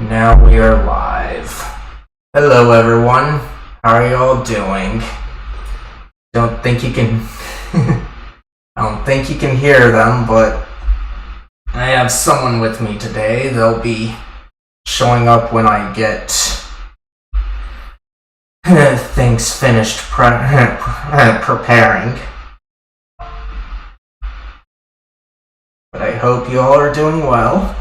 Now we are live. Hello everyone, how are y'all doing? Don't think you can I don't think you can hear them, but I have someone with me today. They'll be showing up when I get things finished preparing. But I hope you all are doing well.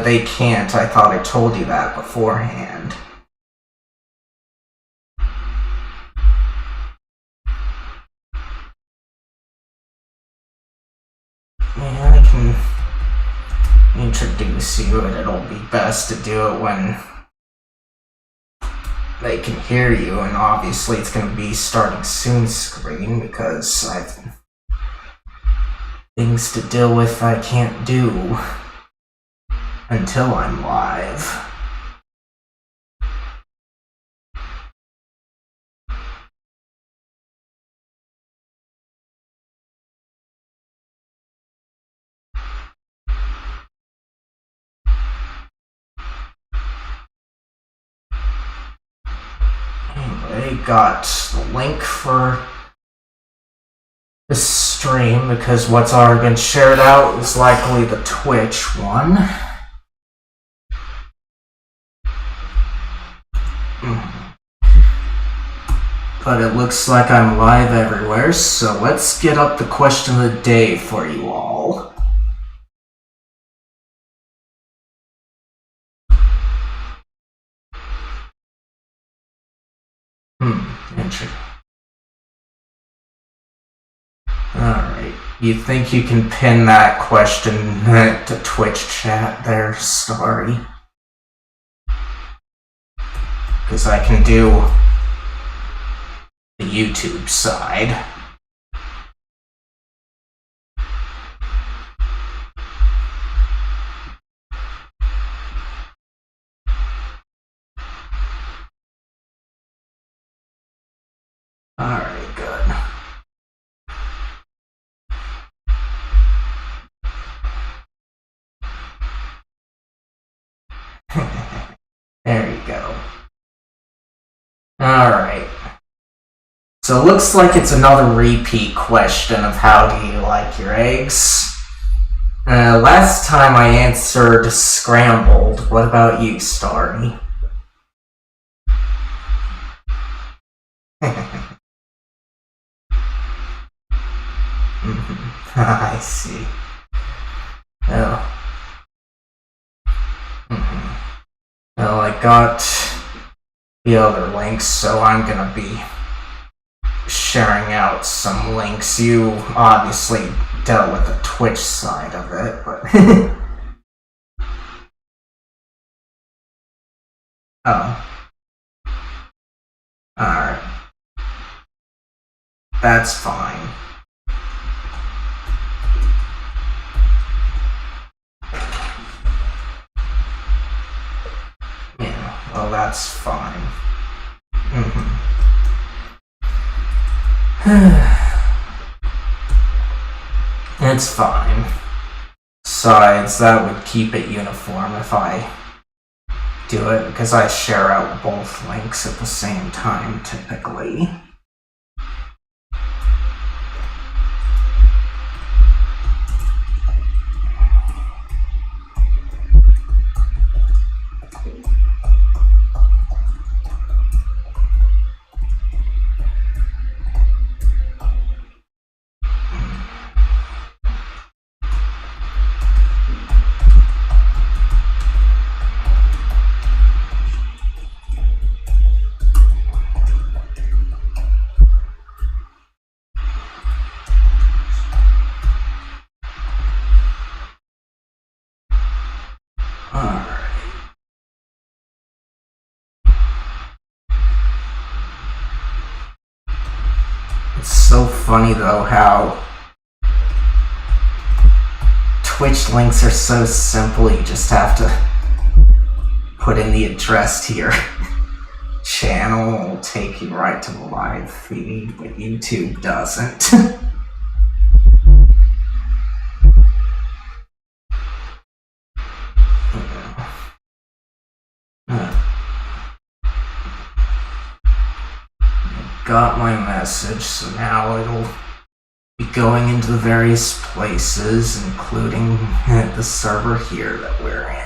They can't. I thought I told you that beforehand. Yeah, I can introduce you, and it'll be best to do it when they can hear you, and obviously it's going to be starting soon screen because I've things to deal with I can't do until I'm live. Anyway, got the link for the stream because what's already been shared out is likely the Twitch one. But it looks like I'm live everywhere, so let's get up the question of the day for you all. Interesting. Alright, you think you can pin that question to Twitch chat there, Starry? Because I can do the YouTube side. Alright, good. There you go. Alright. So it looks like it's another repeat question of how do you like your eggs? Last time I answered scrambled. What about you, Starry? I see. Oh. Well, I got the other links, so I'm gonna be sharing out some links. You obviously dealt with the Twitch side of it, but oh. Alright. That's fine. Yeah, well, that's fine. It's fine. Besides, that would keep it uniform if I do it, because I share out both links at the same time, typically. It's so funny though how Twitch links are so simple, you just have to put in the address to your channel, will take you right to the live feed, but YouTube doesn't. got my message, so now it'll be going into the various places, including the server here that we're in.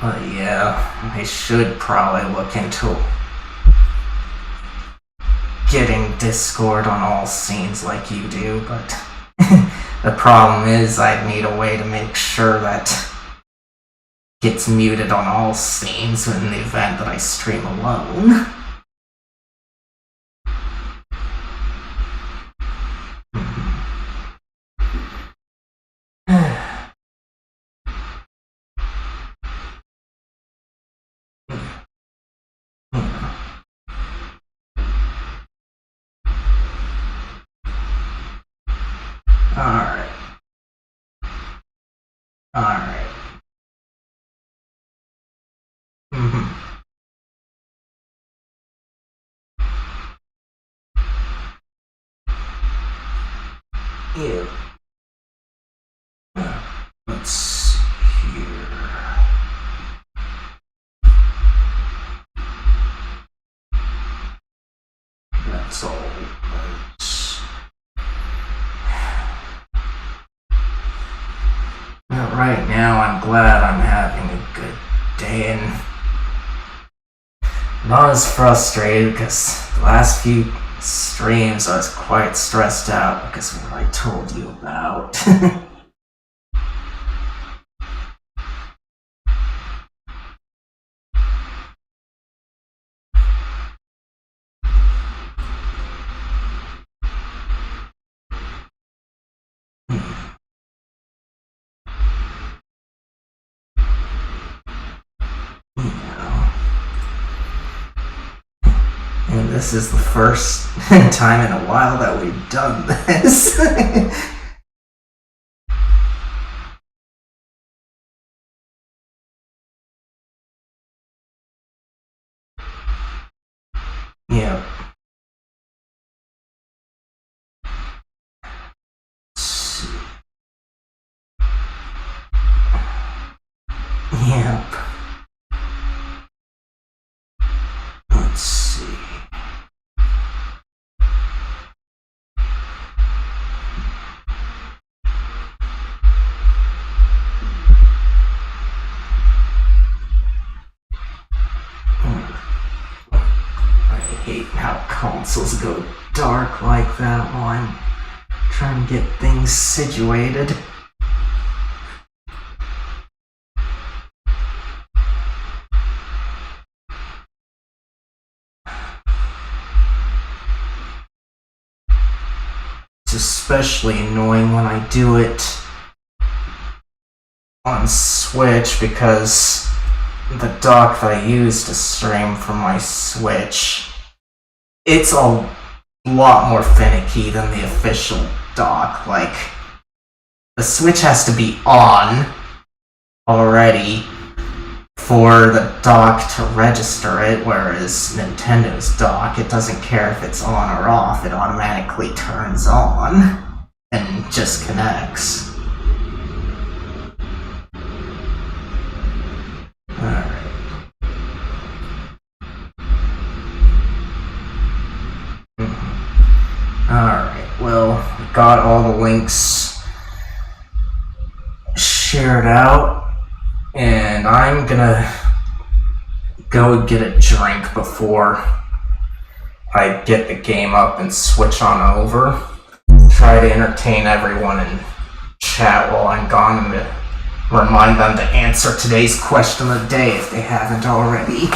But yeah, I should probably look into getting Discord on all scenes like you do, but the problem is I'd need a way to make sure that gets muted on all scenes in the event that I stream alone. Alright. Alright. Yeah. Let's see here. That's all. But right now, I'm glad I'm having a good day and not as frustrated because the last few streams I was quite stressed out because of what I told you about. And this is the first time in a while that we've done this. Yeah. Yep. Let's see. I hate how consoles go dark like that while I'm trying to get things situated. It's especially annoying when I do it on Switch because the dock that I use to stream from my Switch, it's a lot more finicky than the official dock. Like, the Switch has to be on already for the dock to register it, whereas Nintendo's dock, it doesn't care if it's on or off, it automatically turns on and just connects. Alright. Alright, well, got all the links shared out, and I'm gonna go get a drink before I get the game up and switch on over. Try to entertain everyone in chat while I'm gone and to remind them to answer today's question of the day if they haven't already.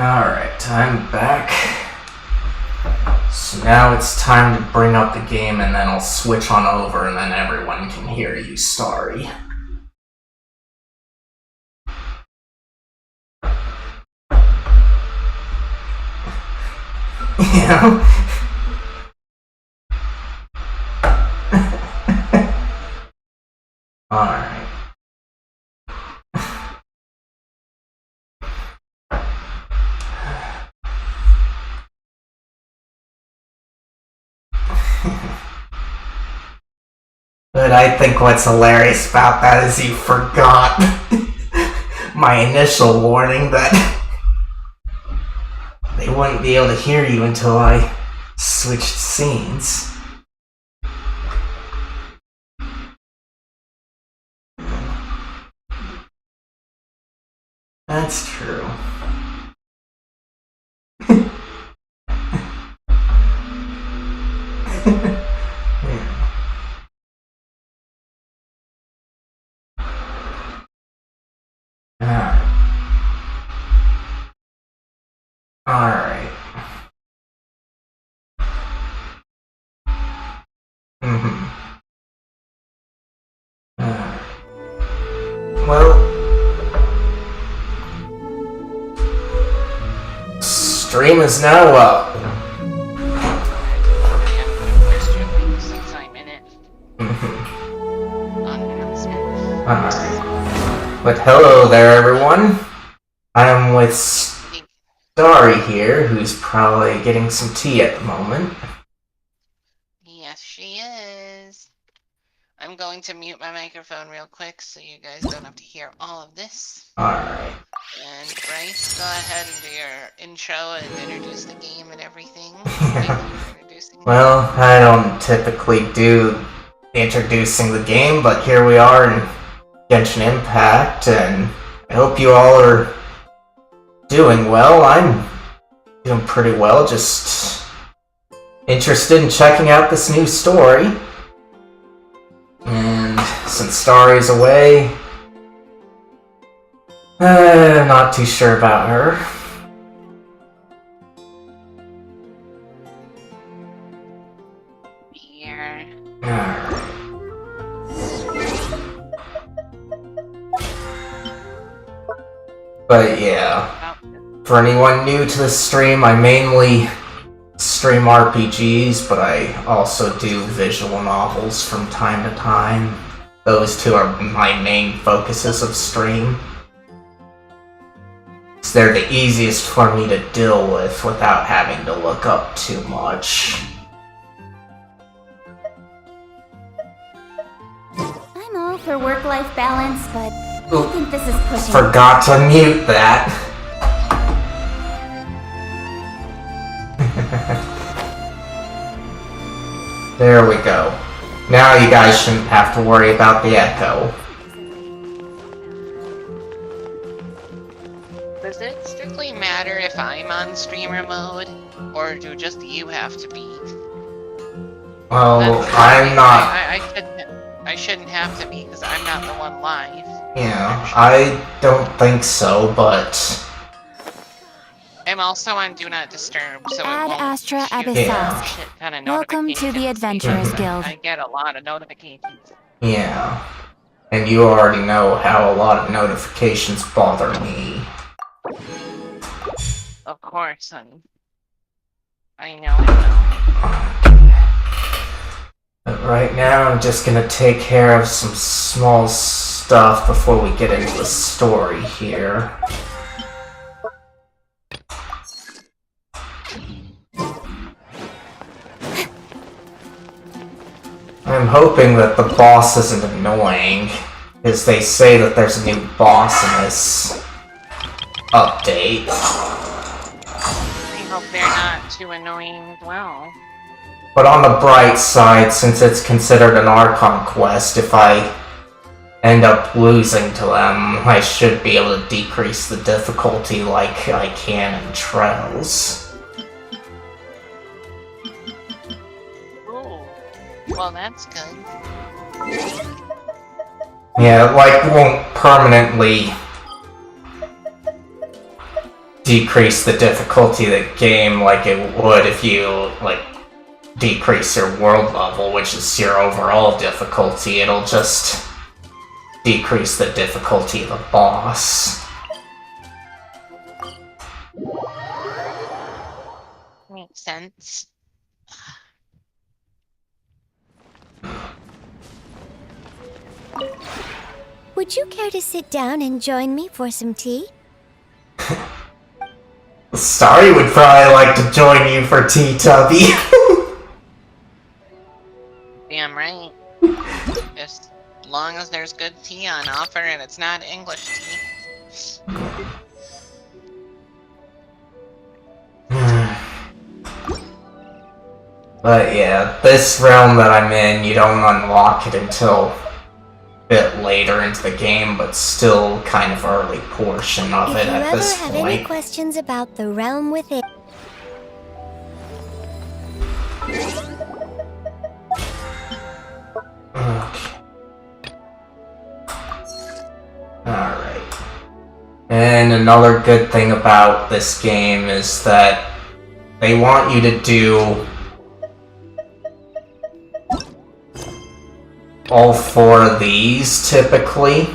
Alright, I'm back. So now it's time to bring up the game and then I'll switch on over and then everyone can hear you, Starry. Yeah. Alright. But I think what's hilarious about that is you forgot my initial warning that they wouldn't be able to hear you until I switched scenes. That's true. Alright. Well, stream is now up. Alright. But hello there, everyone. I'm with Starry here, who's probably getting some tea at the moment. Yes, she is. I'm going to mute my microphone real quick so you guys don't have to hear all of this. Alright. And Bryce, go ahead and do your intro and introduce the game and everything. Well, I don't typically do introducing the game, but here we are in Genshin Impact, and I hope you all are doing well. I'm doing pretty well, just interested in checking out this new story. And since Starry's away, I'm not too sure about her. Here. Alright. But yeah, for anyone new to the stream, I mainly stream RPGs, but I also do visual novels from time to time. Those two are my main focuses of stream. So they're the easiest for me to deal with without having to look up too much. I'm all for work-life balance, but I think this is pushing. Forgot to mute that. There we go. Now you guys shouldn't have to worry about the echo. Does it strictly matter if I'm on streamer mode, or do just you have to be? Well, I'm not. I shouldn't have to be because I'm not the one live. Yeah, I don't think so, but I'm also on Do Not Disturb, so Ad it won't Astra shoot Abyssal. shit ton of Welcome to the notifications. Adventurers Guild. I get a lot of notifications. yeah. And you already know how a lot of notifications bother me. Of course, honey. I know. But right now, I'm just gonna take care of some small stuff before we get into the story here. I'm hoping that the boss isn't annoying, because they say that there's a new boss in this update. I hope they're not too annoying as well. But on the bright side, since it's considered an Archon quest, if I end up losing to them, I should be able to decrease the difficulty like I can in Trails. Ooh. Well, that's good. Yeah, like, won't permanently decrease the difficulty of the game like it would if you, like, decrease your world level, which is your overall difficulty. It'll just decrease the difficulty of the boss. Makes sense. Would you care to sit down and join me for some tea? Starry would probably like to join you for tea, Tubby. Damn right. Just as long as there's good tea on offer and it's not English tea. But yeah, this realm that I'm in, you don't unlock it until a bit later into the game, but still kind of early portion of it at this If you ever have any point. questions about the realm within... Okay. Alright. And another good thing about this game is that they want you to do all 4 of these typically,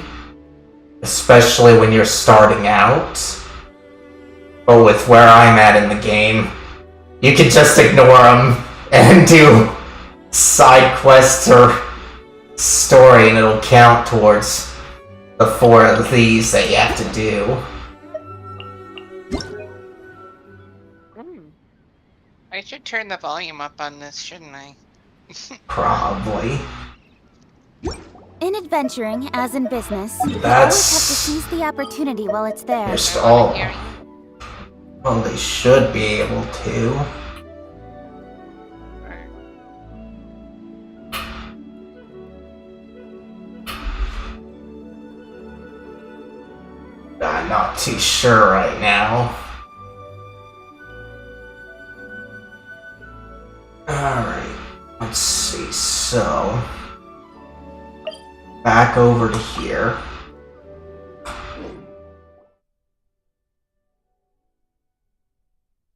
especially when you're starting out. But with where I'm at in the game, you can just ignore them and do side quests or story and it'll count towards the 4 of these that you have to do. I should turn the volume up on this, shouldn't I? Probably. In adventuring, as in business, you always That's have to seize the opportunity while it's there. just I wanna all. hear you. Well, they should be able to. I'm not too sure right now. Alright, let's see, so... back over to here.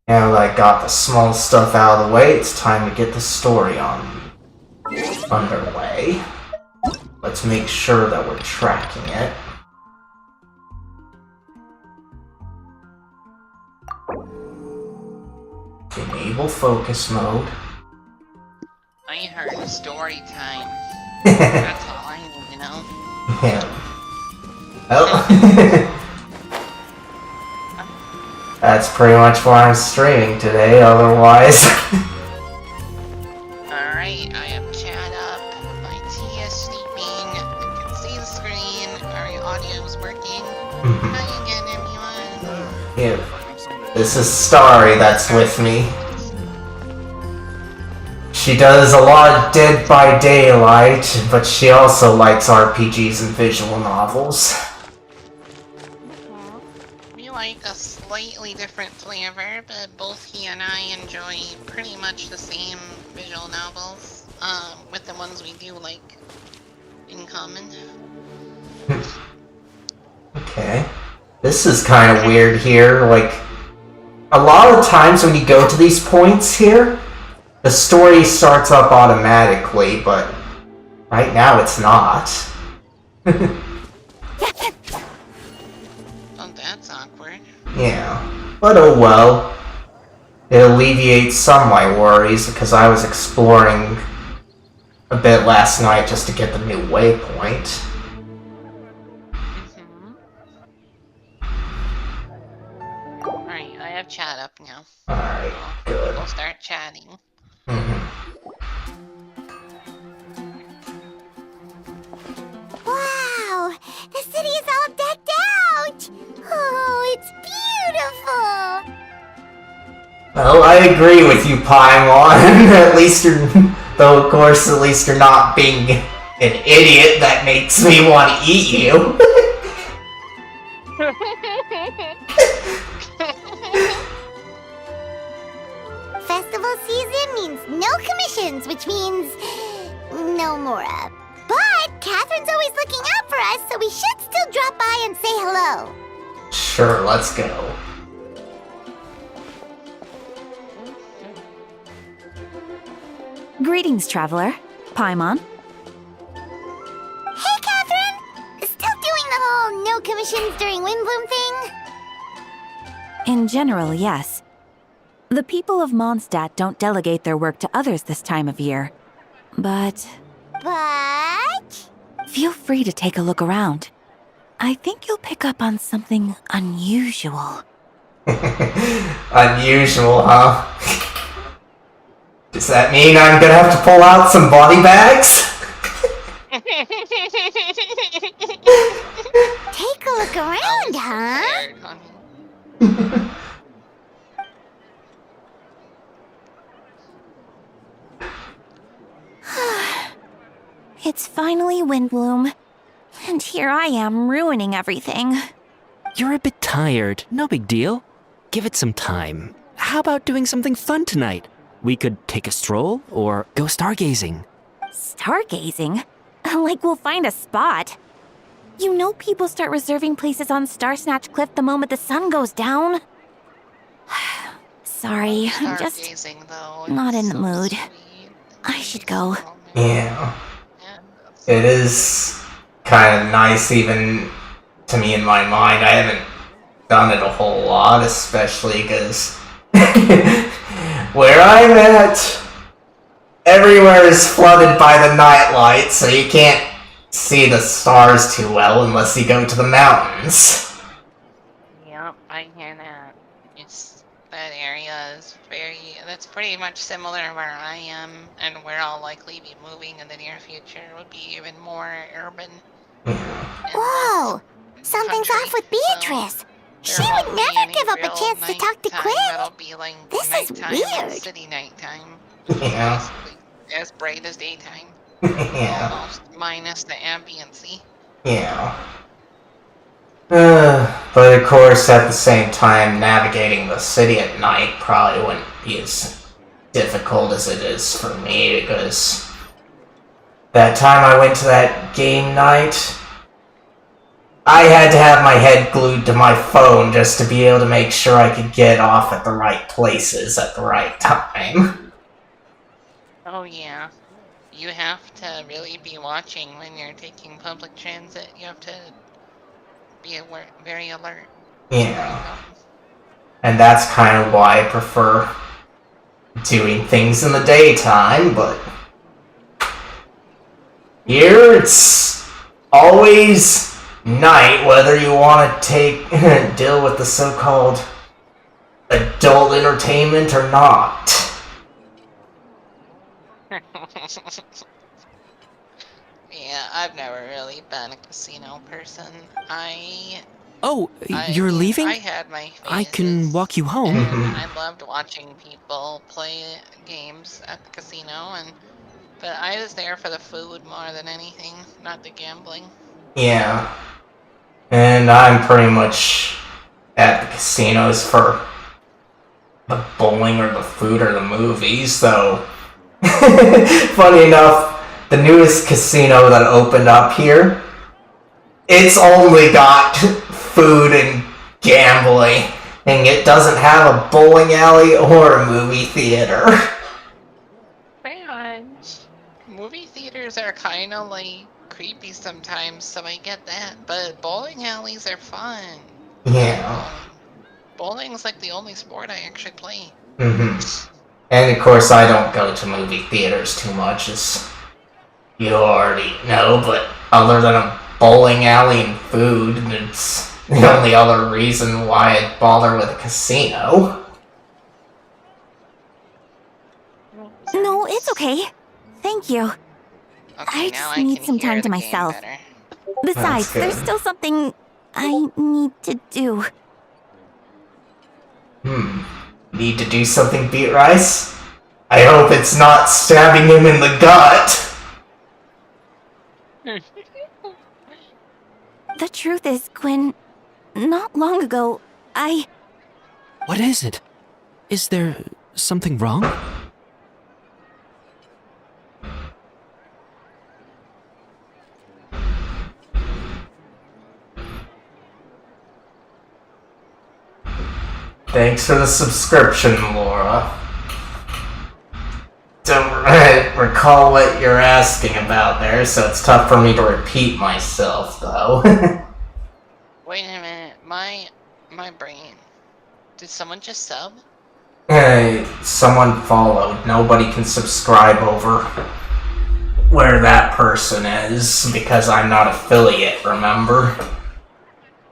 Now that I got the small stuff out of the way, it's time to get the story underway. Let's make sure that we're tracking it. Enable focus mode. I heard story time. That's all I need to know. Yeah. Oh. That's pretty much why I'm streaming today, otherwise. Alright, I am chat up. My tea is sleeping. You can see the screen. Our audio is working. How you getting, everyone? Yeah. This is Starry that's with me. She does a lot of Dead by Daylight, but she also likes RPGs and visual novels. We like a slightly different flavor, but both he and I enjoy pretty much the same visual novels, with the ones we do like in common. Okay. This is kind of weird here, like, a lot of times when you go to these points here, the story starts up automatically, but right now it's not. Oh, that's awkward. Yeah, but oh well. It alleviates some of my worries because I was exploring a bit last night just to get the new waypoint. Alright, I have chat up now. Alright, good. We'll start chatting. Wow! The city is all decked out! Oh, it's beautiful! Well, I agree with you, Paimon. At least you're... though, of course, at least you're not being an idiot that makes me want to eat you. Festival season means no commissions, which means no Mora. But Catherine's always looking out for us, so we should still drop by and say hello. Sure, let's go. Greetings, traveler. Paimon. Hey, Catherine! Still doing the whole no commissions during windbloom thing? In general, yes. The people of Monstadt don't delegate their work to others this time of year. But But... feel free to take a look around. I think you'll pick up on something unusual. Unusual, huh? Does that mean I'm gonna have to pull out some body bags? Take a look around, huh? Scared, honey. It's finally Windbloom. And here I am ruining everything. You're a bit tired. No big deal. Give it some time. How about doing something fun tonight? We could take a stroll or go stargazing. Stargazing? Like we'll find a spot. You know people start reserving places on Starsnatch Cliff the moment the sun goes down? Sorry, I'm just Stargazing, though, not in it's the so mood. sweet. I should go. Yeah. Yeah, that's- It is kind of nice, even to me in my mind. I haven't done it a whole lot, especially because where I'm at, everywhere is flooded by the night light, so you can't see the stars too well unless you go to the mountains. Yep, I hear that. It's that area is that's pretty much similar where I am, and where I'll likely be moving in the near future would be even more urban. And Whoa! less Something's country, off with so Beatrice. She there won't would be never any give up a real chance to talk to nighttime Quinn. That'll be like This is nighttime and weird. city nighttime. Yeah. Basically as bright as daytime. Yeah. Almost minus the ambiency. Yeah. But of course, at the same time, navigating the city at night probably wouldn't be as difficult as it is for me, because that time I went to that game night, I had to have my head glued to my phone just to be able to make sure I could get off at the right places at the right time. Oh yeah. You have to really be watching when you're taking public transit. You have to be very alert. Yeah. And that's kind of why I prefer doing things in the daytime, but here it's always night, whether you want to deal with the so-called adult entertainment or not. Yeah, I've never really been a casino person. Oh, you're leaving? I had my I can phases, walk you home. and I loved watching people play games at the casino, but I was there for the food more than anything, not the gambling. Yeah. And I'm pretty much at the casinos for the bowling or the food or the movies, so funny enough, the newest casino that opened up here, it's only got food and gambling, and it doesn't have a bowling alley or a movie theater. Man, movie theaters are kind of like creepy sometimes, so I get that. But bowling alleys are fun. Yeah. Bowling's like the only sport I actually play. And of course, I don't go to movie theaters too much, as you already know, but other than a bowling alley and food, it's the only other reason why I'd bother with a casino. No, it's okay. Thank you. Okay, I now just I need can some hear time to the game myself. better. Besides, good. there's still something I need to do. Need to do something, Beat Rice? I hope it's not stabbing him in the gut. The truth is, Quinn, not long ago, What is it? Is there something wrong? Thanks for the subscription, Laura. Don't I recall what you're asking about there, so it's tough for me to repeat myself, though. Wait a minute, my brain. Did someone just sub? Hey, someone followed. Nobody can subscribe over where that person is, because I'm not affiliate, remember?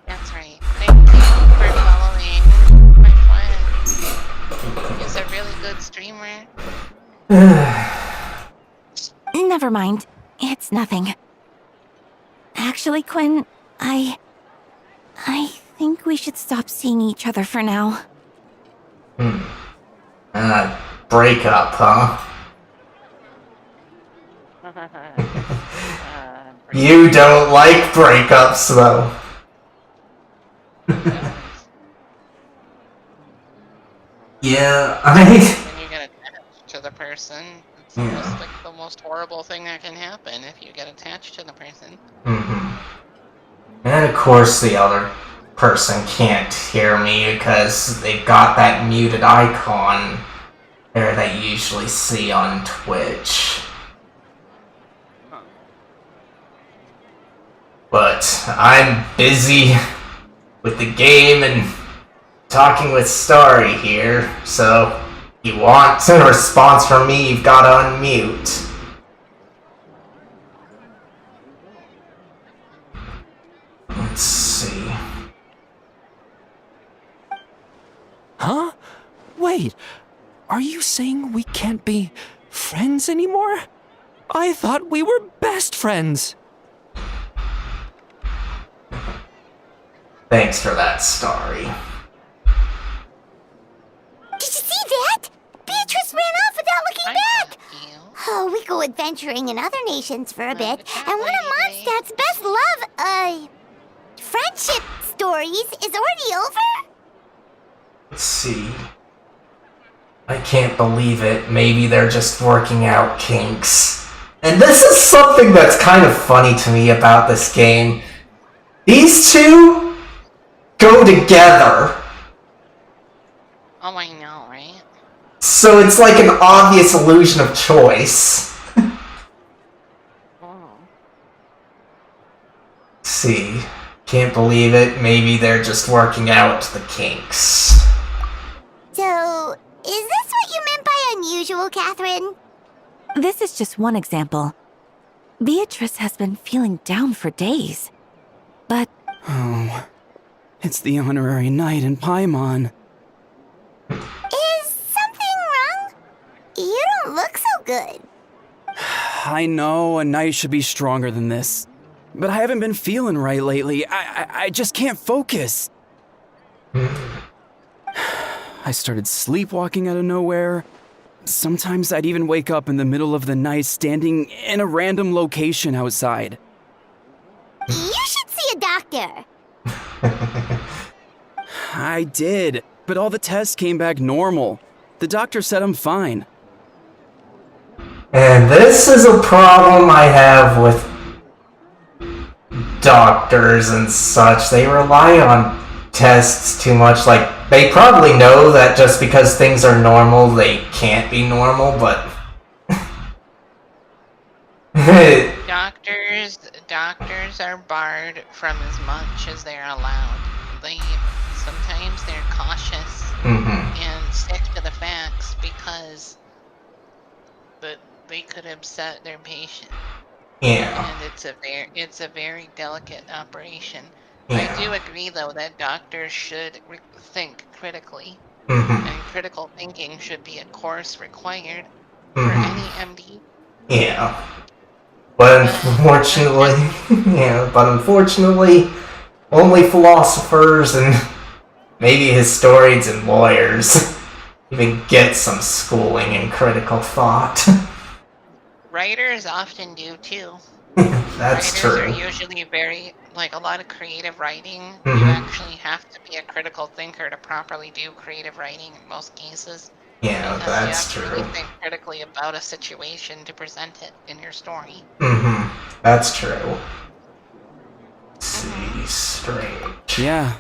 That's right. Thank you for following my friend. He's a really good streamer. Never mind. It's nothing. Actually, Quinn, I think we should stop seeing each other for now. Break up, huh? You don't like breakups, though. Yeah, When you get attached to the person, it's just like the most horrible thing that can happen if you get attached to the person. And of course the other person can't hear me because they've got that muted icon there that you usually see on Twitch. But I'm busy with the game and talking with Starry here, so if you want a response from me, you've got to unmute. Let's see. Huh? Wait, are you saying we can't be friends anymore? I thought we were best friends. Thanks for that, Starry. Did you see that? Beatrice ran off without looking back! Oh, we go adventuring in other nations for a bit, and one of Monstadt's best love, friendship stories is already over? Let's see. I can't believe it. Maybe they're just working out kinks. And this is something that's kind of funny to me about this game. These two go together. Oh, I know, right? So it's like an obvious illusion of choice. See. Can't believe it. Maybe they're just working out the kinks. So, is this what you meant by unusual, Catherine? This is just one example. Beatrice has been feeling down for days. But Oh, it's the honorary knight in Paimon. Is something wrong? You don't look so good. I know a knight should be stronger than this, but I haven't been feeling right lately. I just can't focus. I started sleepwalking out of nowhere. Sometimes I'd even wake up in the middle of the night standing in a random location outside. You should see a doctor. I did, but all the tests came back normal. The doctor said I'm fine. And this is a problem I have with doctors and such. They rely on tests too much. Like, they probably know that just because things are normal, they can't be normal, but... Doctors are barred from as much as they're allowed. Sometimes they're cautious and stick to the facts because they could upset their patient. Yeah. And it's a very delicate operation. Yeah. I do agree, though, that doctors should think critically, Mm-hmm. and critical thinking should be a course required for any MD. Yeah. But unfortunately, only philosophers and maybe historians and lawyers even get some schooling in critical thought. Writers often do, too. That's true. Writers are usually very, like, a lot of creative writing. You actually have to be a critical thinker to properly do creative writing in most cases. Yeah, Because that's you have true. to really think critically about a situation to present it in your story. That's true. Let's see, strange. Yeah,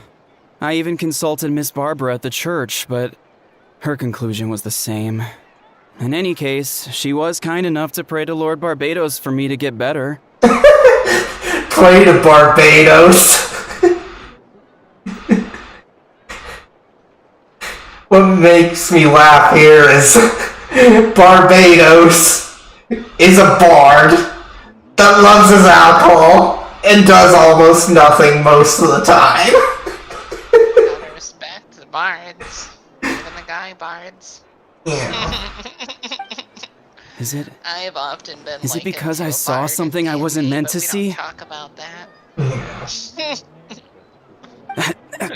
I even consulted Miss Barbara at the church, but her conclusion was the same. In any case, she was kind enough to pray to Lord Barbados for me to get better. Pray to Barbados. What makes me laugh here is Barbados is a bard that loves his alcohol and does almost nothing most of the time. Gotta respect the bards. Even the guy bards. Yeah. Is it? I've often been. Is it because I into a saw bard something in I wasn't D&D, meant but to we see? Don't talk about that. Yeah.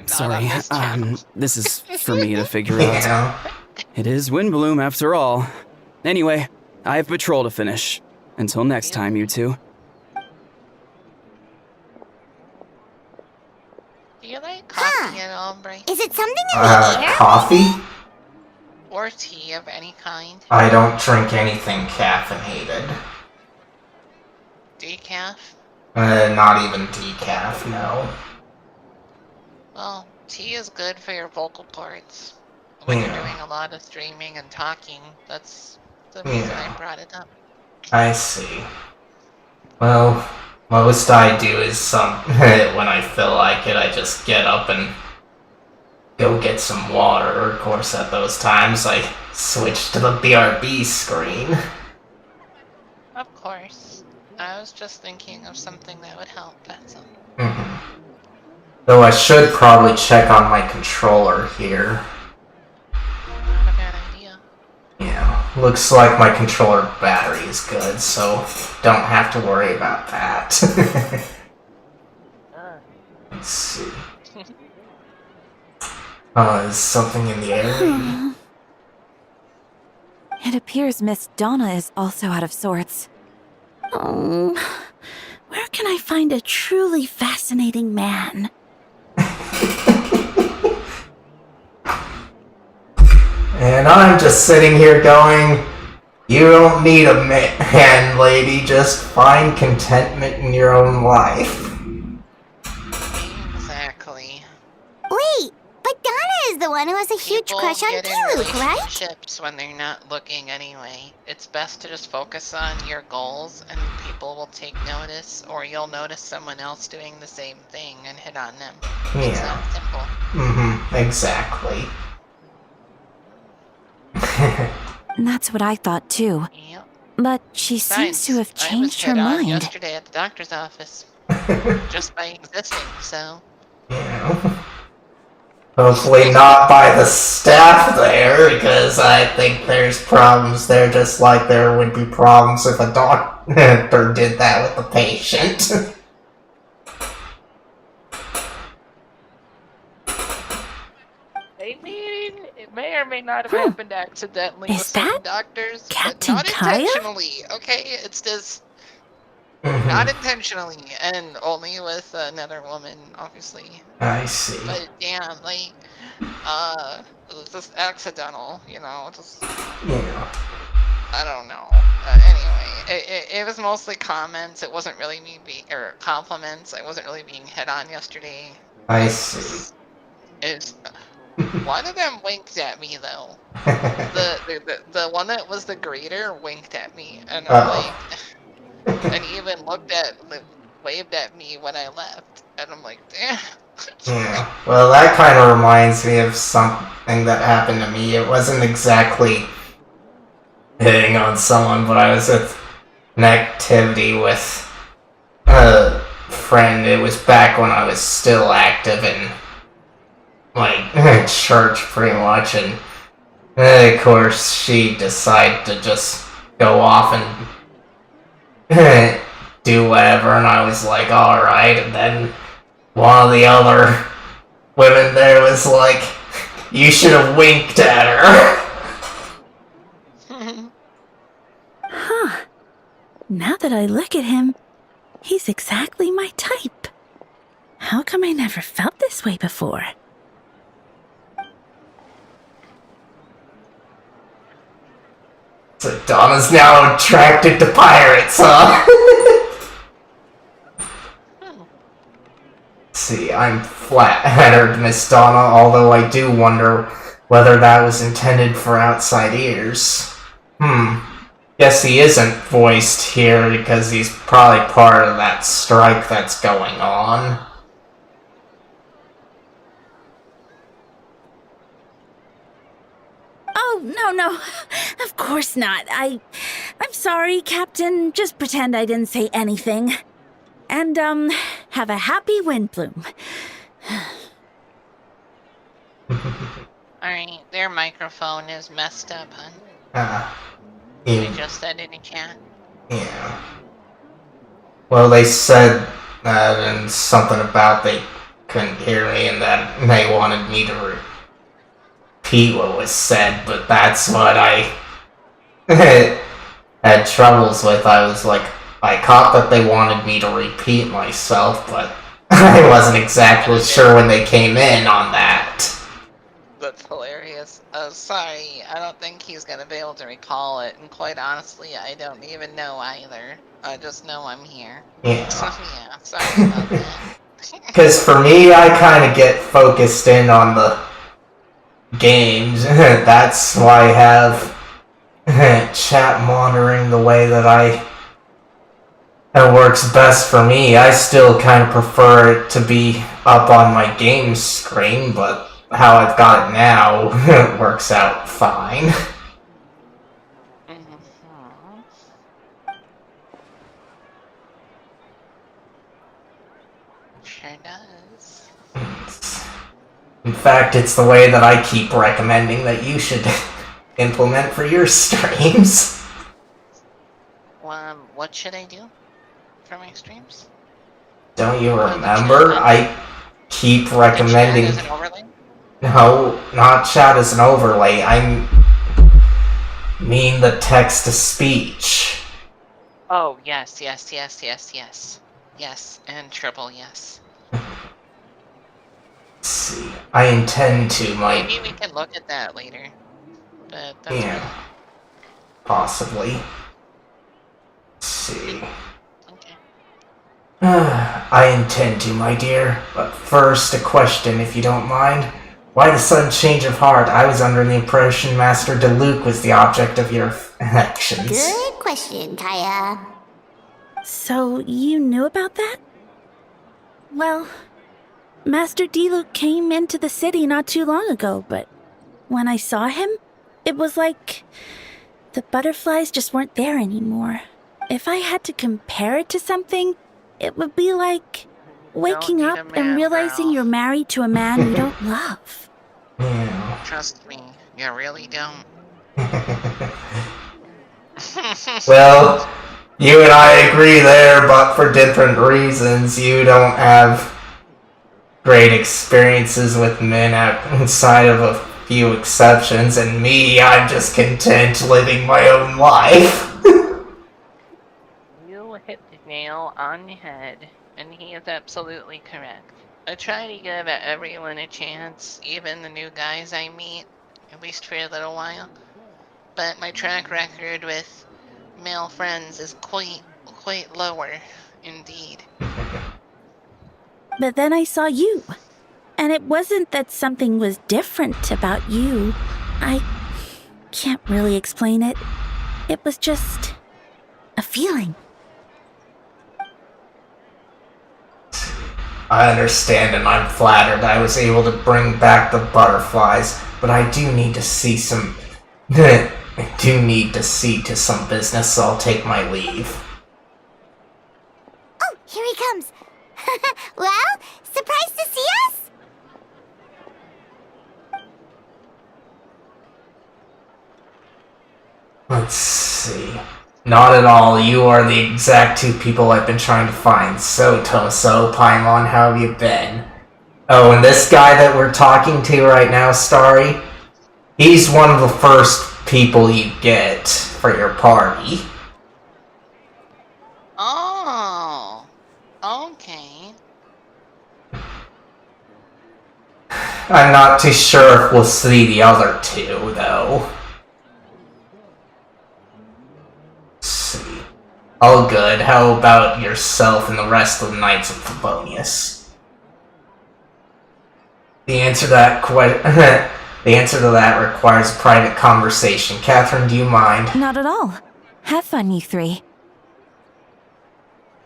Sorry, on this channel. this is for me to figure out. Yeah. It is Windbloom after all. Anyway, I have patrol to finish. Until next time, you two. Do you like coffee at all, Bryce? Is it something in the air? Coffee? Or tea of any kind? I don't drink anything caffeinated. Decaf? Not even decaf, no. Well, tea is good for your vocal cords. When you're Yeah. doing a lot of streaming and talking, that's the reason Yeah. I brought it up. I see. Well, most I do is when I feel like it, I just get up and go get some water. Of course, at those times, I switch to the BRB screen. Of course. I was just thinking of something that would help, that's all. Though I should probably check on my controller here. Not a bad idea. Yeah, looks like my controller battery is good, so don't have to worry about that. Let's see. Is something in the air? It appears Miss Donna is also out of sorts. Oh, where can I find a truly fascinating man? And I'm just sitting here going, you don't need a man, lady, just find contentment in your own life. Exactly. Wait, but Donna is the one who has a huge People crush on get in Diluc, right? relationships when they're not looking anyway. It's best to just focus on your goals and people will take notice, or you'll notice someone else doing the same thing and hit on them. It's Yeah. that simple. Exactly. That's what I thought too. Yep. But she seems to have changed her I was hit on mind. yesterday at the doctor's office. Just by existing, so. Yeah. Hopefully not by the staff there, because I think there's problems there just like there would be problems if a doctor did that with a patient. I mean, it may or may not have happened accidentally Is with some that doctors, Captain but not Kaya? intentionally, okay? It's just not intentionally, and only with another woman, obviously. I see. But damn, like, it was just accidental, you know, just, Yeah. I don't know. Anyway, it was mostly comments, it wasn't really me or compliments, I wasn't really being hit on yesterday. I see. It's, one of them winked at me, though. The one that was the greeter winked at me, and I'm like, and he even waved at me when I left, and I'm like, damn. Yeah. Well, that kind of reminds me of something that happened to me. It wasn't exactly hitting on someone, but I was at an activity with a friend. It was back when I was still active in, like, church, pretty much, and of course, she decided to just go off and do whatever, and I was like, alright, and then one of the other women there was like, you should have winked at her. Huh. Now that I look at him, he's exactly my type. How come I never felt this way before? So Donna's now attracted to pirates, huh? See, I'm flat-headed, Miss Donna, although I do wonder whether that was intended for outside ears. Guess he isn't voiced here because he's probably part of that strike that's going on. Oh, no. Of course not. I'm sorry, Captain. Just pretend I didn't say anything. And, have a happy windblume. Alright, their microphone is messed up, hun. Yeah. They just said in a chat. Yeah. Well, they said that and something about they couldn't hear me and that they wanted me to repeat what was said, but that's what I had troubles with. I was like, I caught that they wanted me to repeat myself, but I wasn't exactly sure when they came in on that. That's hilarious. Sorry, I don't think he's gonna be able to recall it, and quite honestly, I don't even know either. I just know I'm here. Yeah. Yeah, sorry about that. Because for me, I kind of get focused in on the games. That's why I have chat monitoring the way that it works best for me. I still kind of prefer it to be up on my game screen, but how I've got it now, it works out fine. Sure does. In fact, it's the way that I keep recommending that you should implement for your streams. What should I do for my streams? Don't you remember? I keep recommending... Chat as an overlay? No, not chat as an overlay. I mean the text-to-speech. Oh, yes. Yes, and triple yes. Let's see. I intend to, Maybe we can look at that later. But that's yeah. Possibly. Let's see. Okay. I intend to, my dear. But first, a question, if you don't mind. Why the sudden change of heart? I was under the impression Master DeLuke was the object of your affections. Good question, Kaya. So, you knew about that? Well, Master DeLuke came into the city not too long ago, but when I saw him, it was like the butterflies just weren't there anymore. If I had to compare it to something, it would be like waking up and realizing you're married to a man you don't love. Yeah. Trust me, you really don't. Well, you and I agree there, but for different reasons. You don't have great experiences with men outside of a few exceptions, and me, I'm just content living my own life. You hit the nail on the head, and he is absolutely correct. I try to give everyone a chance, even the new guys I meet, at least for a little while. But my track record with male friends is quite lower, indeed. But then I saw you, and it wasn't that something was different about you. I can't really explain it. It was just a feeling. I understand, and I'm flattered I was able to bring back the butterflies, but I do need to see some... I do need to see to some business, so I'll take my leave. Oh, here he comes. Well, surprised to see us? Let's see. Not at all. You are the exact two people I've been trying to find. So, Toso, Paimon, how have you been? Oh, and this guy that we're talking to right now, Starry, he's one of the first people you get for your party. Oh, okay. I'm not too sure if we'll see the other two, though. Let's see. Oh, good. How about yourself and the rest of the Knights of Favonius? The answer to that The answer to that requires private conversation. Catherine, do you mind? Not at all. Have fun, you three.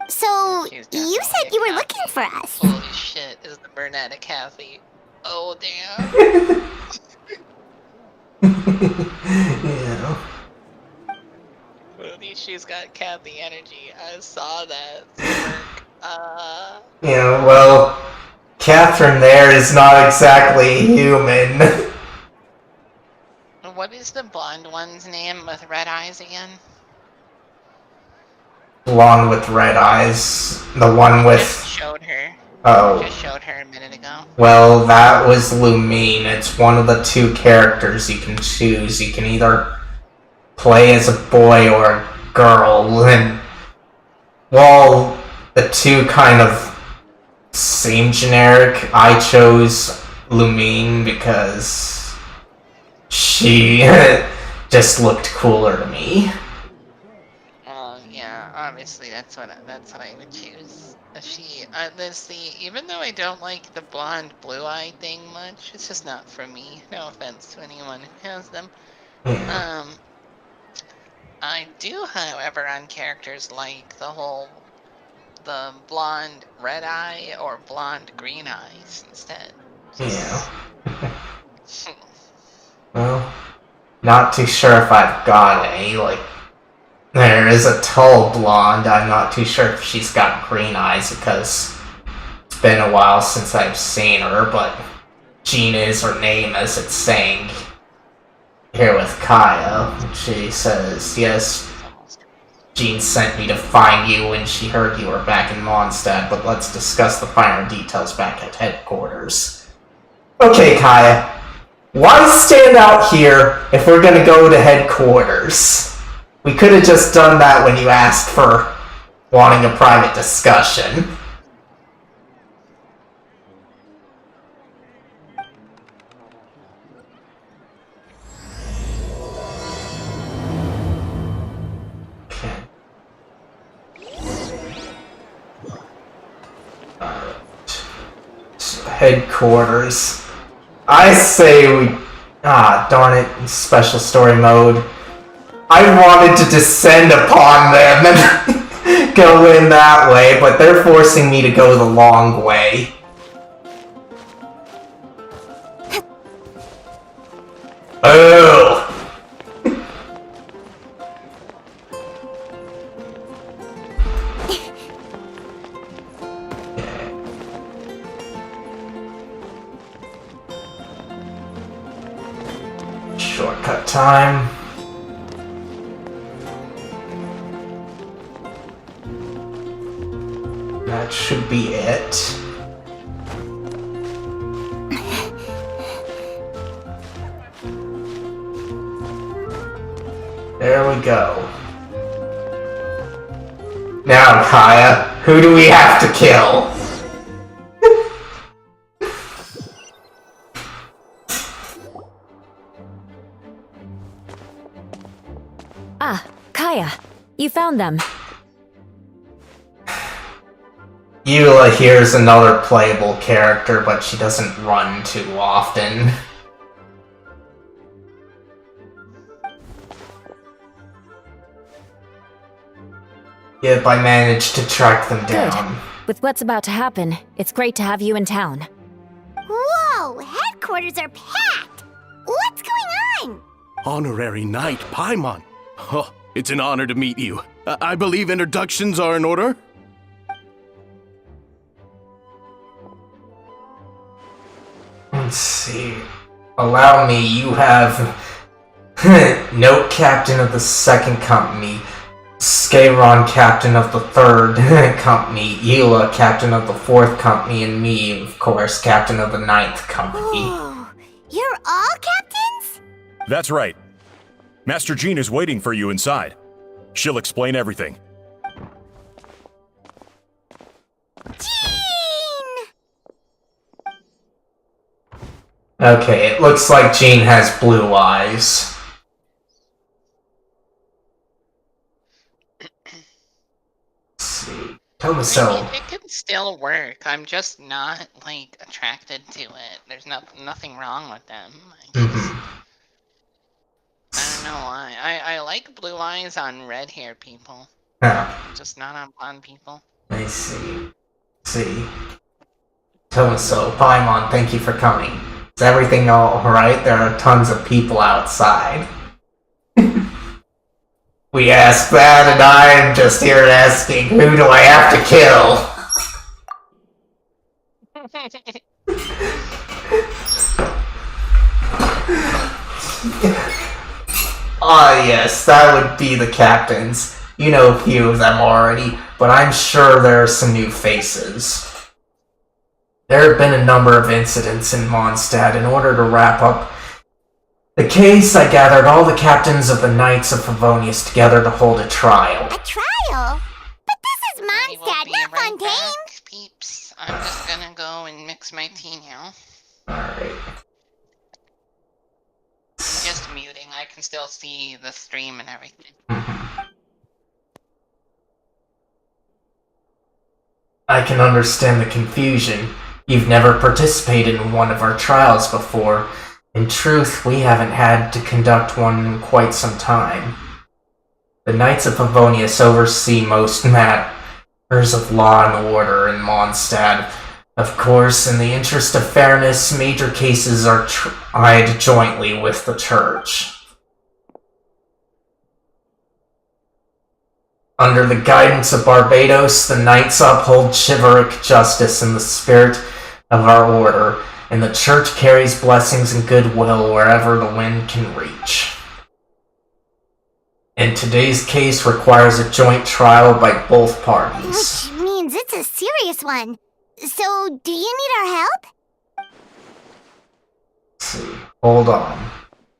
So, She's you definitely said a you were Kathy. looking for us. Holy shit, is the brunette a Kathy? Oh, damn. Yeah. Well, at least she's got Kathy energy. I saw that. Smirk. Yeah, well, Catherine there is not exactly human. What is the blonde one's name with red eyes again? Blonde with red eyes. The one with... Just showed her. Oh. Just showed her a minute ago. Well, that was Lumine. It's one of the two characters you can choose. You can either play as a boy or a girl, and while the two kind of seem generic, I chose Lumine because she just looked cooler to me. Yeah, obviously that's what I would choose. Let's see. Even though I don't like the blonde blue-eye thing much, it's just not for me. No offense to anyone who has them. I do, however, on characters like the blonde red eye or blonde green eyes instead. Yeah. Well, not too sure if I've got any. Like, there is a tall blonde. I'm not too sure if she's got green eyes because it's been a while since I've seen her, but Jean is her name, as it's saying here with Kaya. She says, yes, Jean sent me to find you when she heard you were back in Monstadt, but let's discuss the finer details back at headquarters. Okay, Kaya. Why stand out here if we're gonna go to headquarters? We could have just done that when you asked for wanting a private discussion. Headquarters. I say we... Ah, darn it, special story mode. I wanted to descend upon them and go in that way, but they're forcing me to go the long way. Oh! Shortcut time. That should be it. There we go. Now, Kaya, who do we have to kill? Ah, Kaya, you found them. Eula here's another playable character, but she doesn't run too often. Yep, I managed to track them down. Good. With what's about to happen, it's great to have you in town. Whoa, headquarters are packed! What's going on? Honorary Knight Paimon. Oh, it's an honor to meet you. I believe introductions are in order? Let's see. Allow me, you have... Note Captain of the 2nd Company, Scaron Captain of the 3rd Company, Eula Captain of the 4th Company, and me, of course, Captain of the 9th Company. Oh, you're all captains? That's right. Master Jean is waiting for you inside. She'll explain everything. Jean! Okay, it looks like Jean has blue eyes. Let's see. Tomaso. I mean, it can still work. I'm just not, like, attracted to it. There's nothing wrong with them. I don't know why. I like blue eyes on red-haired people. Just not on blonde people. I see. So, Paimon, thank you for coming. Is everything alright? There are tons of people outside. We asked that, and I am just here asking, who do I have to kill? Yes, that would be the captains. You know a few of them already, but I'm sure there are some new faces. There have been a number of incidents in Monstadt. In order to wrap up the case, I gathered all the captains of the Knights of Favonius together to hold a trial. A trial? But this is Monstadt, not Fontaine! Peeps. I'm just gonna go and mix my tea now. Alright. Just muting. I can still see the stream and everything. I can understand the confusion. You've never participated in one of our trials before. In truth, we haven't had to conduct one in quite some time. The Knights of Favonius oversee most matters of law and order in Mondstadt. Of course, in the interest of fairness, major cases are tried jointly with the Church. Under the guidance of Barbados, the Knights uphold chivalric justice in the spirit of our order, and the Church carries blessings and goodwill wherever the wind can reach. And today's case requires a joint trial by both parties. Which means it's a serious one. So, do you need our help? Let's see. Hold on.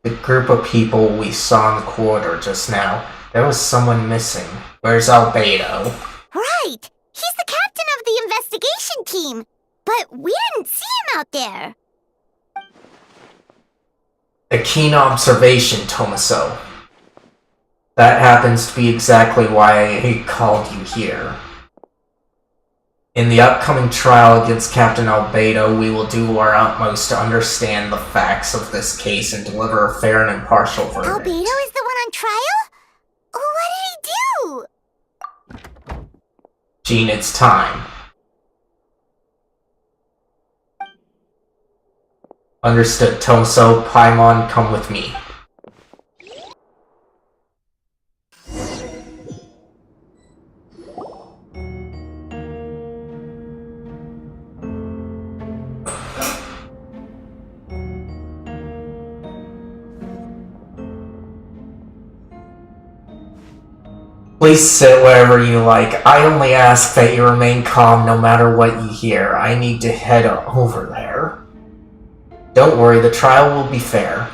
The group of people we saw in the corridor just now, there was someone missing. Where's Albedo? Right! He's the captain of the investigation team! But we didn't see him out there! A keen observation, Tomaso. That happens to be exactly why I called you here. In the upcoming trial against Captain Albedo, we will do our utmost to understand the facts of this case and deliver a fair and impartial verdict. Albedo is the one on trial? What did he do? Jean, it's time. Understood, Tomaso. Paimon, come with me. Please sit wherever you like. I only ask that you remain calm no matter what you hear. I need to head over there. Don't worry, the trial will be fair.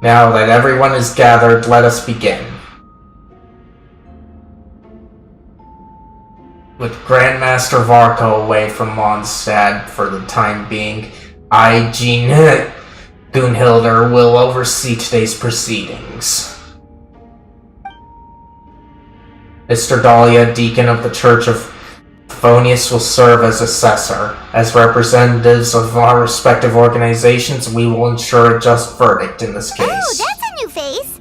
Now that everyone is gathered, let us begin. With Grandmaster Varco away from Mondstadt for the time being, I, Jean Gunhilder, will oversee today's proceedings. Mr. Dahlia, Deacon of the Church of Favonius, will serve as assessor. As representatives of our respective organizations, we will ensure a just verdict in this case. Oh, that's a new face!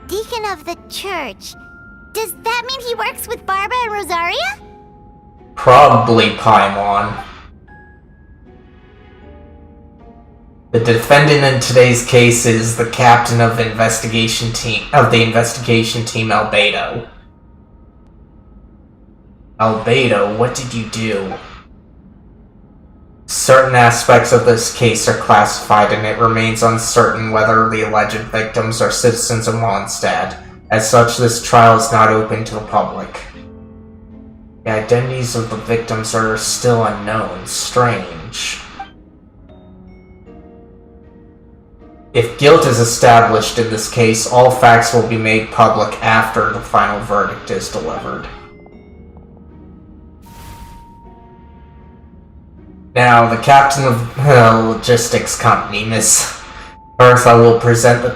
Deacon of the Church. Does that mean he works with Barba and Rosaria? Probably, Paimon. The defendant in today's case is the captain of the investigation team, Albedo. Albedo, what did you do? Certain aspects of this case are classified, and it remains uncertain whether the alleged victims are citizens of Mondstadt. As such, this trial is not open to the public. The identities of the victims are still unknown. Strange. If guilt is established in this case, all facts will be made public after the final verdict is delivered. Now, the captain of the logistics company, Miss Bertha, will present the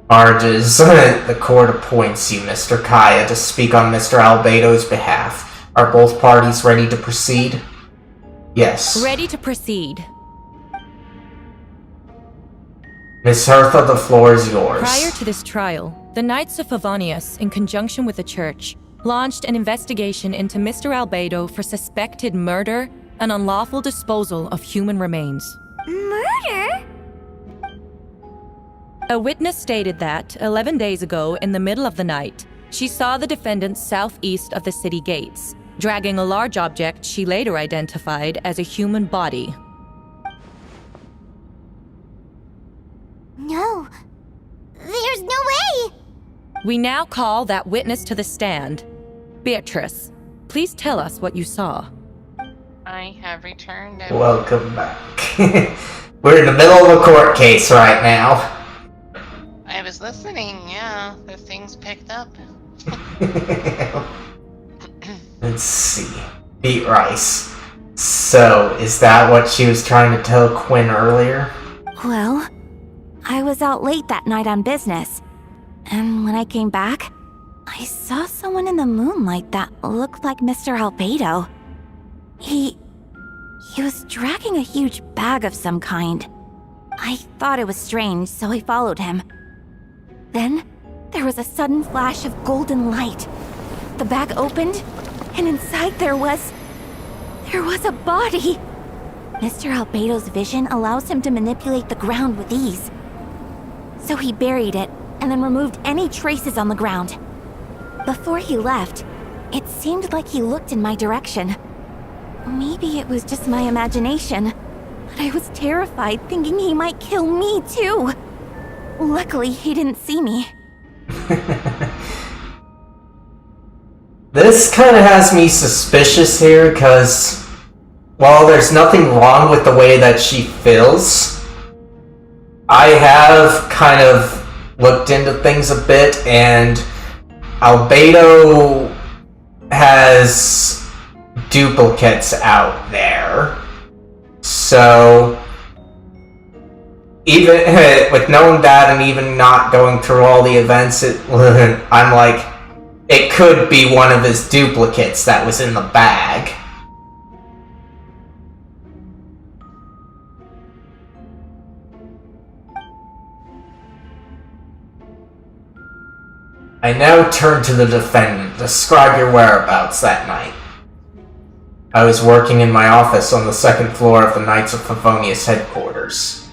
Charges. The court appoints you, Mr. Kaya, to speak on Mr. Albedo's behalf. Are both parties ready to proceed? Yes. Ready to proceed. Miss Hertha, the floor is yours. Prior to this trial, the Knights of Favonius, in conjunction with the Church, launched an investigation into Mr. Albedo for suspected murder and unlawful disposal of human remains. Murder? A witness stated that, 11 days ago, in the middle of the night, she saw the defendant southeast of the city gates, dragging a large object she later identified as a human body. No. There's no way! We now call that witness to the stand. Beatrice, please tell us what you saw. I have returned. Welcome back. We're in the middle of a court case right now. I was listening, yeah. The things picked up. Let's see. Beat Rice. So, is that what she was trying to tell Quinn earlier? Well, I was out late that night on business. And when I came back, I saw someone in the moonlight that looked like Mr. Albedo. He was dragging a huge bag of some kind. I thought it was strange, so I followed him. Then, there was a sudden flash of golden light. The bag opened, and inside there was a body. Mr. Albedo's vision allows him to manipulate the ground with ease. So he buried it, and then removed any traces on the ground. Before he left, it seemed like he looked in my direction. Maybe it was just my imagination, but I was terrified thinking he might kill me too. Luckily, he didn't see me. This kind of has me suspicious here, because while there's nothing wrong with the way that she feels, I have kind of looked into things a bit, and Albedo has duplicates out there. So, even with knowing that and even not going through all the events, I'm like, it could be one of his duplicates that was in the bag. I now turn to the defendant. Describe your whereabouts that night. I was working in my office on the second floor of the Knights of Favonius headquarters.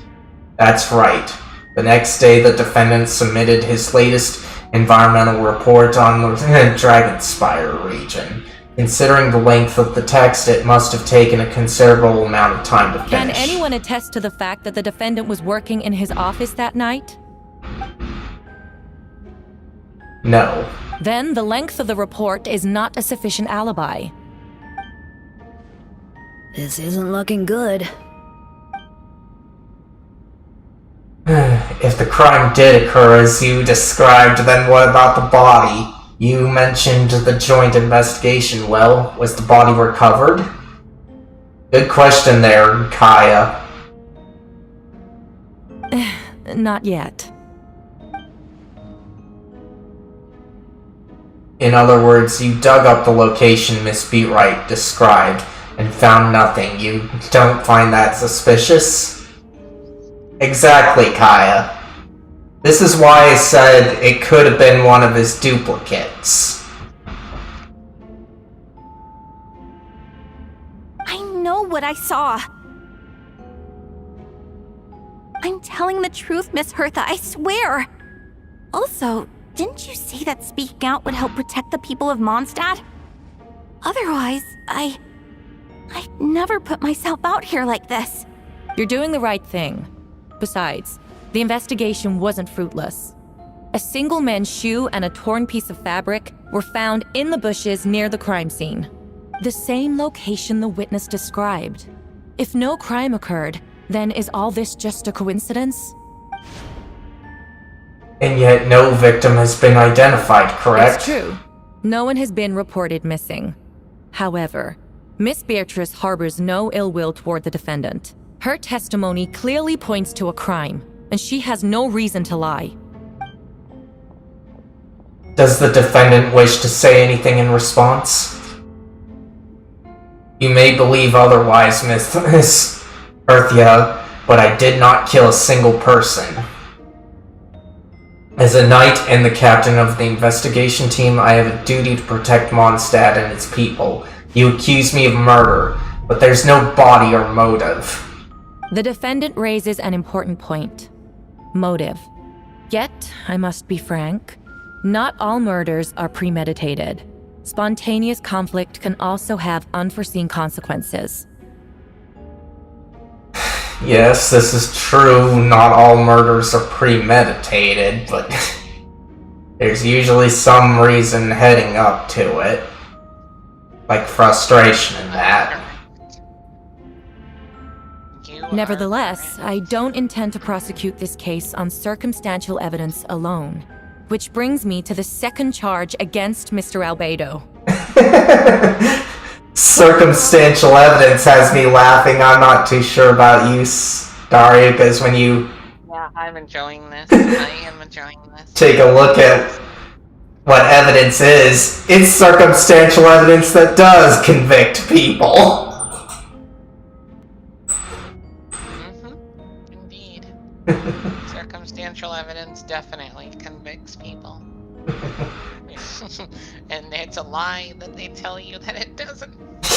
That's right. The next day, the defendant submitted his latest environmental report on the Dragonspire region. Considering the length of the text, it must have taken a considerable amount of time to finish. Can anyone attest to the fact that the defendant was working in his office that night? No. Then the length of the report is not a sufficient alibi. This isn't looking good. If the crime did occur as you described, then what about the body? You mentioned the joint investigation. Well, was the body recovered? Good question there, Kaya. Not yet. In other words, you dug up the location Miss Beatwright described and found nothing. You don't find that suspicious? Exactly, Kaya. This is why I said it could have been one of his duplicates. I know what I saw. I'm telling the truth, Miss Hertha, I swear. Also, didn't you say that speaking out would help protect the people of Monstadt? Otherwise, I'd never put myself out here like this. You're doing the right thing. Besides, the investigation wasn't fruitless. A single man's shoe and a torn piece of fabric were found in the bushes near the crime scene. The same location the witness described. If no crime occurred, then is all this just a coincidence? And yet no victim has been identified, correct? It's true. No one has been reported missing. However, Miss Beatrice harbors no ill will toward the defendant. Her testimony clearly points to a crime, and she has no reason to lie. Does the defendant wish to say anything in response? You may believe otherwise, Miss Earthia, but I did not kill a single person. As a knight and the captain of the investigation team, I have a duty to protect Monstadt and its people. You accuse me of murder, but there's no body or motive. The defendant raises an important point. Motive. Yet, I must be frank, not all murders are premeditated. Spontaneous conflict can also have unforeseen consequences. Yes, this is true. Not all murders are premeditated, but there's usually some reason heading up to it. Like frustration in that. Nevertheless, I don't intend to prosecute this case on circumstantial evidence alone. Which brings me to the second charge against Mr. Albedo. Circumstantial evidence has me laughing. I'm not too sure about you, Starry, because when you... Yeah, I'm enjoying this. I am enjoying this. Take a look at what evidence is. It's circumstantial evidence that does convict people. Indeed. Circumstantial evidence definitely convicts people. And it's a lie that they tell you that it doesn't.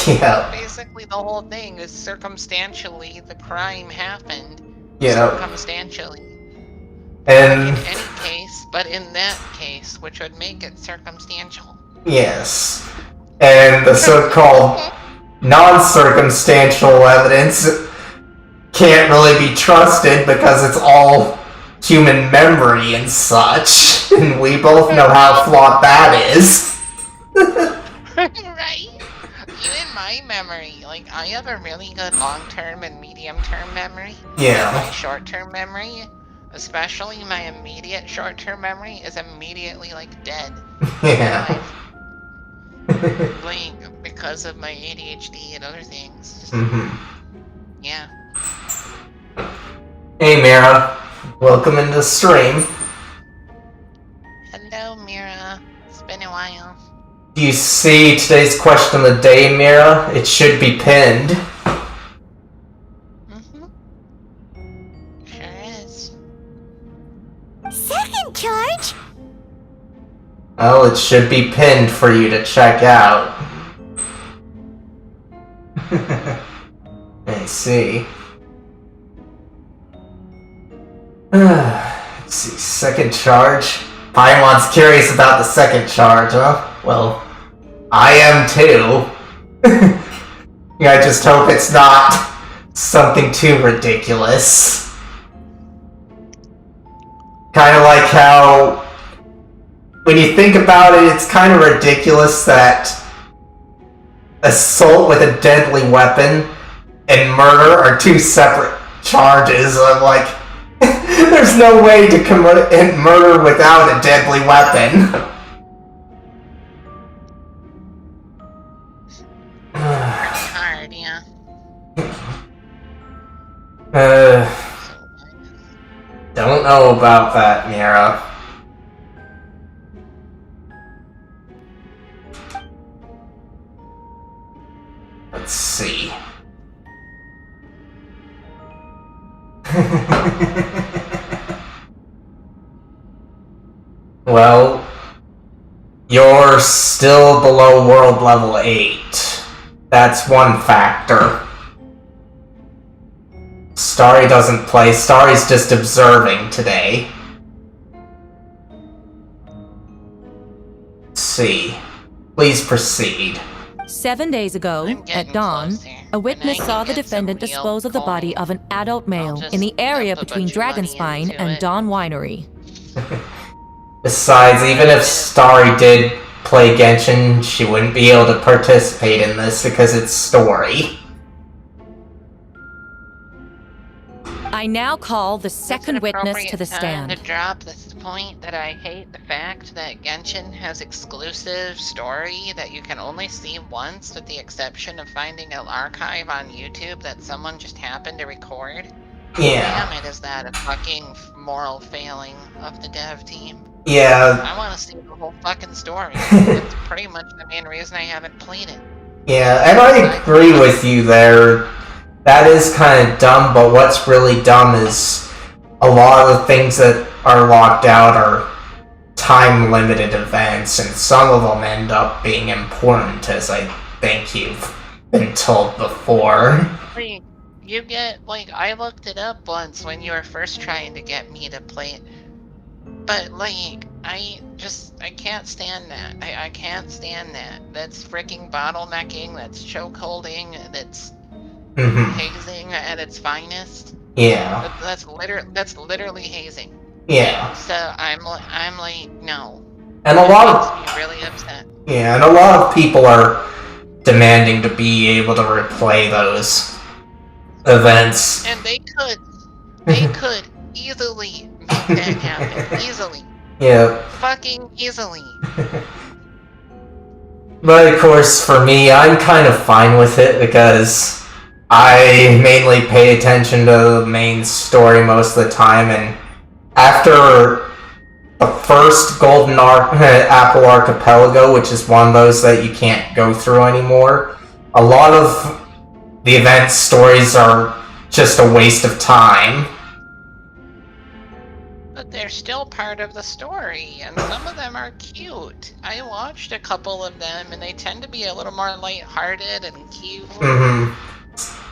Yeah. Basically, the whole thing is circumstantially the crime happened. Yeah. Circumstantially. And... in any case, but in that case, which would make it circumstantial. Yes. And the so-called non-circumstantial evidence can't really be trusted because it's all human memory and such. And we both know how flawed that is. Right? Even my memory, like, I have a really good long-term and medium-term memory. Yeah. My short-term memory, especially my immediate short-term memory, is immediately, like, dead. Yeah. Like, because of my ADHD and other things. Just, yeah. Hey, Mira. Welcome into the stream. Hello, Mira. It's been a while. Do you see today's question of the day, Mira? It should be pinned. Sure is. Second charge? Well, it should be pinned for you to check out. I see. Let's see, second charge. Paimon's curious about the second charge, huh? Well, I am too. Yeah, I just hope it's not something too ridiculous. Kind of like how, when you think about it, it's kind of ridiculous that assault with a deadly weapon and murder are two separate charges. I'm like, there's no way to commit murder without a deadly weapon. Hard, yeah. Don't know about that, Mira. Let's see. Well, you're still below world level 8. That's one factor. Starry doesn't play. Starry's just observing today. Let's see. Please proceed. 7 days ago, at dawn, a witness saw the defendant dispose of the body of an adult male in the area between Dragonspine and Dawn Winery. Besides, even if Starry did play Genshin, she wouldn't be able to participate in this because it's story. I now call the second witness to the stand. To drop this point that I hate the fact that Genshin has exclusive story that you can only see once, with the exception of finding an archive on YouTube that someone just happened to record. Yeah. Damn it, is that a fucking moral failing of the dev team? Yeah. I want to see the whole fucking story. That's pretty much the main reason I haven't played it. Yeah, and I agree with you there. That is kind of dumb, but what's really dumb is a lot of the things that are locked out are time-limited events, and some of them end up being important, as I think you've been told before. Like, you get, like, I looked it up once when you were first trying to get me to play it. But, like, I can't stand that. I can't stand that. That's freaking bottlenecking, that's chokeholding, that's hazing at its finest. Yeah. That's literally hazing. Yeah. So I'm like, no. And a lot of makes me really upset. Yeah, and a lot of people are demanding to be able to replay those events. And they could easily make that happen. Easily. Yeah. Fucking easily. But of course, for me, I'm kind of fine with it because I mainly pay attention to the main story most of the time, and after the first Golden Apple Archipelago, which is one of those that you can't go through anymore, a lot of the event stories are just a waste of time. But they're still part of the story, and some of them are cute. I watched a couple of them, and they tend to be a little more lighthearted and cute.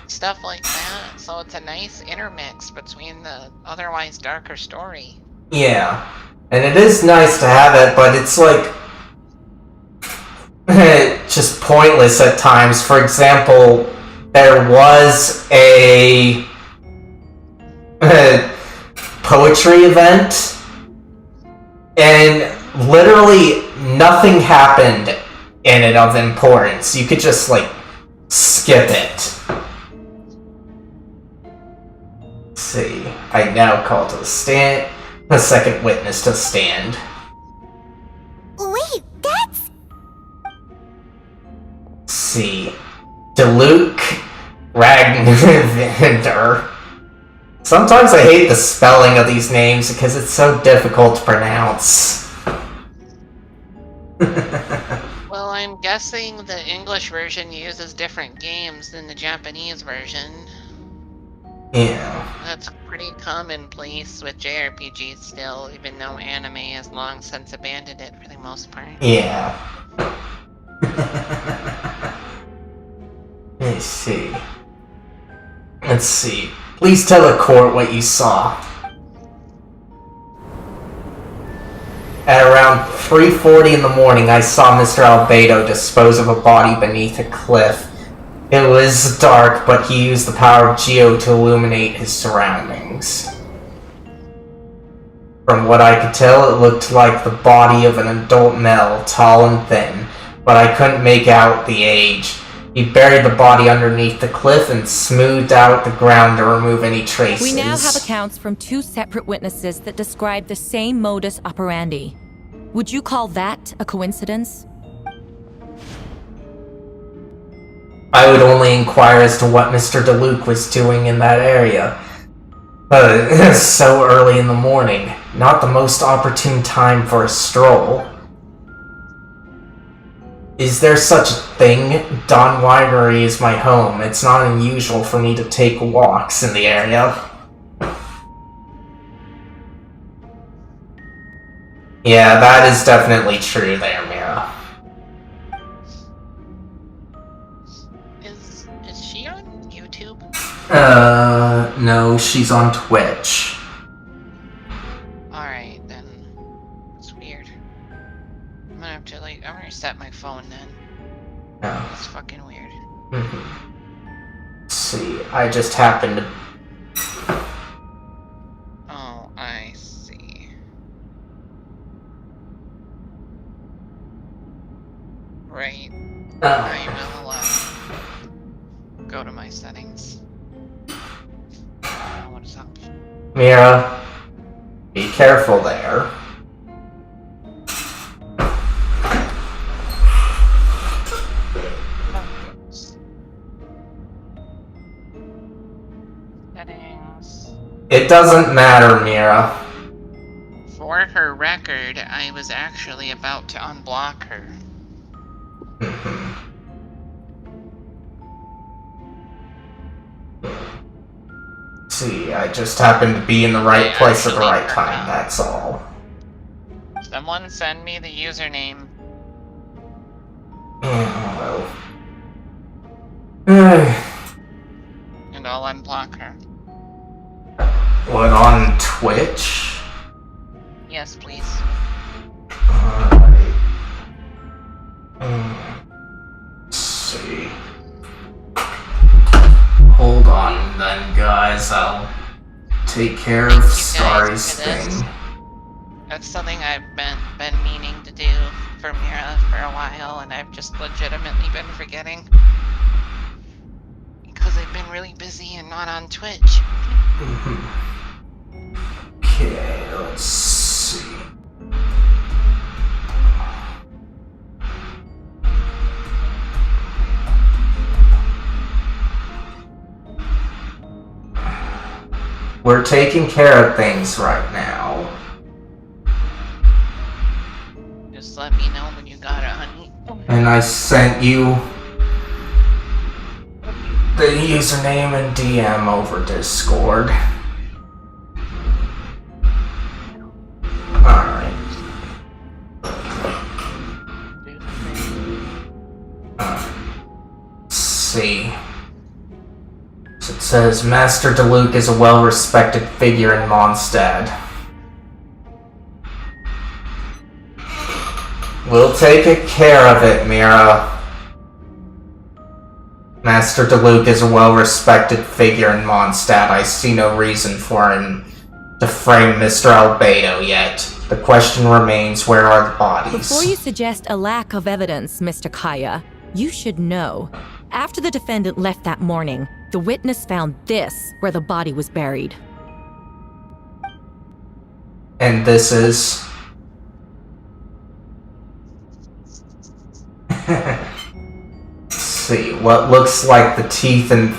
Stuff like that, so it's a nice intermix between the otherwise darker story. Yeah, and it is nice to have it, but it's like just pointless at times. For example, there was a poetry event, and literally nothing happened in it of importance. You could just, like, skip it. Let's see. I now call to the second witness to stand. Wait, that's... Let's see. Deluke Ragnavinder. Sometimes I hate the spelling of these names because it's so difficult to pronounce. Well, I'm guessing the English version uses different games than the Japanese version. Yeah. That's pretty commonplace with JRPGs still, even though anime has long since abandoned it for the most part. Yeah. Let's see. Let's see. Please tell the court what you saw. At around 3:40 in the morning, I saw Mr. Albedo dispose of a body beneath a cliff. It was dark, but he used the power of Geo to illuminate his surroundings. From what I could tell, it looked like the body of an adult male, tall and thin, but I couldn't make out the age. He buried the body underneath the cliff and smoothed out the ground to remove any traces. We now have accounts from 2 separate witnesses that describe the same modus operandi. Would you call that a coincidence? I would only inquire as to what Mr. DeLuke was doing in that area. So early in the morning. Not the most opportune time for a stroll. Is there such a thing? Dawn Winery is my home. It's not unusual for me to take walks in the area. Yeah, that is definitely true there, Mira. Is she on YouTube? No, she's on Twitch. Alright, then. It's weird. I'm gonna have to, like, I'm gonna reset my phone then. Oh. It's fucking weird. Let's see, I just happened to... Oh, I see. Right. I will, go to my settings. What is up? Mira, be careful there. Settings. It doesn't matter, Mira. For her record, I was actually about to unblock her. See, I just happened to be in the right place at the right time, that's all. Someone send me the username. Well. And I'll unblock her. What, on Twitch? Yes, please. Alright. Let's see. Hold on then, guys. I'll take care of Starry's thing. That's something I've been meaning to do for Mira for a while, and I've just legitimately been forgetting. Because I've been really busy and not on Twitch. Okay, let's see. We're taking care of things right now. Just let me know when you got it, honey. And I sent you the username and DM over Discord. Alright. Let's see. So it says, Master DeLuke is a well-respected figure in Monstadt. We'll take care of it, Mira. Master DeLuke is a well-respected figure in Monstadt. I see no reason for him to frame Mr. Albedo yet. The question remains, where are the bodies? Before you suggest a lack of evidence, Mr. Kaya, you should know. After the defendant left that morning, the witness found this where the body was buried. And this is... Let's see, what looks like the teeth and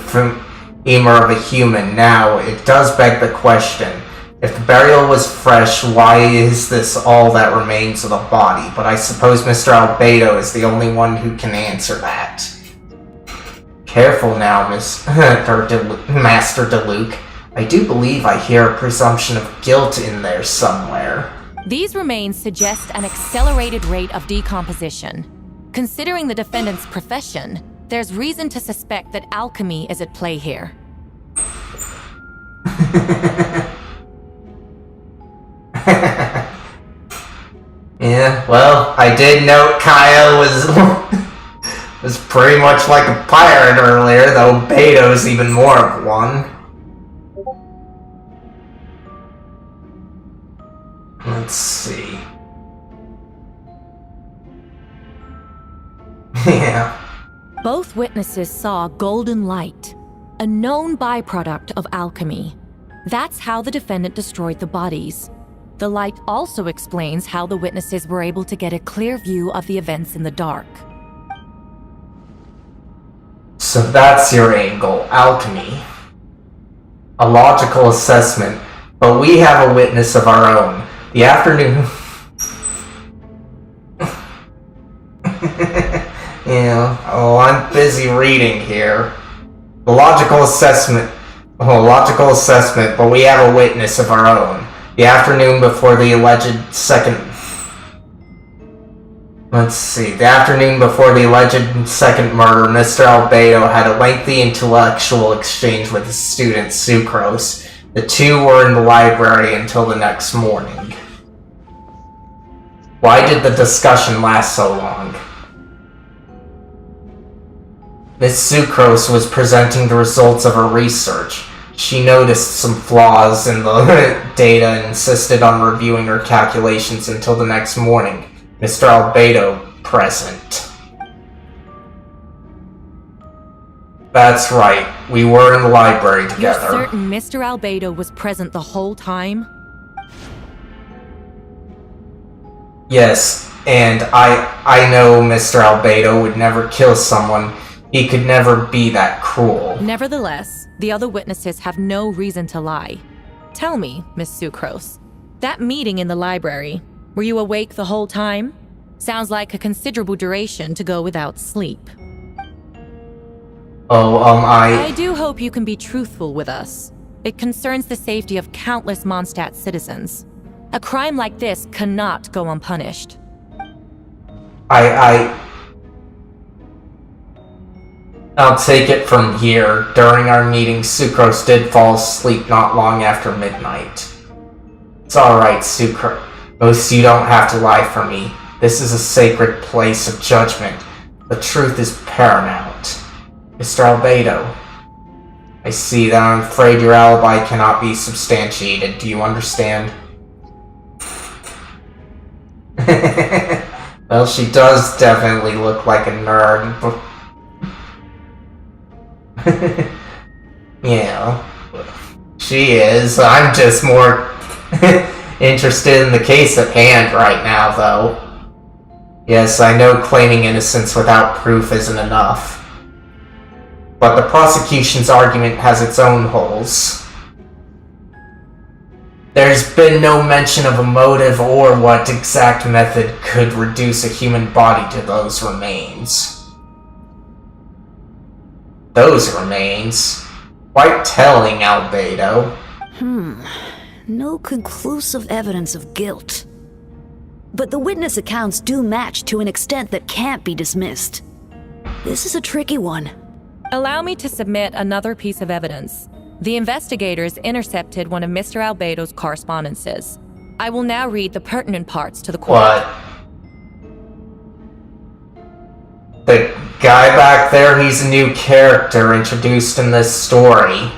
femur of a human. Now, it does beg the question, if the burial was fresh, why is this all that remains of the body? But I suppose Mr. Albedo is the only one who can answer that. Careful now, Master DeLuke. I do believe I hear a presumption of guilt in there somewhere. These remains suggest an accelerated rate of decomposition. Considering the defendant's profession, there's reason to suspect that alchemy is at play here. Yeah, well, I did note Kaya was pretty much like a pirate earlier, though Beto's even more of one. Let's see. Yeah. Both witnesses saw golden light, a known byproduct of alchemy. That's how the defendant destroyed the bodies. The light also explains how the witnesses were able to get a clear view of the events in the dark. So that's your angle, alchemy. A logical assessment, but we have a witness of our own. The afternoon... Yeah, oh, I'm busy reading here. A logical assessment, but we have a witness of our own. The afternoon before the alleged second... Let's see. The afternoon before the alleged second murder, Mr. Albedo had a lengthy intellectual exchange with his student, Sucrose. The two were in the library until the next morning. Why did the discussion last so long? Miss Sucrose was presenting the results of her research. She noticed some flaws in the data and insisted on reviewing her calculations until the next morning. Mr. Albedo present. That's right. We were in the library together. You're certain Mr. Albedo was present the whole time? Yes, and I know Mr. Albedo would never kill someone. He could never be that cruel. Nevertheless, the other witnesses have no reason to lie. Tell me, Miss Sucrose, that meeting in the library, were you awake the whole time? Sounds like a considerable duration to go without sleep. I do hope you can be truthful with us. It concerns the safety of countless Monstadt citizens. A crime like this cannot go unpunished. I'll take it from here. During our meeting, Sucrose did fall asleep not long after midnight. It's alright, Sucrose. Most you don't have to lie for me. This is a sacred place of judgment. The truth is paramount. Mr. Albedo, I see that I'm afraid your alibi cannot be substantiated. Do you understand? Well, she does definitely look like a nerd, but... yeah, she is. I'm just more interested in the case at hand right now, though. Yes, I know claiming innocence without proof isn't enough. But the prosecution's argument has its own holes. There's been no mention of a motive or what exact method could reduce a human body to those remains. Those remains? Quite telling, Albedo. No conclusive evidence of guilt. But the witness accounts do match to an extent that can't be dismissed. This is a tricky one. Allow me to submit another piece of evidence. The investigators intercepted one of Mr. Albedo's correspondences. I will now read the pertinent parts to the court. What? The guy back there, he's a new character introduced in this story.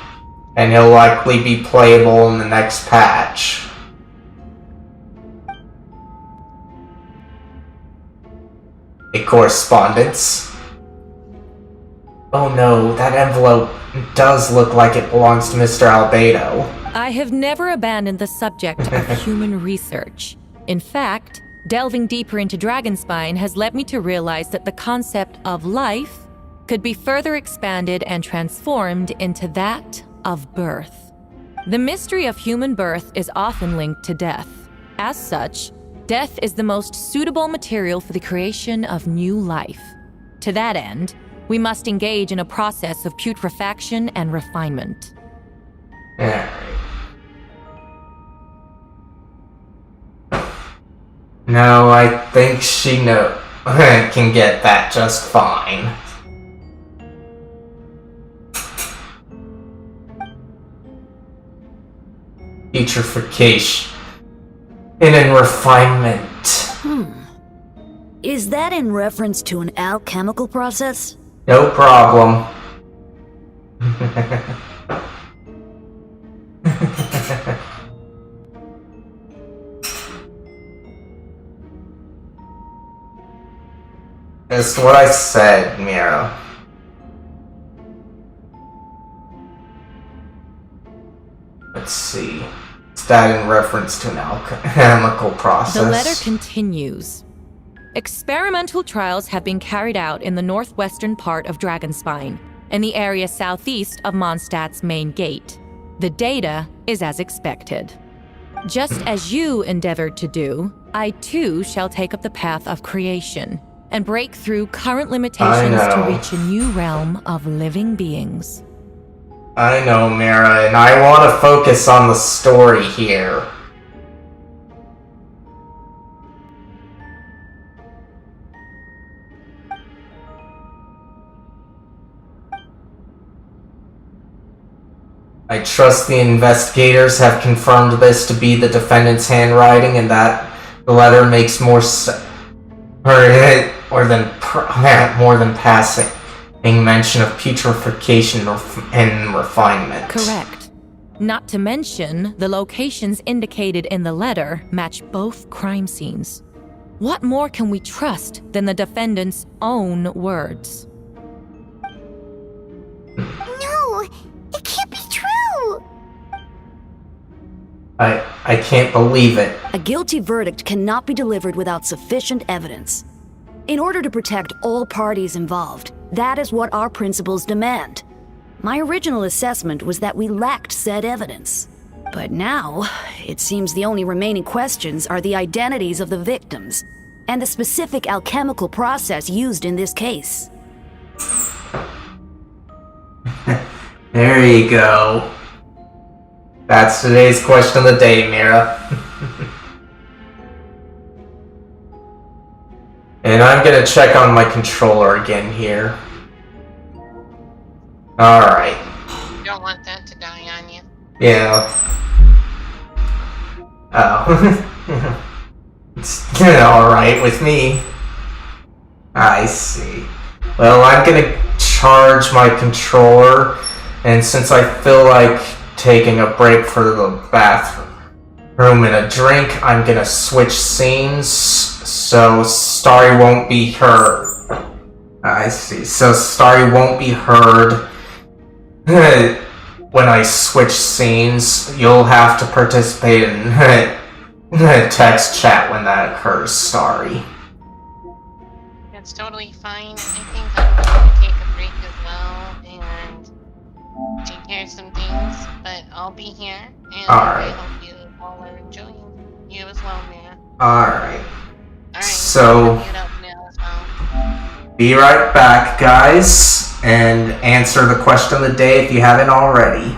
And he'll likely be playable in the next patch. A correspondence. Oh no, that envelope does look like it belongs to Mr. Albedo. I have never abandoned the subject of human research. In fact, delving deeper into Dragonspine has led me to realize that the concept of life could be further expanded and transformed into that of birth. The mystery of human birth is often linked to death. As such, death is the most suitable material for the creation of new life. To that end, we must engage in a process of putrefaction and refinement. No, I think she can get that just fine. Putrefaction and refinement. Is that in reference to an alchemical process? No problem. That's what I said, Mira. Let's see. Is that in reference to an alchemical process? The letter continues. Experimental trials have been carried out in the northwestern part of Dragonspine, in the area southeast of Mondstadt's main gate. The data is as expected. Just as you endeavored to do, I too shall take up the path of creation and break through current limitations to reach a new realm of living beings. I know, Mira, and I want to focus on the story here. I trust the investigators have confirmed this to be the defendant's handwriting and that the letter makes more than passing mention of putrefaction and refinement. Correct. Not to mention, the locations indicated in the letter match both crime scenes. What more can we trust than the defendant's own words? No, it can't be true. I can't believe it. A guilty verdict cannot be delivered without sufficient evidence. In order to protect all parties involved, that is what our principles demand. My original assessment was that we lacked said evidence. But now, it seems the only remaining questions are the identities of the victims and the specific alchemical process used in this case. There you go. That's today's question of the day, Mira. And I'm gonna check on my controller again here. Alright. You don't want that to die on you. Yeah. Oh. It's alright with me. I see. Well, I'm gonna charge my controller, and since I feel like taking a break for the bathroom and a drink, I'm gonna switch scenes so Starry won't be heard. I see. So Starry won't be heard when I switch scenes. You'll have to participate in text chat when that occurs, Starry. That's totally fine. I think I'm going to take a break as well and take care of some things, but I'll be here, and I hope you all are enjoying you as well, Mira. Alright. Alright, So, mute up now as well. be right back, guys, and answer the question of the day if you haven't already.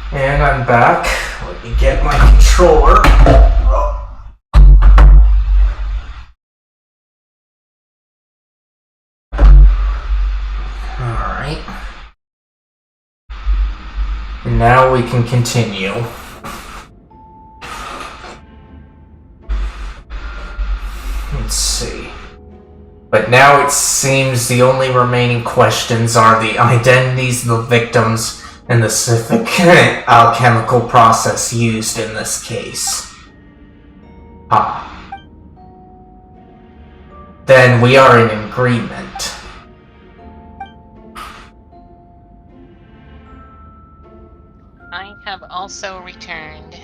And I'm back. Let me get my controller. Alright. And now we can continue. Let's see. But now it seems the only remaining questions are the identities of the victims and the specific alchemical process used in this case. Then we are in agreement. I have also returned.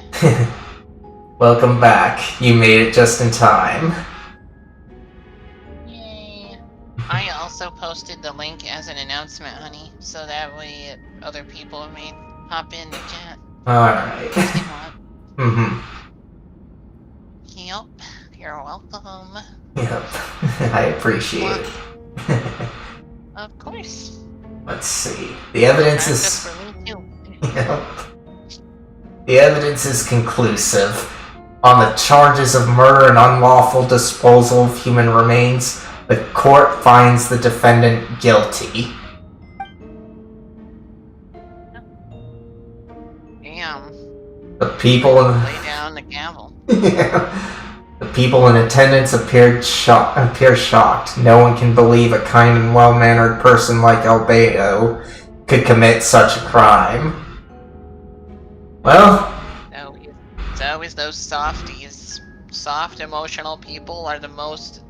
Welcome back. You made it just in time. Yay. I also posted the link as an announcement, honey, so that way other people may hop in the chat. Alright. Yep, you're welcome. Yep. I appreciate it. Of course. Let's see. The evidence is... For me too. Yep. The evidence is conclusive. On the charges of murder and unlawful disposal of human remains, the court finds the defendant guilty. Damn. The people in... Lay down the gavel. The people in attendance appear shocked. No one can believe a kind and well-mannered person like Albedo could commit such a crime. Well... It's always those softies. Soft, emotional people are the most,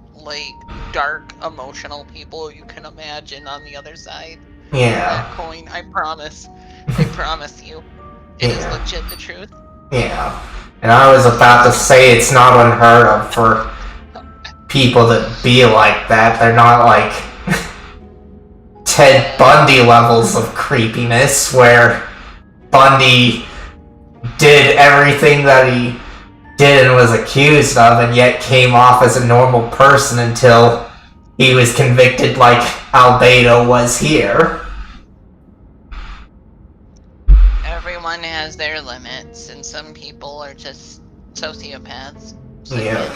dark, emotional people you can imagine on the other side. Yeah. That coin, I promise. I promise you. It is legit the truth. Yeah. And I was about to say it's not unheard of for people that be like that. They're not like Ted Bundy levels of creepiness, where Bundy did everything that he did and was accused of, and yet came off as a normal person until he was convicted like Albedo was here. Everyone has their limits, and some people are just sociopaths. So Yeah.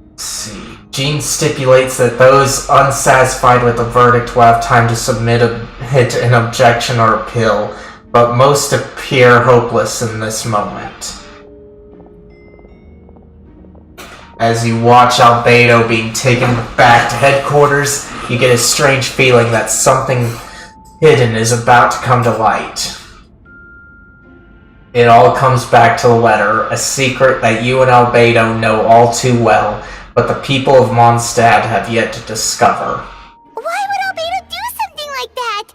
Let's see. Gene stipulates that those unsatisfied with the verdict will have time to submit an objection or appeal, but most appear hopeless in this moment. As you watch Albedo being taken back to headquarters, you get a strange feeling that something hidden is about to come to light. It all comes back to the letter, a secret that you and Albedo know all too well, but the people of Monstadt have yet to discover. Why would Albedo do something like that?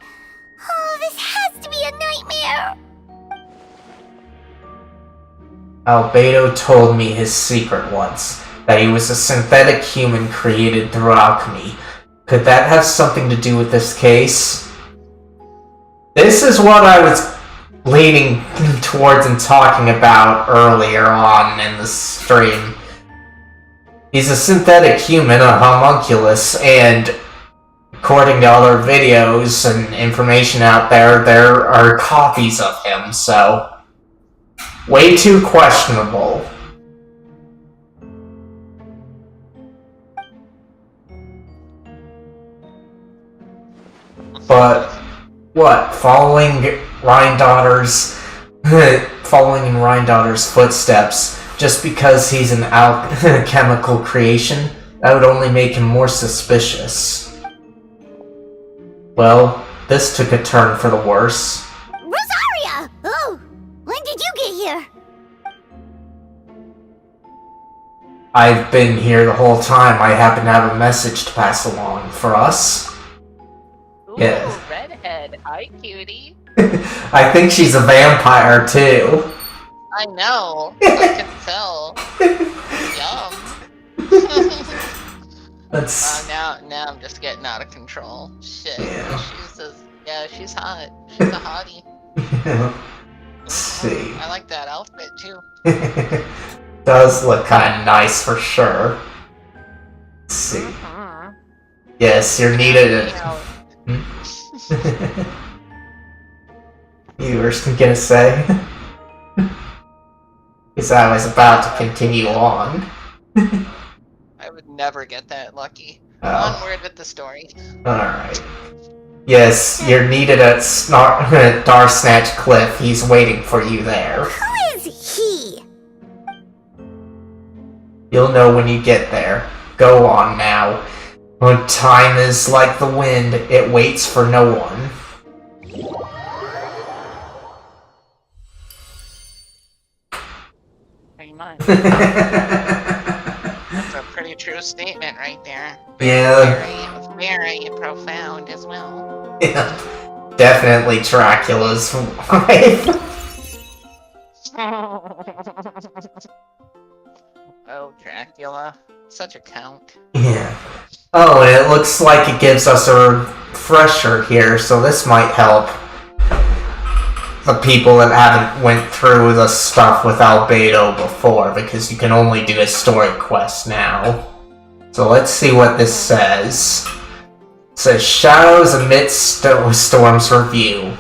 Oh, this has to be a nightmare. Albedo told me his secret once, that he was a synthetic human created through alchemy. Could that have something to do with this case? This is what I was leaning towards and talking about earlier on in the stream. He's a synthetic human, a homunculus, and according to other videos and information out there, there are copies of him, so way too questionable. But what? Following in Rhindaughter's footsteps, just because he's an alchemical creation, that would only make him more suspicious. Well, this took a turn for the worse. Rosaria! Oh, when did you get here? I've been here the whole time. I happen to have a message to pass along for us. Ooh, Yes. redhead. Hi, cutie. I think she's a vampire, too. I know. I can tell. Yum. That's... now I'm just getting out of control. Shit. Yeah. She's hot. She's a hottie. Let's see. I like that outfit, too. Does look kind of nice for sure. Let's see. Yes, you're needed. You were gonna say? Because I was about to continue on. I would never get that lucky. Oh. Onward with the story. Alright. Yes, you're needed at Darsnatch Cliff. He's waiting for you there. Who is he? You'll know when you get there. Go on now. When time is like the wind, it waits for no one. Pretty much. That's a pretty true statement right there. Yeah. Very profound as well. Yeah. Definitely Dracula's wife. Oh, Dracula. Such a count. Yeah. Oh, and it looks like it gives us a refresher here, so this might help the people that haven't went through the stuff with Albedo before, because you can only do a story quest now. So let's see what this says. It says, Shadows Amidst Storms Review.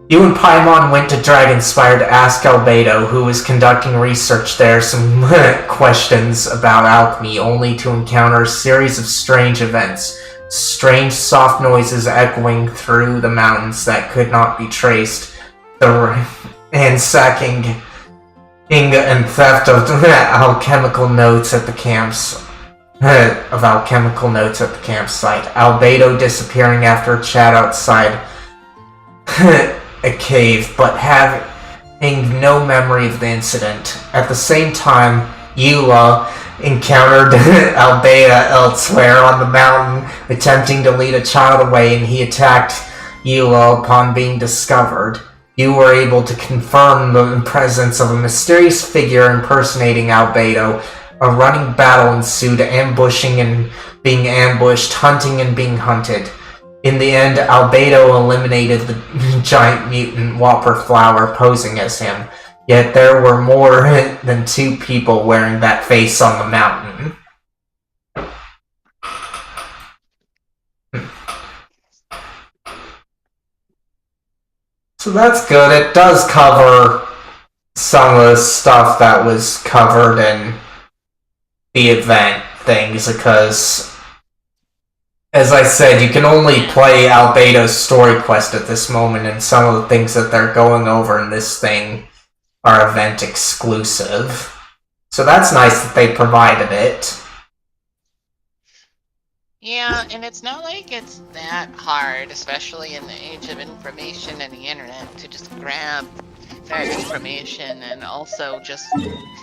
You and Paimon went to Dragonspire to ask Albedo, who was conducting research there, some questions about alchemy, only to encounter a series of strange events. Strange soft noises echoing through the mountains that could not be traced. The ransacking and theft of alchemical notes at the campsite. Albedo disappearing after a chat outside a cave, but having no memory of the incident. At the same time, Eula encountered Albea elsewhere on the mountain, attempting to lead a child away, and he attacked Eula upon being discovered. You were able to confirm the presence of a mysterious figure impersonating Albedo. A running battle ensued, ambushing and being ambushed, hunting and being hunted. In the end, Albedo eliminated the giant mutant Whopper Flower posing as him. Yet there were more than 2 people wearing that face on the mountain. So that's good. It does cover some of the stuff that was covered in the event things, because as I said, you can only play Albedo's story quest at this moment, and some of the things that they're going over in this thing are event exclusive. So that's nice that they provided it. Yeah, and it's not like it's that hard, especially in the age of information and the internet, to just grab that information and also just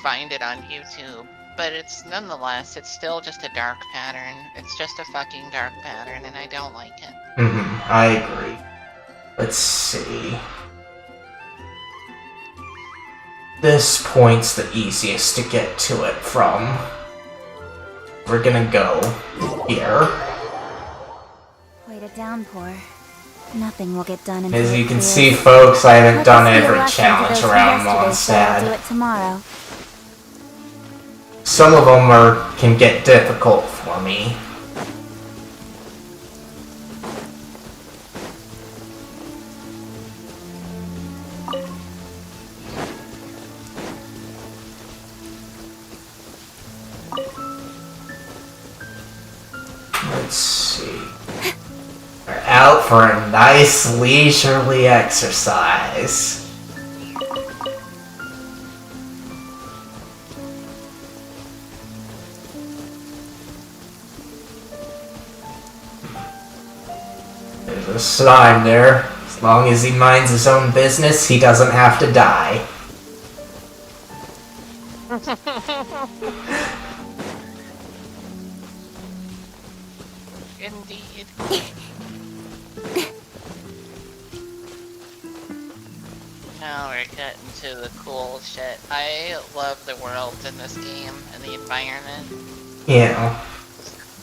find it on YouTube. But it's nonetheless, it's still just a dark pattern. It's just a fucking dark pattern, and I don't like it. I agree. Let's see. This point's the easiest to get to it from. We're gonna go here. Quite a downpour. Nothing will get done until As you it can clears. see, folks, I haven't Let done us be a every lesson to challenge those who around yesterday said I'll do Monstadt. it tomorrow. Some of them can get difficult for me. Let's see. We're out for a nice leisurely exercise. There's a sign there. As long as he minds his own business, he doesn't have to die. Indeed. Now we're getting to the cool shit. I love the world in this game and the environment. Yeah.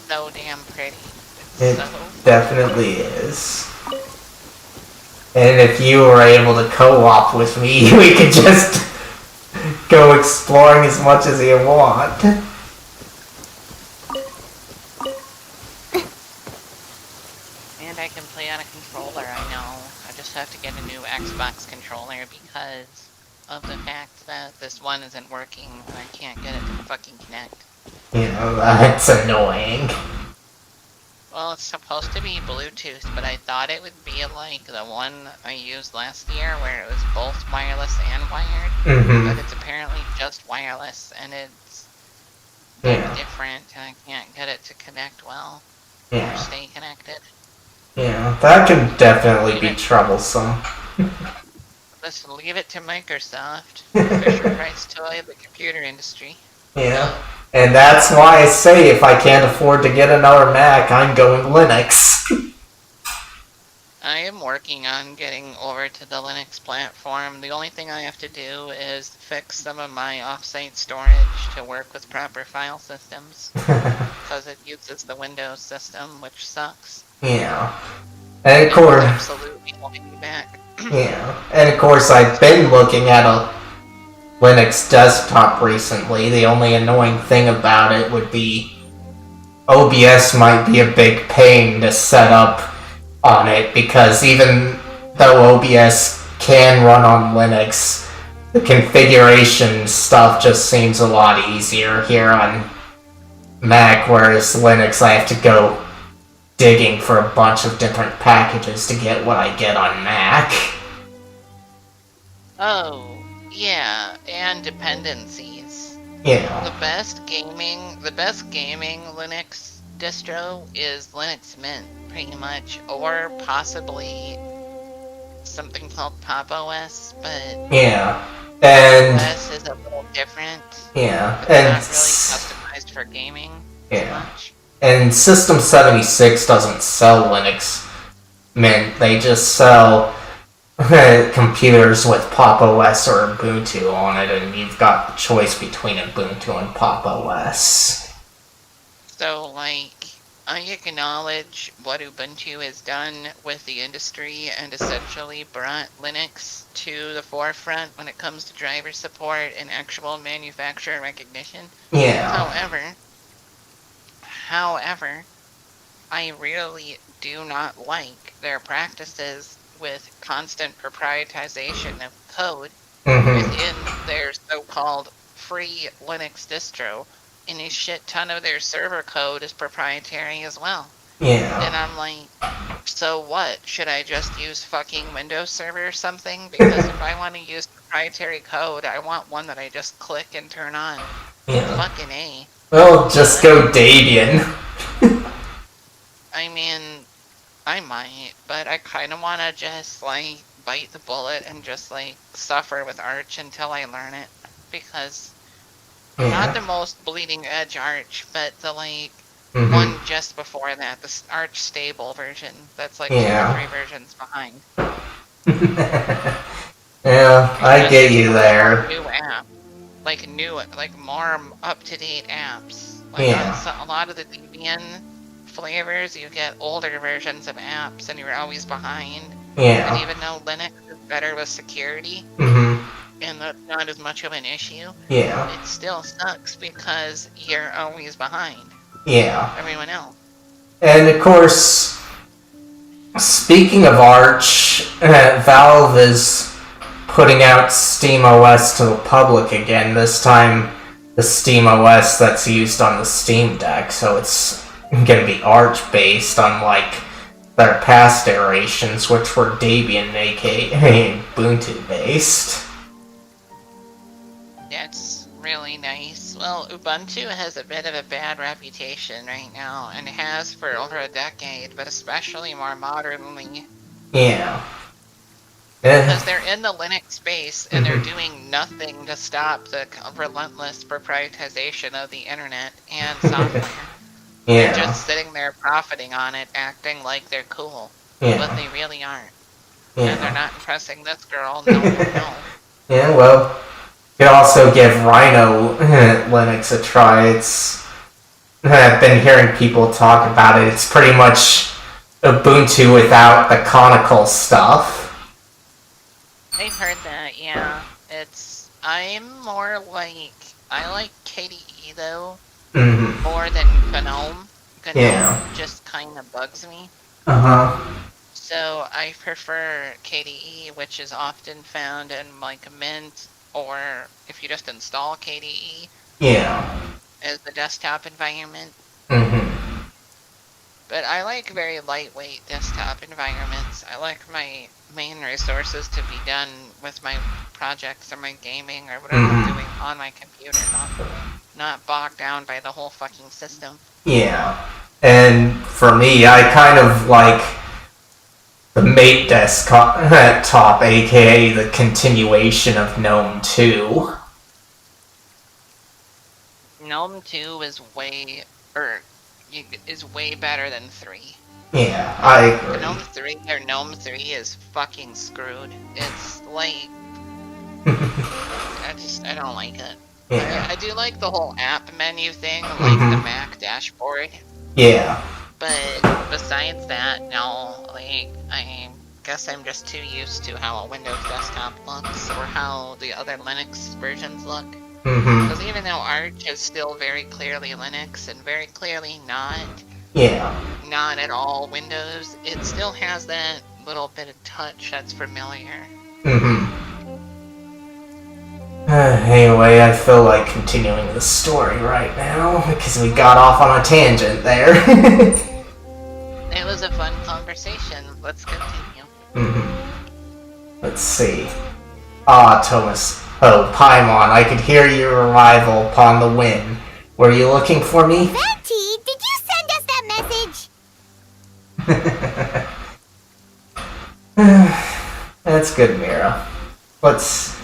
So damn pretty. It So definitely is. And if you were able to co-op with me, we could just go exploring as much as you want. I can play on a controller, I know. I just have to get a new Xbox controller because of the fact that this one isn't working and I can't get it to fucking connect. You know, that's annoying. Well, it's supposed to be Bluetooth, but I thought it would be like the one I used last year where it was both wireless and wired. But it's apparently just wireless and it's different and I can't get it to connect well or stay connected. Yeah, that could definitely be troublesome. Let's leave it to Microsoft. Fisher Price toy of the computer industry. Yeah. And that's why I say if I can't afford to get another Mac, I'm going Linux. I am working on getting over to the Linux platform. The only thing I have to do is fix some of my offsite storage to work with proper file systems. Because it uses the Windows system, which sucks. Yeah. And of course... Absolutely holding me back. Yeah. And of course I've been looking at a Linux desktop recently. The only annoying thing about it would be OBS might be a big pain to set up on it, because even though OBS can run on Linux, the configuration stuff just seems a lot easier here on Mac, whereas Linux I have to go digging for a bunch of different packages to get what I get on Mac. Oh, yeah, and dependencies. Yeah. The best gaming Linux distro is Linux Mint, pretty much, or possibly something called Pop OS, but yeah, and OS is a little different. Yeah, it's and not really customized for gaming. Yeah, and System 76 doesn't sell Linux Mint. They just sell computers with Pop OS or Ubuntu on it, and you've got the choice between Ubuntu and Pop OS. So, like, I acknowledge what Ubuntu has done with the industry and essentially brought Linux to the forefront when it comes to driver support and actual manufacturer recognition. Yeah. However, I really do not like their practices with constant proprietization of code within their so-called free Linux distro. And a shit ton of their server code is proprietary as well. Yeah. And I'm like, so what? Should I just use fucking Windows Server or something? Because if I want to use proprietary code, I want one that I just click and turn on. Yeah. Fucking A. Well, just go Debian. I mean, I might, but I kind of want to just, like, bite the bullet and just, like, suffer with Arch until I learn it. Because... not the most bleeding edge Arch, but the, like, one just before that, the Arch stable version. That's, like, 2 or 3 versions behind. Yeah, I get you there. New app. Like, more up-to-date apps. Like, a lot of the Debian flavors, you get older versions of apps, and you're always behind. Yeah. And even though Linux is better with security, and that's not as much of an issue, it still sucks because you're always behind everyone else. And of course, speaking of Arch, Valve is putting out SteamOS to the public again, this time the SteamOS that's used on the Steam Deck, so it's gonna be Arch based, unlike their past iterations, which were Debian, aka Ubuntu based. That's really nice. Well, Ubuntu has a bit of a bad reputation right now, and it has for over a decade, but especially more modernly. Yeah. Because they're in the Linux space, and they're doing nothing to stop the relentless proprietization of the internet and software. They're just sitting there profiting on it, acting like they're cool. But they really aren't. And they're not impressing this girl, no. Yeah, well... you could also give Rhino Linux a try. I've been hearing people talk about it. It's pretty much Ubuntu without the conical stuff. I've heard that, yeah. I'm more like, I like KDE though, more than GNOME. GNOME just kind of bugs me. So I prefer KDE, which is often found in like Mint, or if you just install KDE. Yeah. As the desktop environment. Mm-hmm. But I like very lightweight desktop environments. I like my main resources to be done with my projects or my gaming or whatever I'm doing on my computer, not bogged down by the whole fucking system. Yeah. And for me, I kind of like the mate desktop, aka the continuation of GNOME 2. GNOME 2 is way better than 3. Yeah, I agree. GNOME 3 is fucking screwed. It's like I don't like it. Yeah. I do like the whole app menu thing, like the Mac dashboard. Yeah. But besides that, no, like, I guess I'm just too used to how a Windows desktop looks, or how the other Linux versions look. Because even though Arch is still very clearly Linux, and very clearly not at all Windows, it still has that little bit of touch that's familiar. Anyway, I feel like continuing the story right now, because we got off on a tangent there. It was a fun conversation. Let's continue. Let's see. Thomas. Oh, Paimon, I could hear your arrival upon the wind. Were you looking for me? Venti, did you send us that message? That's good, Mira. Let's...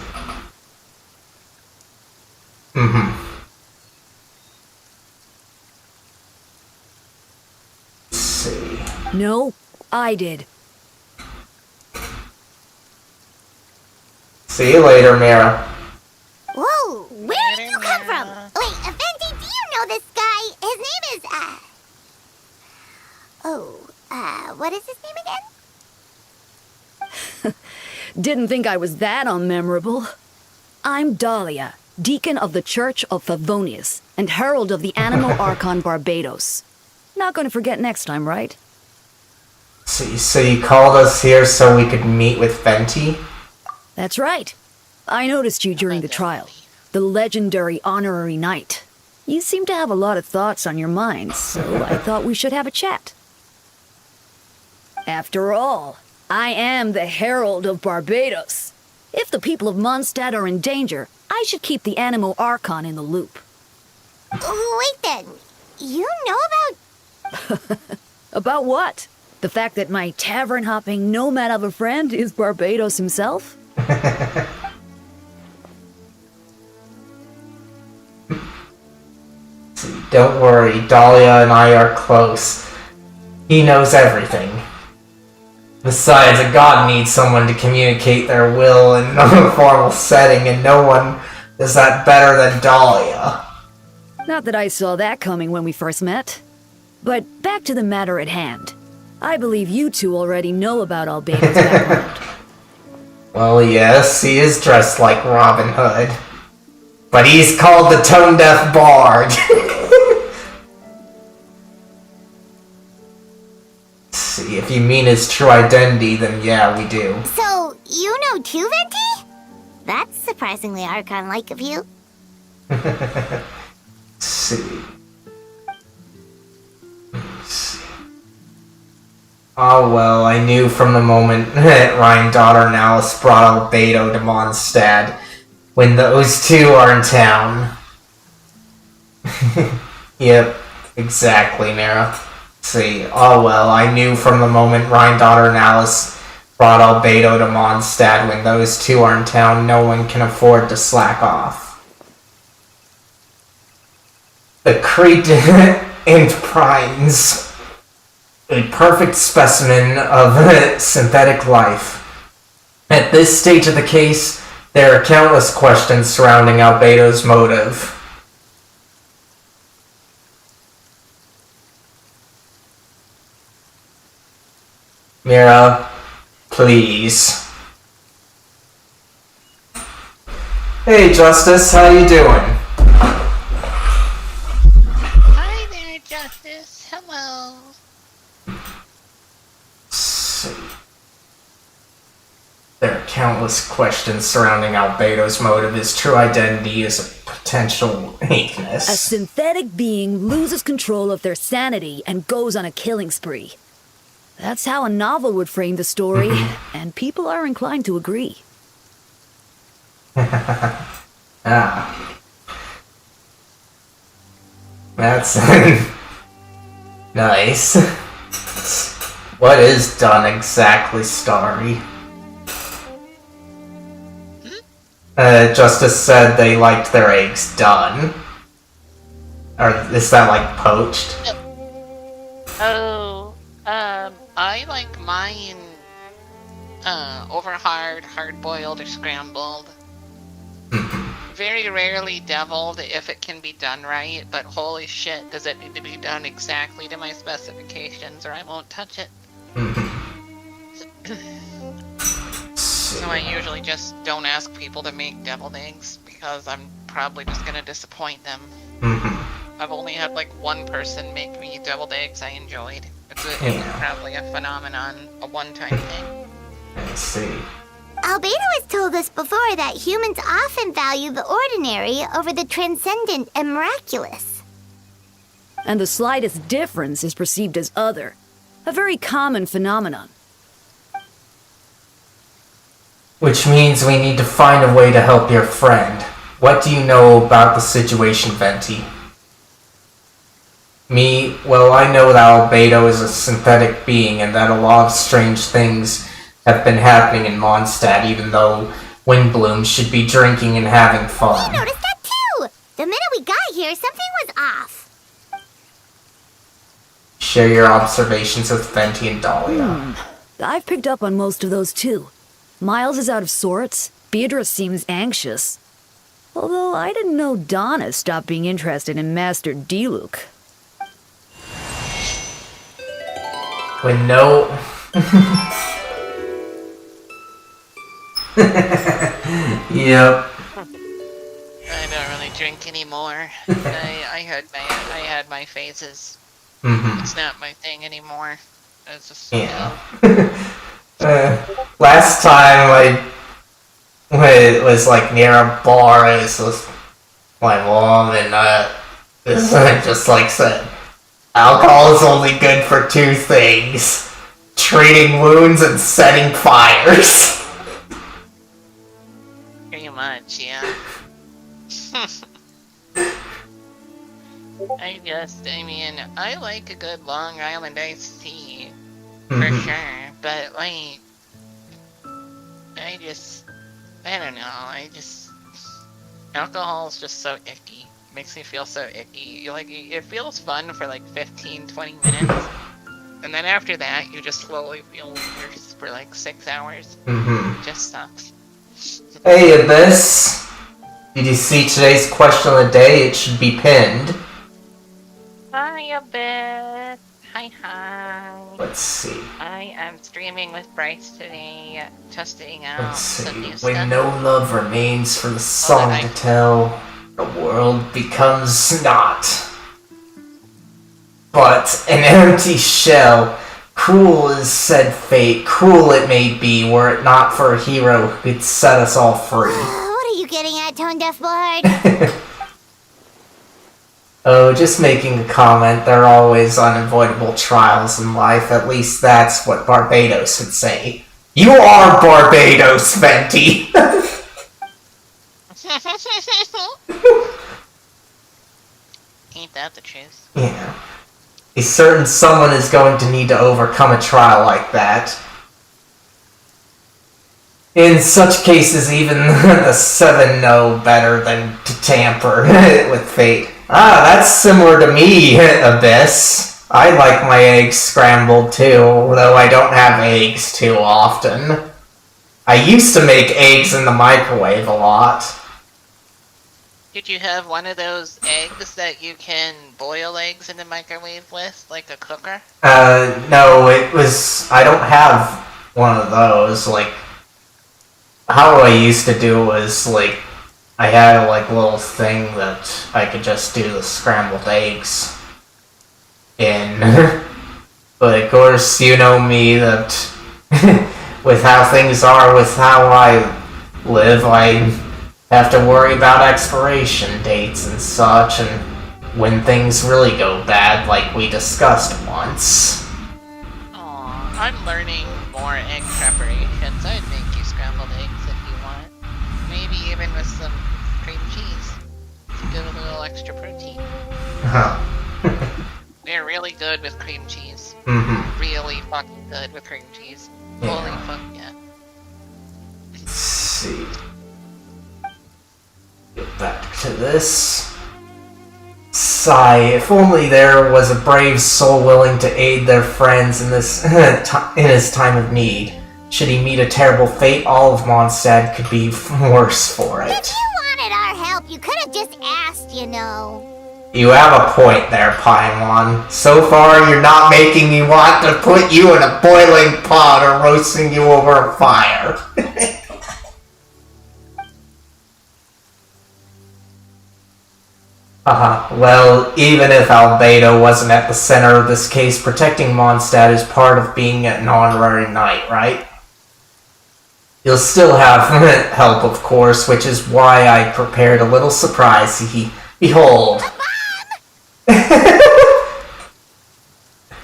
Let's see. No, I did. See you later, Mira. Whoa, where did you come from? Wait, Venti, do you know this guy? His name is, what is his name again? Didn't think I was that unmemorable. I'm Dahlia, Deacon of the Church of Favonius, and Herald of the Animal Archon Barbados. Not gonna forget next time, right? So you called us here so we could meet with Venti? That's right. I noticed you during the trial. The legendary honorary knight. You seem to have a lot of thoughts on your mind, so I thought we should have a chat. After all, I am the Herald of Barbados. If the people of Monstadt are in danger, I should keep the Animal Archon in the loop. Wait then, you know about... About what? The fact that my tavern-hopping nomad of a friend is Barbados himself? Don't worry, Dahlia and I are close. He knows everything. Besides, a god needs someone to communicate their will in a formal setting, and no one does that better than Dahlia. Not that I saw that coming when we first met. But back to the matter at hand. I believe you two already know about Albedo's background. Well, yes, he is dressed like Robin Hood. But he's called the Tone-Deaf Bard. See, if you mean his true identity, then yeah, we do. So, you know too, Venti? That's surprisingly Archon-like of you. See. Oh well, I knew from the moment that Ryan daughter and Alice brought Albedo to Monstadt when those two are in town. Yep, exactly, Mara. See, oh well, I knew from the moment Ryan daughter and Alice brought Albedo to Mondstadt when those two are in town, no one can afford to slack off. The Cretan Primes. A perfect specimen of synthetic life. At this stage of the case, there are countless questions surrounding Albedo's motive. Mira, please. Hey, Justice, how you doing? Hi there, Justice. Hello. There are countless questions surrounding Albedo's motive. His true identity is a potential weakness. A synthetic being loses control of their sanity and goes on a killing spree. That's how a novel would frame the story, and people are inclined to agree. Ah. That's nice. What is done exactly, Starry? Justice said they liked their eggs done. Or is that like poached? Oh, I like mine over hard-boiled or scrambled. Very rarely deviled if it can be done right, but holy shit, does it need to be done exactly to my specifications or I won't touch it. So I usually just don't ask people to make deviled eggs because I'm probably just gonna disappoint them. I've only had like one person make me deviled eggs I enjoyed. It's probably a phenomenon, a one-time thing. I see. Albedo has told us before that humans often value the ordinary over the transcendent and miraculous. And the slightest difference is perceived as other. A very common phenomenon. Which means we need to find a way to help your friend. What do you know about the situation, Venti? Me? Well, I know that Albedo is a synthetic being and that a lot of strange things have been happening in Monstadt, even though Windbloom should be drinking and having fun. We noticed that too! The minute we got here, something was off. Share your observations with Venti and Dahlia. I've picked up on most of those too. Miles is out of sorts. Beatrice seems anxious. Although I didn't know Donna stopped being interested in Master Diluc. When no... Yep. I don't really drink anymore. I had my phases. It's not my thing anymore. It's just last time it was like near a bar, it was with my mom, and just like said, alcohol is only good for two things: treating wounds and setting fires. Pretty much, yeah. I mean, I like a good Long Island iced tea, for sure, but like, I don't know, alcohol is just so icky. Makes me feel so icky. It feels fun for like 15-20 minutes, and then after that, you just slowly feel worse for like 6 hours. It just sucks. Hey, Abyss! Did you see today's question of the day? It should be pinned. Hi, Abyss! Hi. Let's see. I am streaming with Bryce today, testing out Let's some new see. When stuff. no love remains for the song to tell, the world becomes not but an empty shell. Cruel is said fate, cruel it may be, were it not for a hero who could set us all free. What are you getting at, Tone Deaf Bard? Oh, just making a comment. There are always unavoidable trials in life. At least that's what Barbados would say. You are Barbados, Venti! Ain't that the truth? Yeah. A certain someone is going to need to overcome a trial like that. In such cases, even the seven know better than to tamper with fate. Ah, that's similar to me, Abyss. I like my eggs scrambled too, though I don't have eggs too often. I used to make eggs in the microwave a lot. Did you have one of those eggs that you can boil eggs in the microwave with, like a cooker? No, I don't have one of those. Like, how I used to do was, like, I had a little thing that I could just do the scrambled eggs in. But of course, you know me, that with how things are, with how I live, I have to worry about expiration dates and such, and when things really go bad, like we discussed once. Aw, I'm learning more egg preparations. I'd make you scrambled eggs if you want. Maybe even with some cream cheese to give it a little extra protein. Huh. They're really good with cream cheese. Really fucking good with cream cheese. Yeah. Holy fuck yeah. Let's see. Get back to this. Sigh, if only there was a brave soul willing to aid their friends in this in his time of need. Should he meet a terrible fate, all of Monstadt could be worse for it. If you wanted our help, you could have just asked, you know. You have a point there, Paimon. So far, you're not making me want to put you in a boiling pot or roasting you over a fire. Well, even if Albedo wasn't at the center of this case, protecting Monstadt is part of being an honorary knight, right? You'll still have help, of course, which is why I prepared a little surprise. Behold.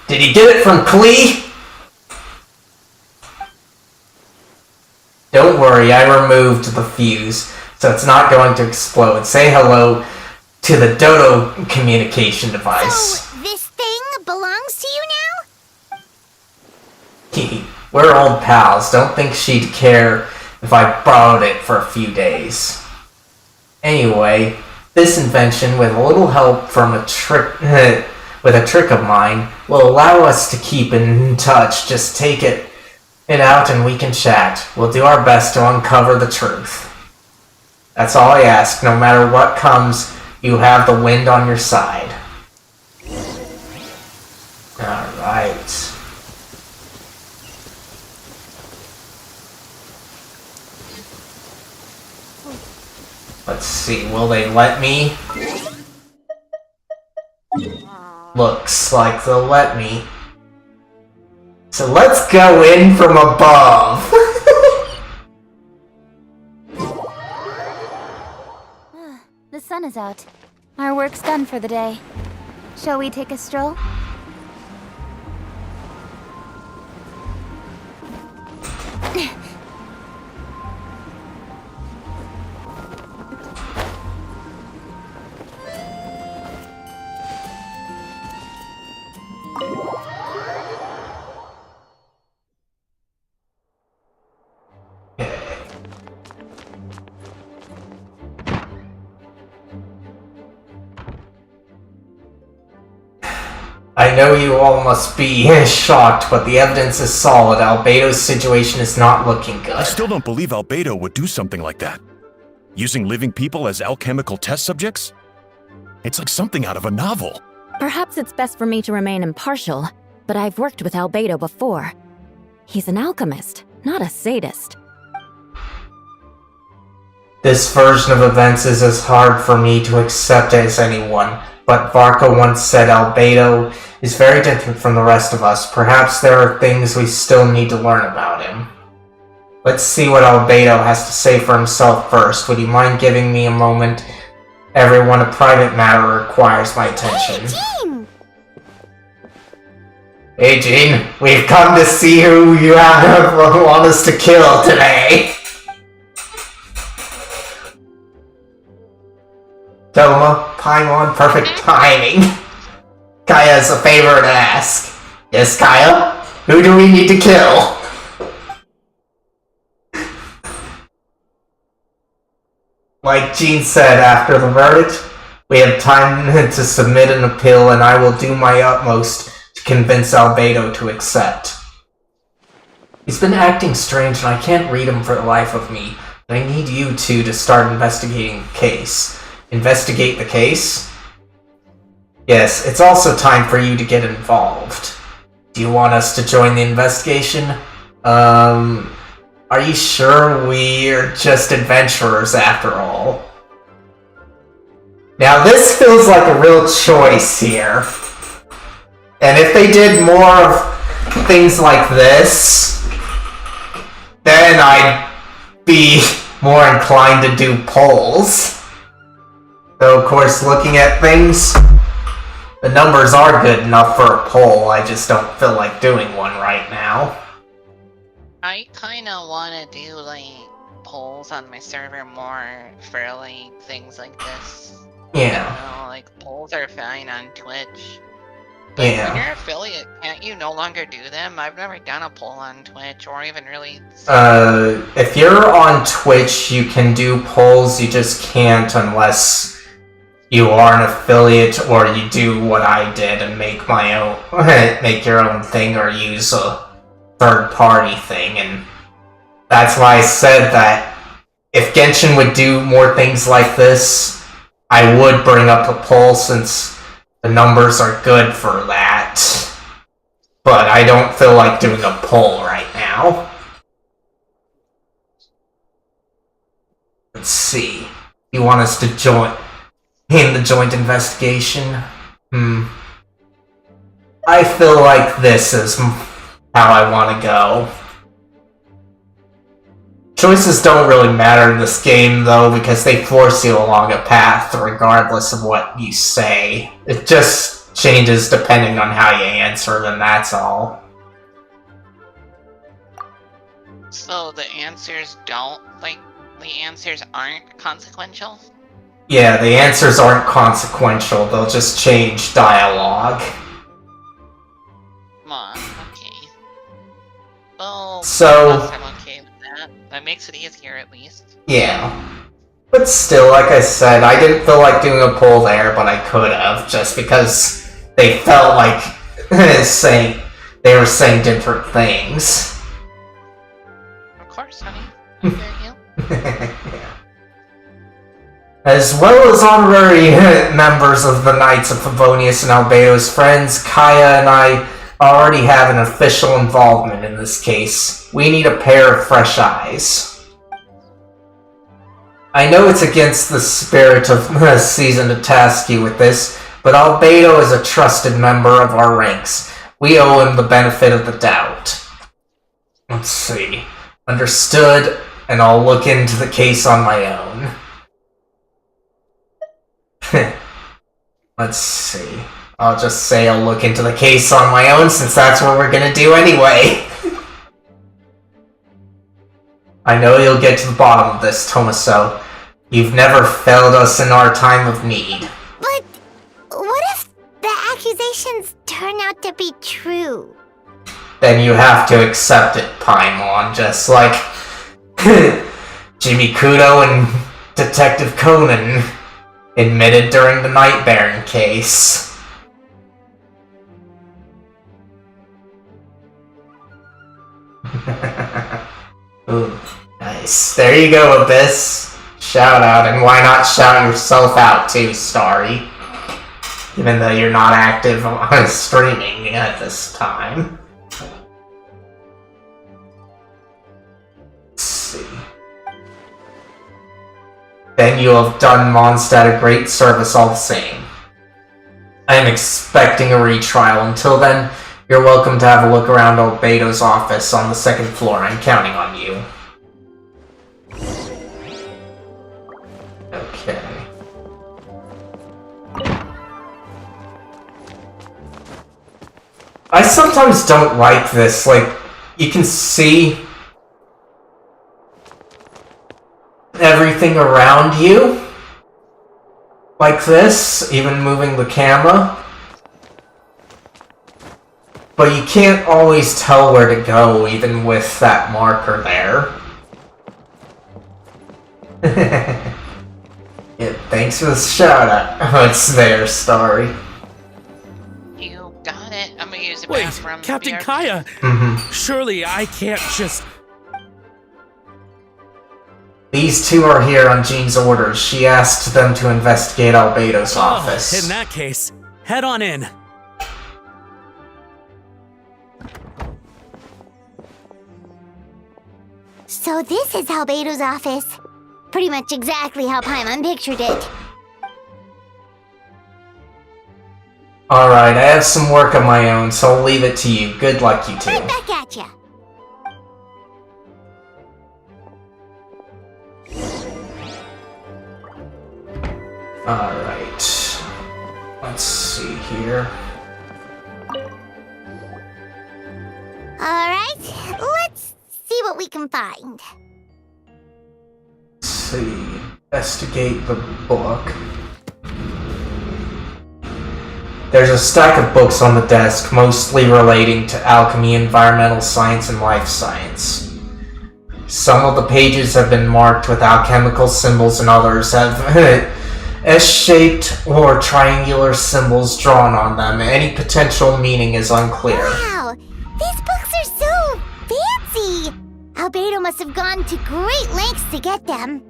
Did he get it from Klee? Don't worry, I removed the fuse, so it's not going to explode. Say hello to the Dodo communication device. So, this thing belongs to you now? We're old pals. Don't think she'd care if I borrowed it for a few days. Anyway, this invention, with a little help from a trick of mine, will allow us to keep in touch. Just take it out and we can chat. We'll do our best to uncover the truth. That's all I ask. No matter what comes, you have the wind on your side. Alright. Let's see, will they let me? Looks like they'll let me. So let's go in from above. The sun is out. Our work's done for the day. Shall we take a stroll? I know you all must be shocked, but the evidence is solid. Albedo's situation is not looking good. I still don't believe Albedo would do something like that. Using living people as alchemical test subjects? It's like something out of a novel. Perhaps it's best for me to remain impartial, but I've worked with Albedo before. He's an alchemist, not a sadist. This version of events is as hard for me to accept as anyone, but Varka once said Albedo is very different from the rest of us. Perhaps there are things we still need to learn about him. Let's see what Albedo has to say for himself first. Would you mind giving me a moment? Everyone, a private matter requires my attention. Hey, Jean! Hey, Jean. We've come to see who you want us to kill today. Doma, Paimon, perfect timing. Kaya has a favor to ask. Yes, Kaya? Who do we need to kill? Like Jean said after the verdict, we have time to submit an appeal, and I will do my utmost to convince Albedo to accept. He's been acting strange, and I can't read him for the life of me, but I need you two to start investigating the case. Investigate the case? Yes, it's also time for you to get involved. Do you want us to join the investigation? Are you sure we're just adventurers after all? Now this feels like a real choice here. And if they did more of things like this, then I'd be more inclined to do polls. Though, of course, looking at things, the numbers are good enough for a poll. I just don't feel like doing one right now. I kinda wanna do, like, polls on my server more for, like, things like this. Yeah. You know, like, polls are fine on Twitch. But Yeah. when you're an affiliate, can't you no longer do them? I've never done a poll on Twitch, or even really... If you're on Twitch, you can do polls, you just can't unless you are an affiliate, or you do what I did and make my own, make your own thing, or use a third-party thing, and that's why I said that if Genshin would do more things like this, I would bring up a poll since the numbers are good for that. But I don't feel like doing a poll right now. Let's see. You want us to join in the joint investigation? I feel like this is how I want to go. Choices don't really matter in this game, though, because they force you along a path regardless of what you say. It just changes depending on how you answer them, that's all. So the answers don't, like, the answers aren't consequential? Yeah, the answers aren't consequential, they'll just change dialogue. Come on, okay. Well, So... I'm okay with that. That makes it easier, at least. Yeah. But still, like I said, I didn't feel like doing a poll there, but I could have, just because they felt like they were saying different things. Of course, honey. I hear you. Yeah. As well as honorary members of the Knights of Favonius and Albedo's friends, Kaya and I already have an official involvement in this case. We need a pair of fresh eyes. I know it's against the spirit of the season to task you with this, but Albedo is a trusted member of our ranks. We owe him the benefit of the doubt. Let's see. Understood, and I'll look into the case on my own. Let's see. I'll just say I'll look into the case on my own, since that's what we're gonna do anyway. I know you'll get to the bottom of this, Tomaso. You've never failed us in our time of need. But what if the accusations turn out to be true? Then you have to accept it, Paimon, just like Jimmy Kudo and Detective Conan admitted during the Night Baron case. Ooh, nice. There you go, Abyss. Shout out, and why not shout yourself out too, Starry? Even though you're not active on streaming at this time. Let's see. Then you have done Monstadt a great service all the same. I am expecting a retrial. Until then, you're welcome to have a look around Albedo's office on the second floor. I'm counting on you. Okay. I sometimes don't like this. Like, you can see everything around you. Like this, even moving the camera. But you can't always tell where to go, even with that marker there. Yeah, thanks for the shout out. Oh, it's there, Starry. You got it. I'm gonna use it Wait, back from Captain BRB. Kaya! Mm-hmm. Surely I can't just... These two are here on Jean's orders. She asked them to investigate Albedo's office. In that case, head on in. So this is Albedo's office. Pretty much exactly how Paimon pictured it. Alright, I have some work of my own, so I'll leave it to you. Good luck, you two. Right back at ya. Alright. Let's see here. Alright, let's see what we can find. Let's see. Investigate the book. There's a stack of books on the desk, mostly relating to alchemy, environmental science, and life science. Some of the pages have been marked with alchemical symbols and others have S-shaped or triangular symbols drawn on them. Any potential meaning is unclear. Wow, these books are so fancy! Albedo must have gone to great lengths to get them.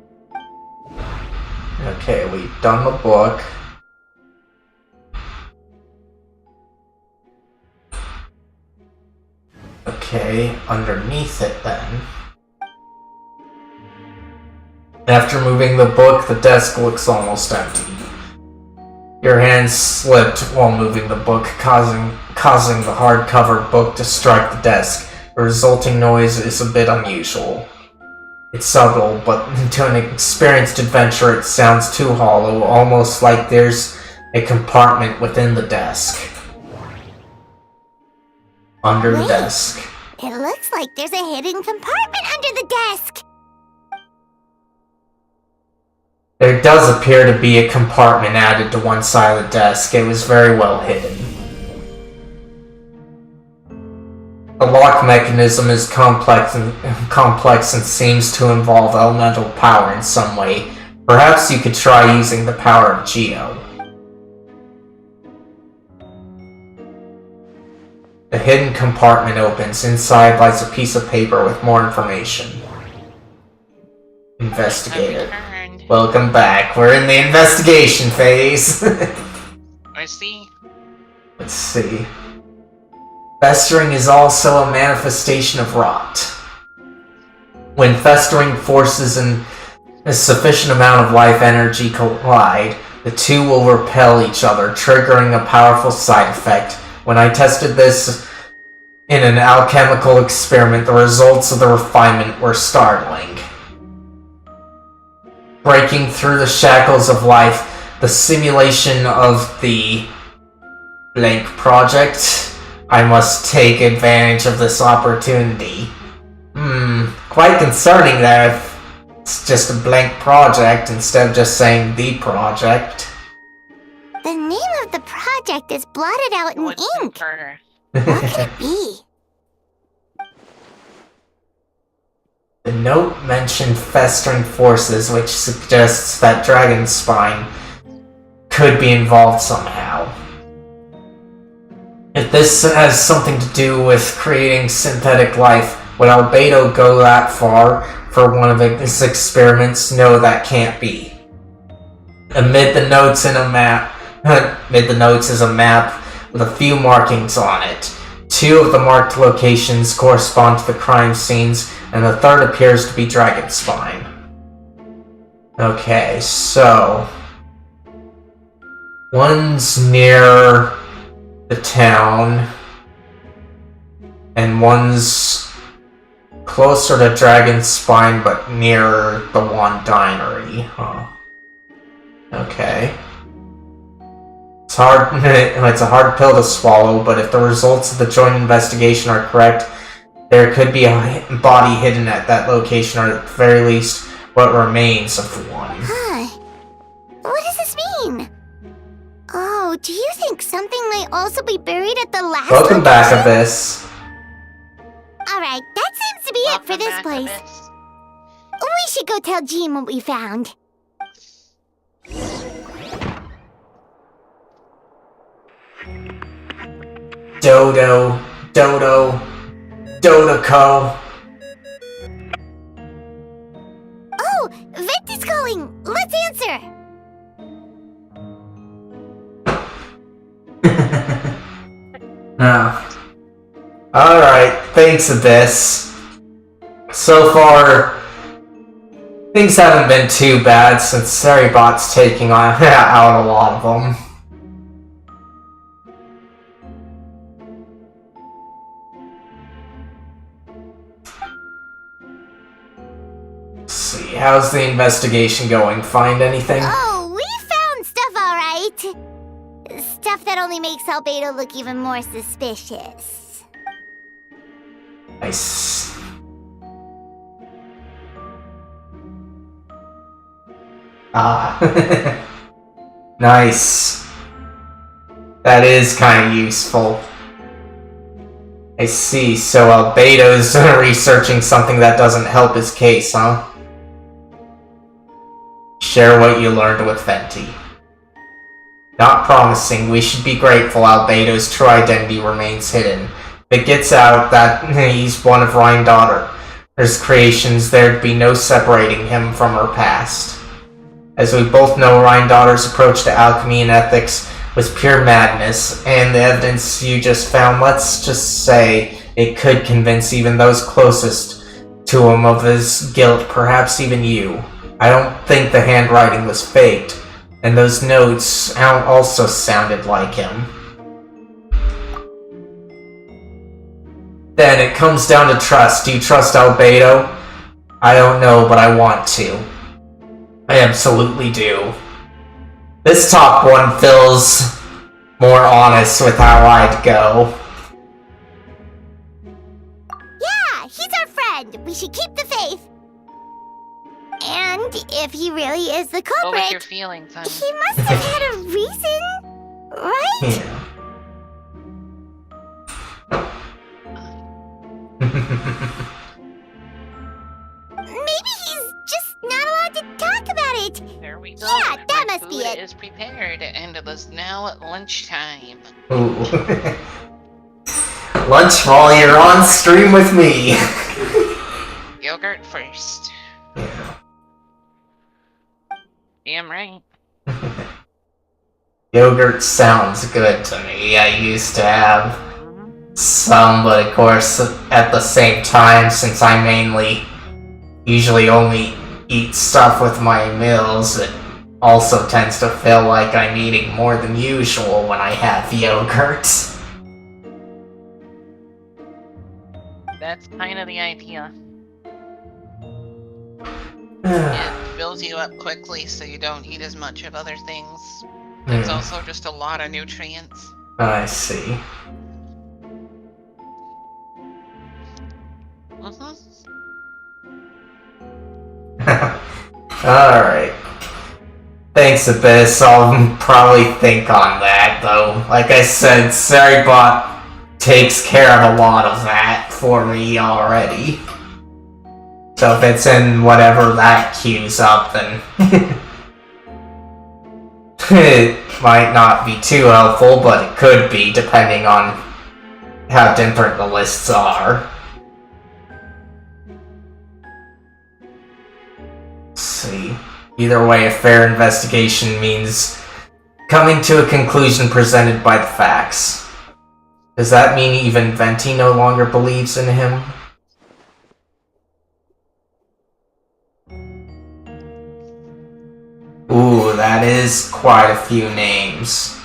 Okay, we've done the book. Okay, underneath it then. After moving the book, the desk looks almost empty. Your hand slipped while moving the book, causing the hardcover book to strike the desk. The resulting noise is a bit unusual. It's subtle, but to an experienced adventurer it sounds too hollow, almost like there's a compartment within the desk. Under the desk. It looks like there's a hidden compartment under the desk. There does appear to be a compartment added to one side of the desk. It was very well hidden. The lock mechanism is complex and seems to involve elemental power in some way. Perhaps you could try using the power of Geo. The hidden compartment opens. Inside lies a piece of paper with more information. Investigator. Welcome back. We're in the investigation phase. I see. Let's see. Festering is also a manifestation of rot. When festering forces and a sufficient amount of life energy collide, the two will repel each other, triggering a powerful side effect. When I tested this in an alchemical experiment, the results of the refinement were startling. Breaking through the shackles of life, the simulation of the blank project. I must take advantage of this opportunity. Quite concerning that if it's just a blank project instead of just saying the project. The name of the project is blotted out in ink. What could it be? The note mentioned festering forces, which suggests that Dragonspine could be involved somehow. If this has something to do with creating synthetic life, would Albedo go that far for one of his experiments? No, that can't be. Amid the notes is a map with a few markings on it. 2 of the marked locations correspond to the crime scenes, and the third appears to be Dragonspine. Okay, so one's near the town, and one's closer to Dragonspine, but near the one dinery. Huh. Okay. It's a hard pill to swallow, but if the results of the joint investigation are correct, there could be a body hidden at that location, or at the very least, what remains of one. Huh. What does this mean? Oh, do you think something might also be buried at the last Welcome back, Abyss. Alright, that seems to be it for this place. We should go tell Jean what we found. Dodoco. Oh, Vent is calling. Let's answer. Alright, thanks, Abyss. So far, things haven't been too bad since Saribot's taking out a lot of them. Let's see, how's the investigation going? Find anything? Oh, we found Albedo look even more suspicious. Nice. Ah. Nice. That is kind of useful. I see, so Albedo's researching something that doesn't help his case, huh? Share what you learned with Venti. Not promising. We should be grateful Albedo's true identity remains hidden. If it gets out that he's one of Rhindaughter's creations, there'd be no separating him from her past. As we both know, Rhindaughter's approach to alchemy and ethics was pure madness, and the evidence you just found, let's just say, it could convince even those closest to him of his guilt, perhaps even you. I don't think the handwriting was faked, and those notes also sounded like him. Then it comes down to trust. Do you trust Albedo? I don't know, but I want to. I absolutely do. This top one feels more honest with how I'd go. Yeah, he's our friend. We should keep the faith. And if he really is the culprit, Go with your feelings, honey. he must have had a reason, right? Yeah. Maybe he's just not allowed to talk about it. There we go. Yeah, that My must be food it. is prepared, and it is now at lunchtime. Ooh. Lunch while you're on stream with me. Yogurt first. Yeah. Damn right. Yogurt sounds good to me. I used to have some, but of course, at the same time, since I usually only eat stuff with my meals, it also tends to feel like I'm eating more than usual when I have yogurt. That's kind of the idea. It fills you up quickly so you don't eat as much of other things. It's also just a lot of nutrients. I see. Alright. Thanks, Abyss. I'll probably think on that, though. Like I said, Saribot takes care of a lot of that for me already. So if it's in whatever that queues up, then it might not be too helpful, but it could be, depending on how different the lists are. Let's see. Either way, a fair investigation means coming to a conclusion presented by the facts. Does that mean even Venti no longer believes in him? Ooh, that is quite a few names.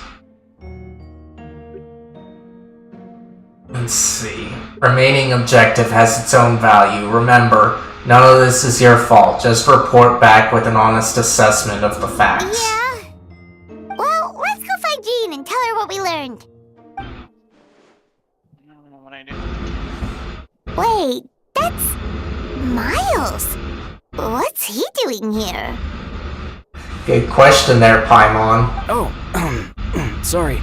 Let's see. Remaining objective has its own value. Remember, none of this is your fault. Just report back with an honest assessment of the facts. Yeah. Well, let's go find Jean and tell her what we learned. I don't know what I do. Wait, that's Miles. What's he doing here? Good question there, Paimon. Oh, sorry.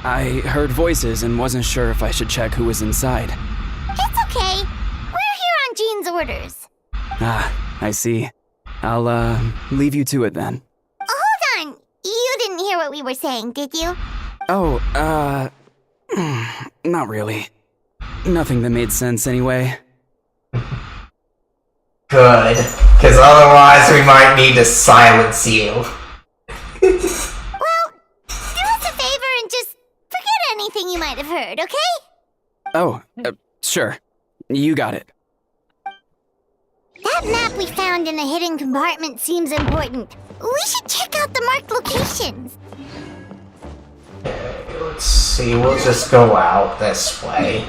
I heard voices and wasn't sure if I should check who was inside. It's okay. We're here on Jean's orders. Ah, I see. I'll, leave you to it then. Hold on. You didn't hear what we were saying, did you? Oh, not really. Nothing that made sense anyway. Good, because otherwise we might need to silence you. Well, do us a favor and just forget anything you might have heard, okay? Oh, sure. You got it. That map we found in the hidden compartment seems important. We should check out the marked locations. Let's see, we'll just go out this way.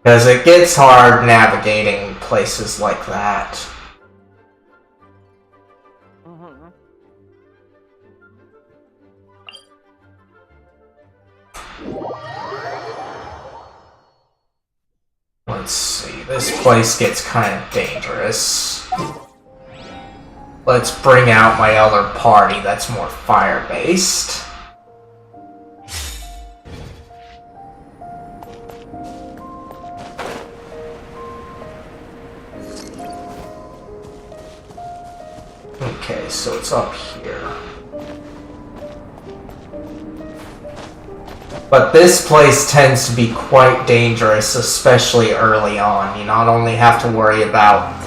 Because it gets hard navigating places like that. Let's see, this place gets kind of dangerous. Let's bring out my other party that's more fire-based. Okay, so it's up here. But this place tends to be quite dangerous, especially early on. You not only have to worry about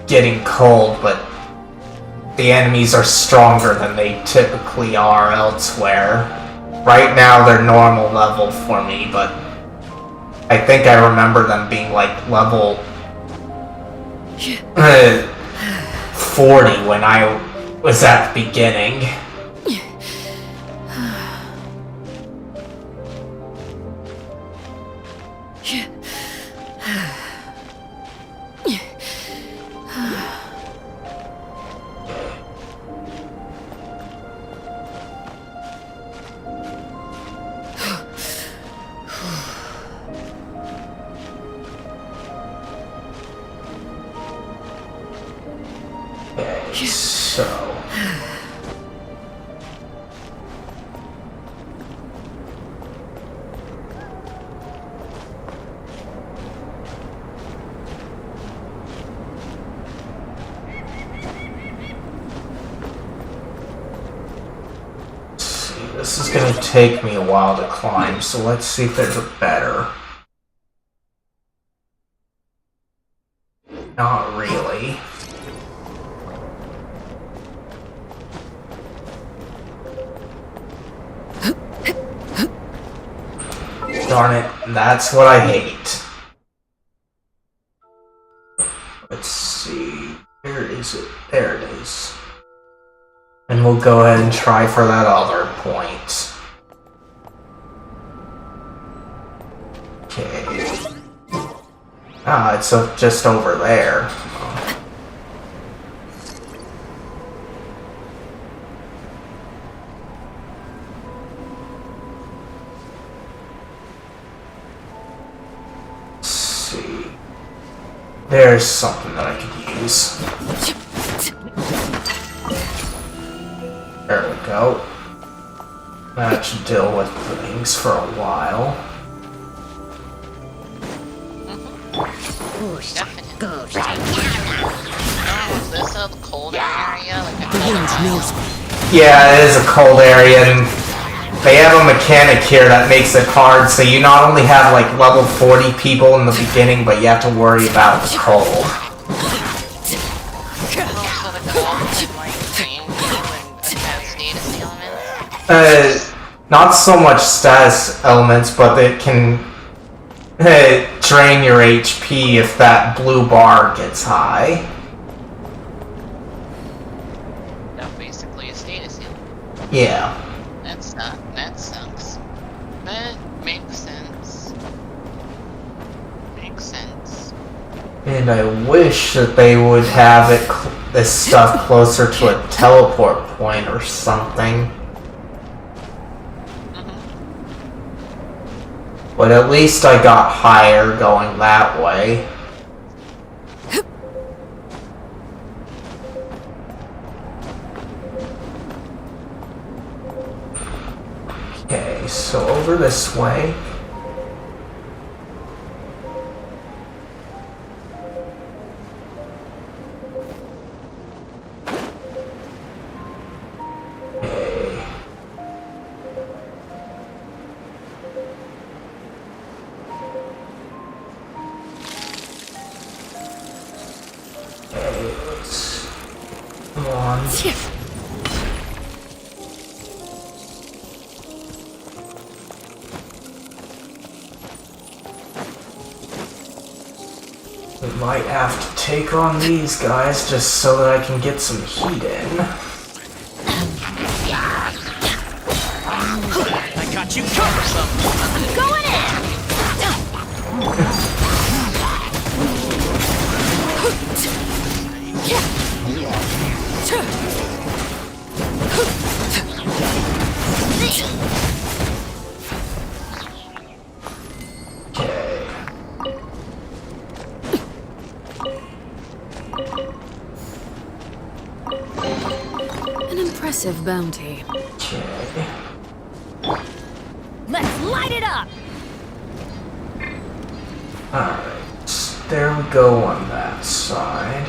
getting cold, but the enemies are stronger than they typically are elsewhere. Right now they're normal level for me, but I think I remember them being like level 40 when I was at the beginning. This is going to take me a while to climb, so let's see if there's a better. Not really. Darn it, that's what I hate. Let's see, where is it? There it is. And we'll go ahead and try for that other point. Okay. Ah, it's just over there. Let's see. There's something that I could use. There we go. That should deal with things for a while. Is this a colder area? Yeah, it is a cold area, and they have a mechanic here that makes it hard, so you not only have like level 40 people in the beginning, but you have to worry about the cold. Not so much status elements, but it can drain your HP if that blue bar gets high. That's basically a status heal. Yeah. That sucks. But makes sense. Makes sense. And I wish that they would have this stuff closer to a teleport point or something. But at least I got higher going that way. Okay, so over this way. We might have to take on these guys just so that I can get some heat in. I got you covered. Going in! Okay. massive bounty. Okay. Let's light it up! Alright, there we go on that side.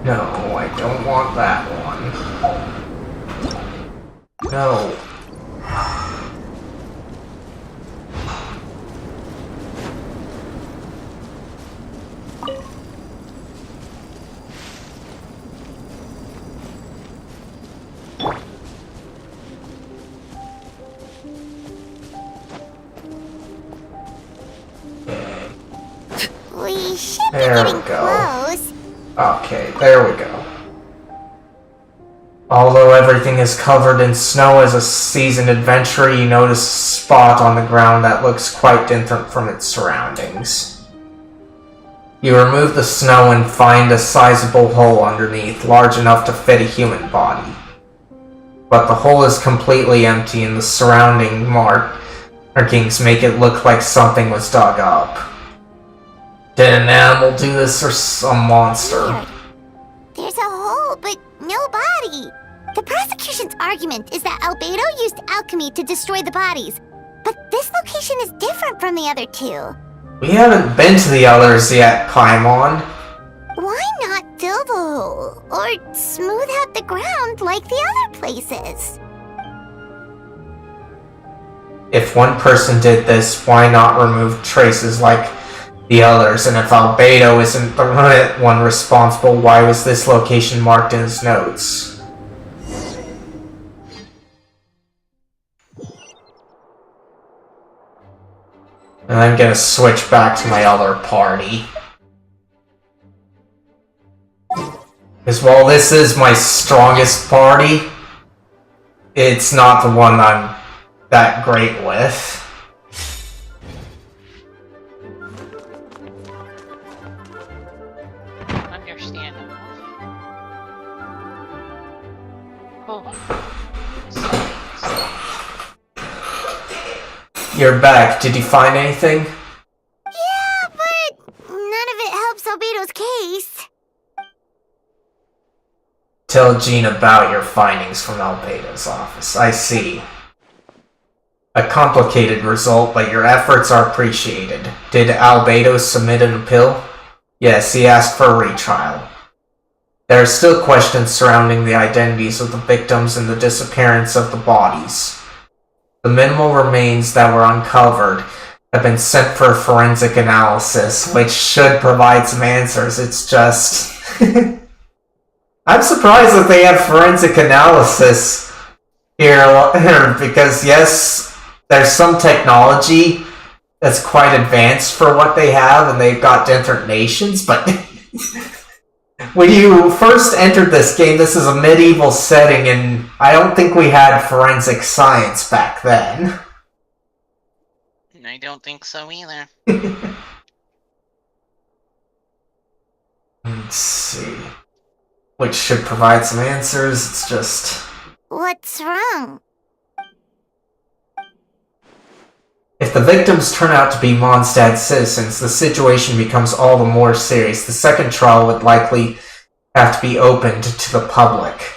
No, I don't want that one. No. We should be getting close. Okay, there we go. Although everything is covered in snow as a seasoned adventurer, you notice a spot on the ground that looks quite different from its surroundings. You remove the snow and find a sizable hole underneath, large enough to fit a human body. But the hole is completely empty and the surrounding markings make it look like something was dug up. Did an animal do this or some monster? Weird. There's a hole, but no body. The prosecution's argument is that Albedo used alchemy to destroy the bodies, but this location is different from the other two. We haven't been to the others yet, Paimon. Why not fill the hole, or smooth out the ground like the other places? If one person did this, why not remove traces like the others? And if Albedo isn't the one responsible, why was this location marked in his notes? And I'm gonna switch back to my other party. Because while this is my strongest party, it's not the one I'm that great with. Understandable. Oh. You're back. Did you find anything? Yeah, but none of it helps Albedo's case. Tell Jean about your findings from Albedo's office. I see. A complicated result, but your efforts are appreciated. Did Albedo submit an appeal? Yes, he asked for a retrial. There are still questions surrounding the identities of the victims and the disappearance of the bodies. The minimal remains that were uncovered have been sent for forensic analysis, which should provide some answers. It's just... I'm surprised that they have forensic analysis here, because yes, there's some technology that's quite advanced for what they have, and they've got different nations, but when you first entered this game, this is a medieval setting, and I don't think we had forensic science back then. I don't think so either. Let's see. Which should provide some answers, it's just... What's wrong? If the victims turn out to be Monstadt citizens, the situation becomes all the more serious. The second trial would likely have to be opened to the public.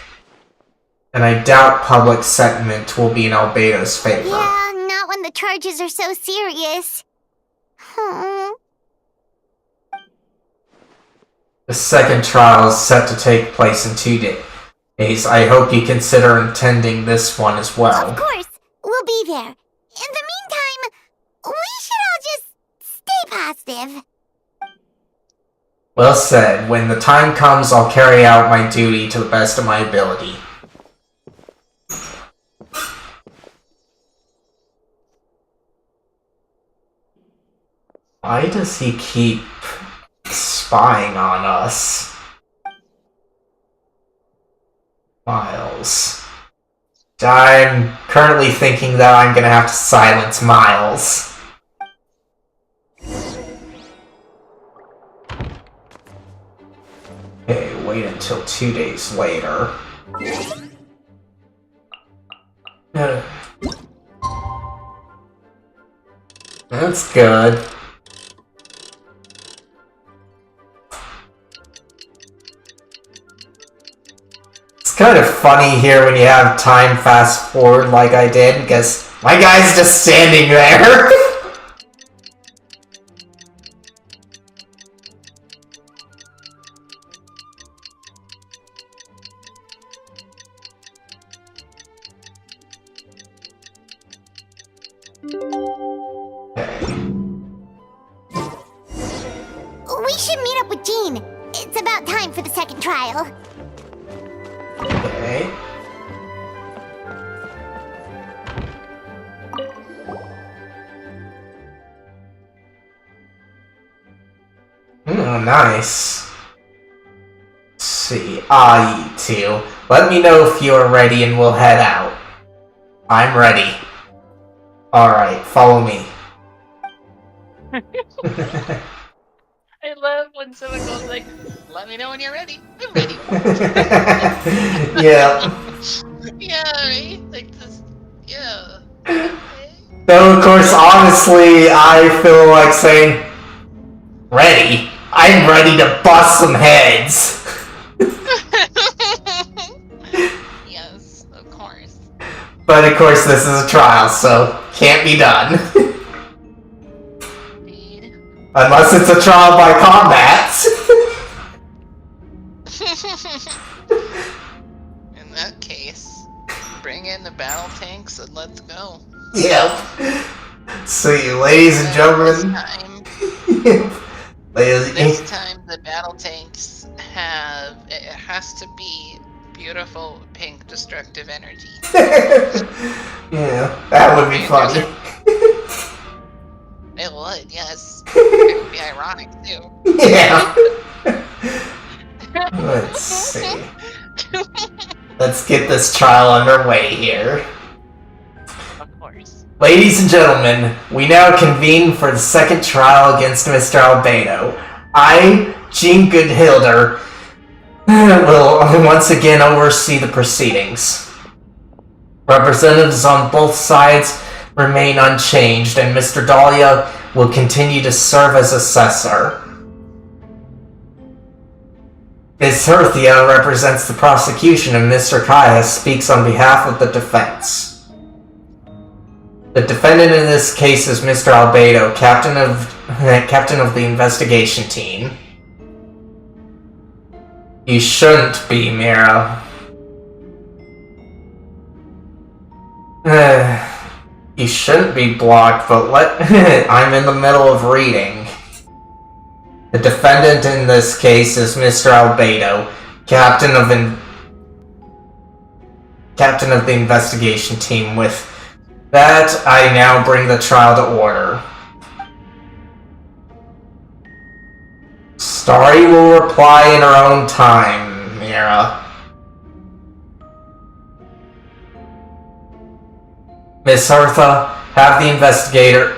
And I doubt public sentiment will be in Albedo's favor. Yeah, not when the charges are so serious. The second trial is set to take place in 2 days. I hope you consider attending this one as well. Of course, we'll be there. In the meantime, we should all just stay positive. Well said. When the time comes, I'll carry out my duty to the best of my ability. Why does he keep spying on us? Miles. I'm currently thinking that I'm gonna have to silence Miles. Okay, wait until 2 days later. That's good. It's kind of funny here when you have time fast forward like I did, because my guy's just standing there. We should meet up with Jean. It's about time for the second trial. Okay. Nice. Let's see. You two. Let me know if you're ready and we'll head out. I'm ready. Alright, follow me. I love when someone goes like, let me know when you're ready. I'm ready. Yeah. Yeah, right? Like this, yeah. Though, of course, honestly, I feel like saying, ready? I'm ready to bust some heads. Yes, of course. But, of course, this is a trial, so can't be done. Unless it's a trial by combat. In that case, bring in the battle tanks and let's go. Yep. See you, ladies and gentlemen. This time the battle tanks it has to be beautiful pink destructive energy. Yeah, that would be funny. It would, yes. It would be ironic too. Yeah. Let's see. Let's get this trial underway here. Of course. Ladies and gentlemen, we now convene for the second trial against Mr. Albedo. I, Jean Goodhilder, will once again oversee the proceedings. Representatives on both sides remain unchanged, and Mr. Dahlia will continue to serve as assessor. Ms. Herthia represents the prosecution, and Mr. Kaya speaks on behalf of the defense. The defendant in this case is Mr. Albedo, captain of the investigation team. You shouldn't be, Mira. You shouldn't be blocked, but I'm in the middle of reading. The defendant in this case is Mr. Albedo, captain of the investigation team. With that, I now bring the trial to order. Starry will reply in her own time, Mira. Miss Hertha, have the investigator...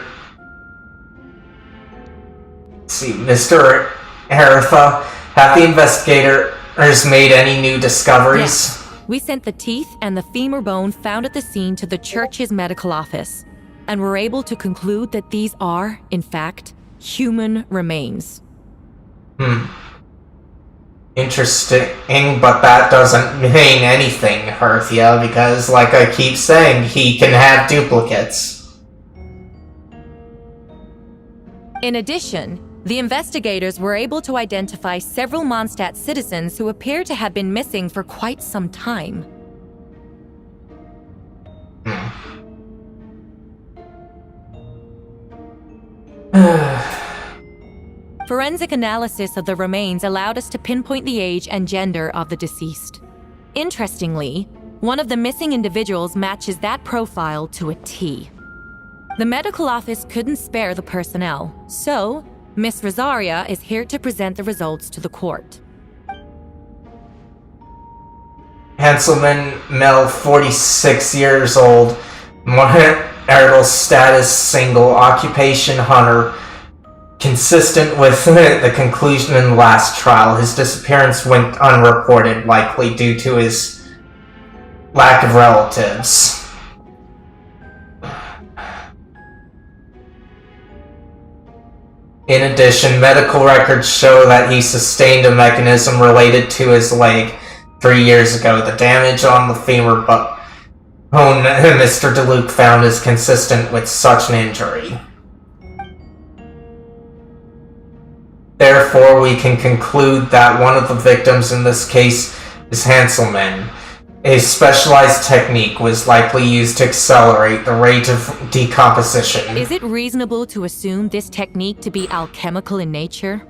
see, Mr. Hertha, have the investigators made any new discoveries? Yes. We sent the teeth and the femur bone found at the scene to the church's medical office, and were able to conclude that these are, in fact, human remains. Interesting, but that doesn't mean anything, Herthia, because, like I keep saying, he can have duplicates. In addition, the investigators were able to identify several Monstadt citizens who appear to have been missing for quite some time. Forensic analysis of the remains allowed us to pinpoint the age and gender of the deceased. Interestingly, one of the missing individuals matches that profile to a T. The medical office couldn't spare the personnel, so Miss Rosaria is here to present the results to the court. Hanselman, male, 46 years old, marital status, single, occupation, hunter. Consistent with the conclusion in the last trial, his disappearance went unreported, likely due to his lack of relatives. In addition, medical records show that he sustained a mechanism related to his leg 3 years ago. The damage on the femur bone Mr. DeLuke found is consistent with such an injury. Therefore, we can conclude that one of the victims in this case is Hanselman. A specialized technique was likely used to accelerate the rate of decomposition. Is it reasonable to assume this technique to be alchemical in nature?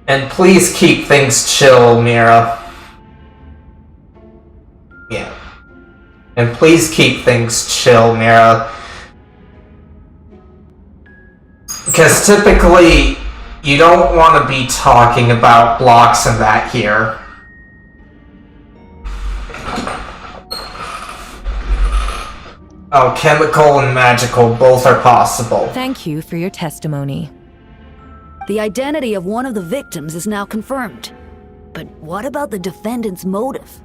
And please keep things chill, Mira. Yeah. And please keep things chill, Mira. Because typically, you don't want to be talking about blocks and that here. Alchemical and magical both are possible. Thank you for your testimony. The identity of one of the victims is now confirmed. But what about the defendant's motive?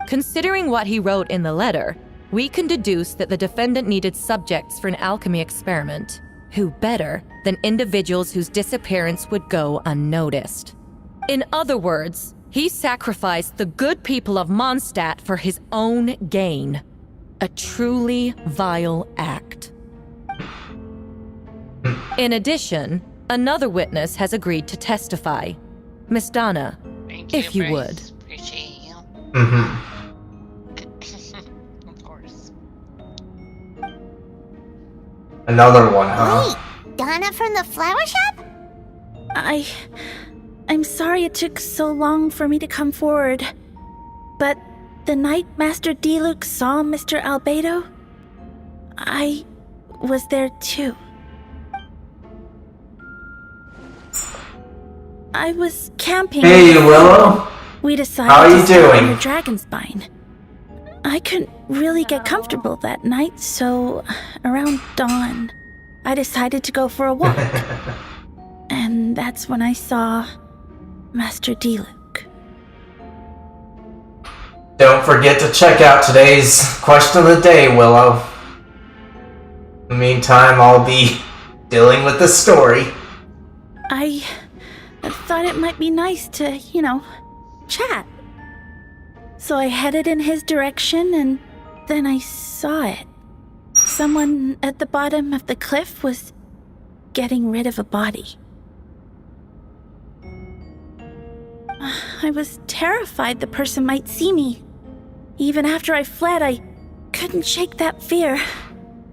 Considering what he wrote in the letter, we can deduce that the defendant needed subjects for an alchemy experiment. Who better than individuals whose disappearance would go unnoticed? In other words, he sacrificed the good people of Monstadt for his own gain. A truly vile act. In addition, another witness has agreed to testify. Miss Donna, if you would. Appreciate you. Of course. Another one, huh? Wait, Donna from the flower shop? I'm sorry it took so long for me to come forward, but the night Master DeLuke saw Mr. Albedo, I was there too. I was camping. Hey, Willow. We decided How are to you stay doing? on the Dragonspine. I couldn't really get comfortable that night, so around dawn, I decided to go for a walk. And that's when I saw Master DeLuke. Don't forget to check out today's question of the day, Willow. In the meantime, I'll be dealing with the story. I thought it might be nice to, chat. So I headed in his direction, and then I saw it. Someone at the bottom of the cliff was getting rid of a body. I was terrified the person might see me. Even after I fled, I couldn't shake that fear,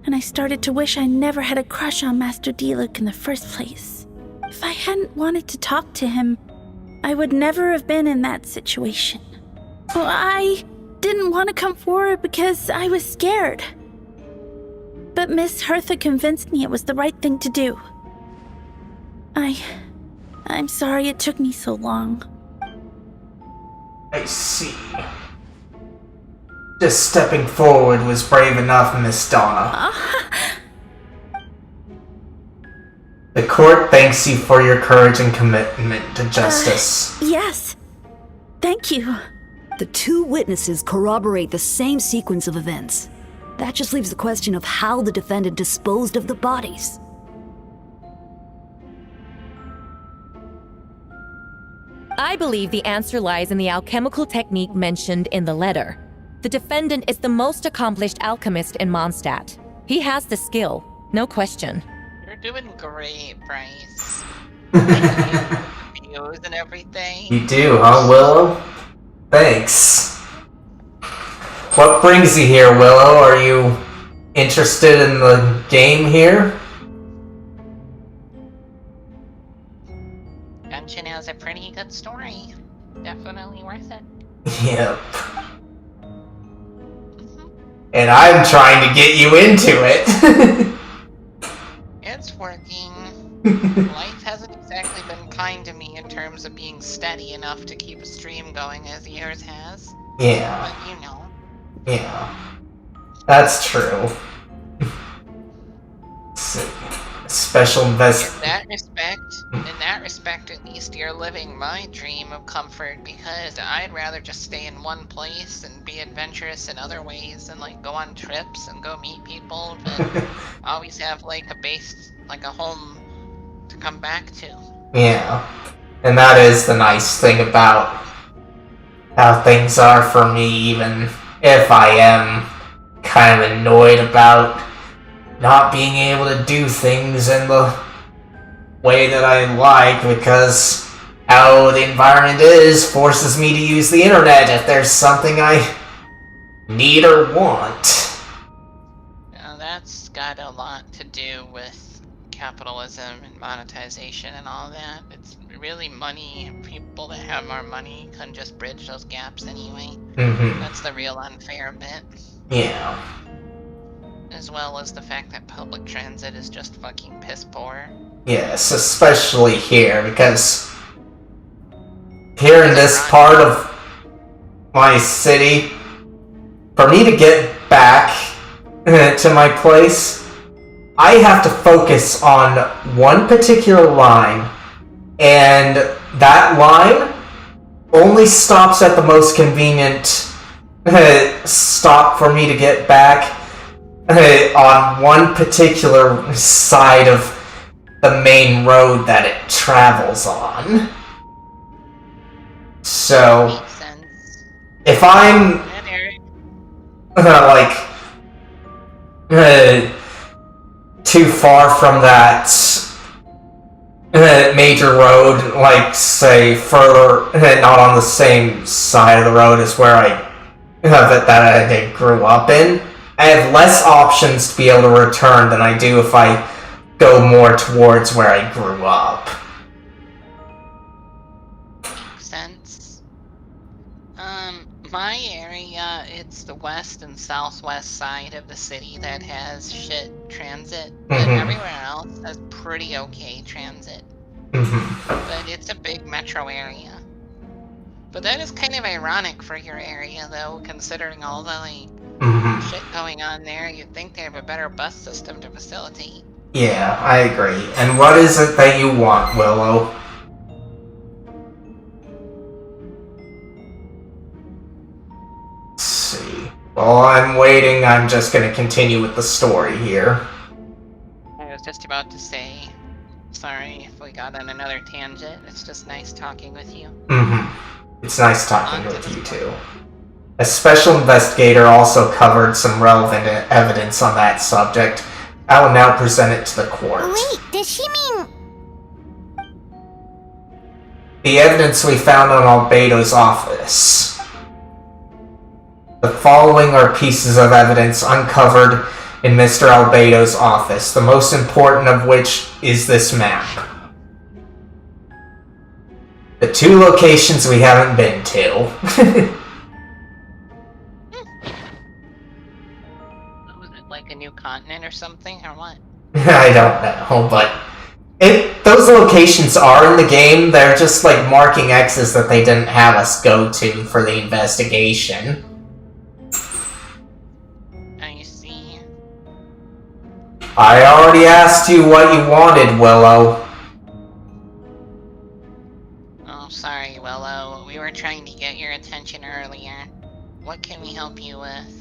and I started to wish I never had a crush on Master DeLuke in the first place. If I hadn't wanted to talk to him, I would never have been in that situation. Well, I didn't want to come forward because I was scared. But Miss Hertha convinced me it was the right thing to do. I'm sorry it took me so long. I see. Just stepping forward was brave enough, Miss Donna. The court thanks you for your courage and commitment to justice. Yes. Thank you. The two witnesses corroborate the same sequence of events. That just leaves the question of how the defendant disposed of the bodies. I believe the answer lies in the alchemical technique mentioned in the letter. The defendant is the most accomplished alchemist in Monstadt. He has the skill, no question. You're doing great, Bryce. Videos and everything. You do, huh, Willow? Thanks. What brings you here, Willow? Are you interested in the game here? Genshin has a pretty good story. Definitely worth it. Yep. And I'm trying to get you into it. It's working. Life hasn't exactly been kind to me in terms of being steady enough to keep a stream going as yours has. Yeah. But you know. Yeah. That's true. Special In that respect, respect, at least you're living my dream of comfort, because I'd rather just stay in one place and be adventurous in other ways and like go on trips and go meet people, but always have like a base, like a home to come back to. Yeah. And that is the nice thing about how things are for me, even if I am kind of annoyed about not being able to do things in the way that I like, because how the environment is forces me to use the internet if there's something I need or want. Now that's got a lot to do with capitalism and monetization and all that. It's really money, and people that have more money can just bridge those gaps anyway. That's the real unfair bit. Yeah. As well as the fact that public transit is just fucking piss poor. Yes, especially here, because here in this part of my city, for me to get back to my place, I have to focus on one particular line, and that line only stops at the most convenient stop for me to get back on one particular side of the main road that it travels on. So, if I'm too far from that major road, like say further, not on the same side of the road as where I grew up in, I have less options to be able to return than I do if I go more towards where I grew up. Makes sense. My area, it's the west and southwest side of the city that has shit transit, but everywhere else has pretty okay transit. But it's a big metro area. But that is kind of ironic for your area, though, considering all the shit going on there. You'd think they have a better bus system to facilitate. Yeah, I agree. And what is it that you want, Willow? Let's see. While I'm waiting, I'm just gonna continue with the story here. I was just about to say, sorry if we got on another tangent. It's just nice talking with you. It's nice talking with you too. A special investigator also covered some relevant evidence on that subject. I will now present it to the court. Wait, does she mean... The evidence we found on Albedo's office. The following are pieces of evidence uncovered in Mr. Albedo's office, the most important of which is this map. The two locations we haven't been to. Was it like a new continent or something, or what? I don't know, but those locations are in the game. They're just like marking X's that they didn't have us go to for the investigation. I see. I already asked you what you wanted, Willow. Oh, sorry, Willow. We were trying to get your attention earlier. What can we help you with?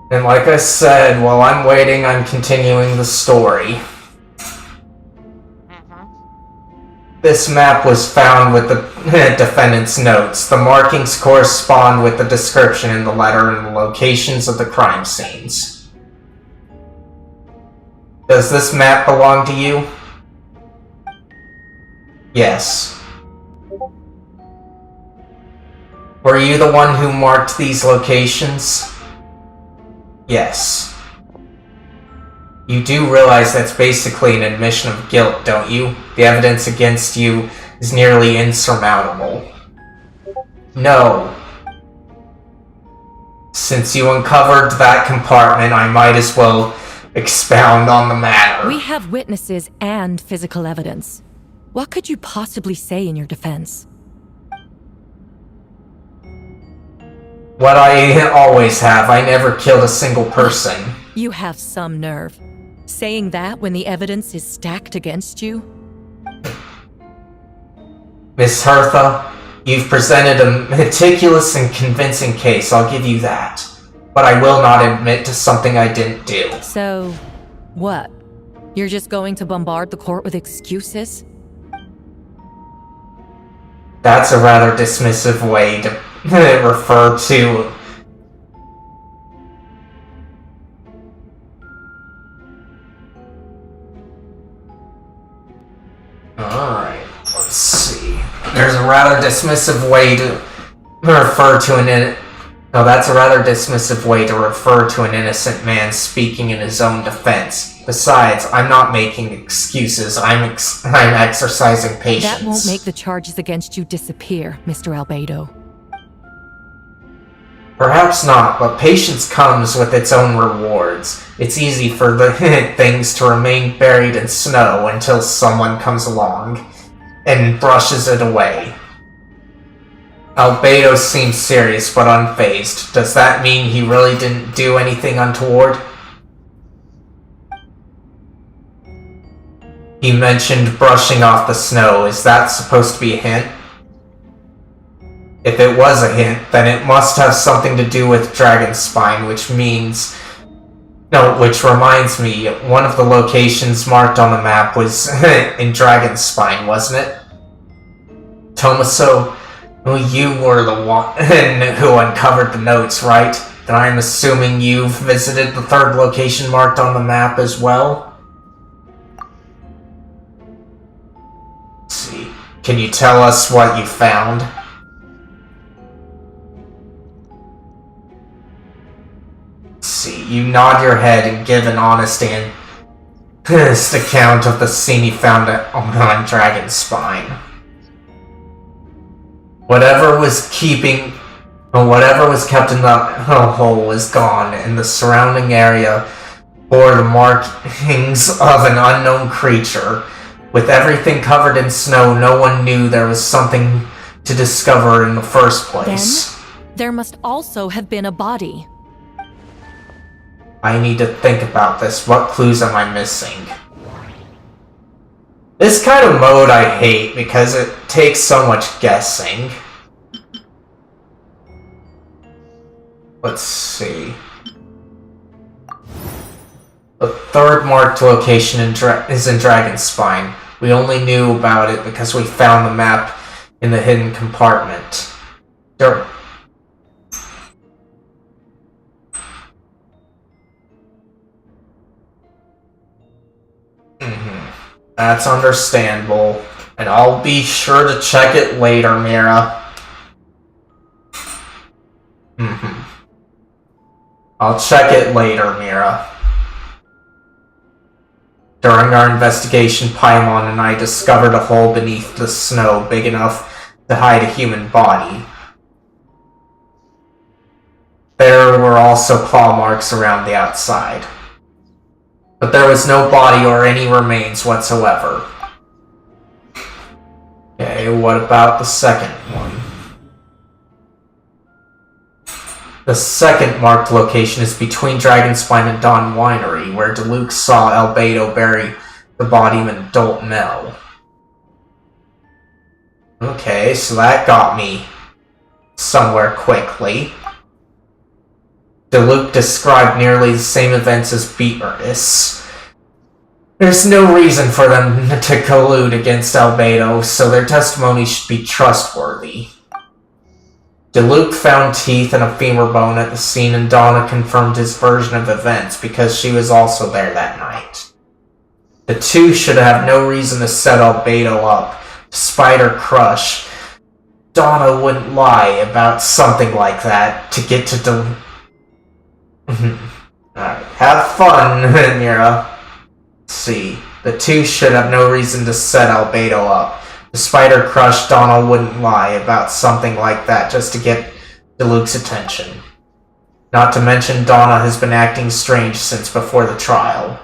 And like I said, while I'm waiting, I'm continuing the story. This map was found with the defendant's notes. The markings correspond with the description in the letter and the locations of the crime scenes. Does this map belong to you? Yes. Were you the one who marked these locations? Yes. You do realize that's basically an admission of guilt, don't you? The evidence against you is nearly insurmountable. No. Since you uncovered that compartment, I might as well expound on the matter. We have witnesses and physical evidence. What could you possibly say in your defense? What I always have. I never killed a single person. You have some nerve. Saying that when the evidence is stacked against you? Miss Hertha, you've presented a meticulous and convincing case, I'll give you that. But I will not admit to something I didn't do. So, what? You're just going to bombard the court with excuses? That's a rather dismissive way to refer to... Alright, let's see. There's a rather dismissive way to refer to No, that's a rather dismissive way to refer to an innocent man speaking in his own defense. Besides, I'm not making excuses. I'm exercising patience. That won't make the charges against you disappear, Mr. Albedo. Perhaps not, but patience comes with its own rewards. It's easy for the things to remain buried in snow until someone comes along and brushes it away. Albedo seems serious but unfazed. Does that mean he really didn't do anything untoward? He mentioned brushing off the snow. Is that supposed to be a hint? If it was a hint, then it must have something to do with Dragonspine, which reminds me, one of the locations marked on the map was in Dragonspine, wasn't it? Tomaso, you were the one who uncovered the notes, right? Then I'm assuming you've visited the third location marked on the map as well? Let's see. Can you tell us what you found? See, you nod your head and give an honest account of the scene you found on Dragonspine. Whatever was kept in the hole is gone, and the surrounding area bore the markings of an unknown creature. With everything covered in snow, no one knew there was something to discover in the first place. Then, there must also have been a body. I need to think about this. What clues am I missing? This kind of mode I hate because it takes so much guessing. Let's see. The third marked location is in Dragonspine. We only knew about it because we found the map in the hidden compartment. That's understandable. And I'll be sure to check it later, Mira. I'll check it later, Mira. During our investigation, Paimon and I discovered a hole beneath the snow big enough to hide a human body. There were also claw marks around the outside. But there was no body or any remains whatsoever. Okay, what about the second one? The second marked location is between Dragonspine and Dawn Winery, where Deluxe saw Albedo bury the body of an adult male. Okay, so that got me somewhere quickly. Deluxe described nearly the same events as Beatrice. There's no reason for them to collude against Albedo, so their testimony should be trustworthy. Deluxe found teeth and a femur bone at the scene, and Donna confirmed his version of events because she was also there that night. The two should have no reason to set Albedo up. Despite her crush, Donna wouldn't lie about something like that to get to Deluxe. Alright, have fun, Mira. Let's see. The two should have no reason to set Albedo up. Despite her crush, Donna wouldn't lie about something like that just to get Deluxe's attention. Not to mention, Donna has been acting strange since before the trial.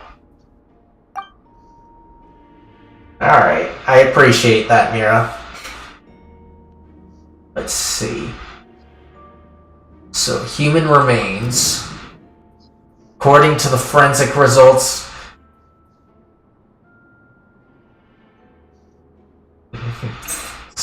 Alright, I appreciate that, Mira. Let's see. So, human remains. According to the forensic results...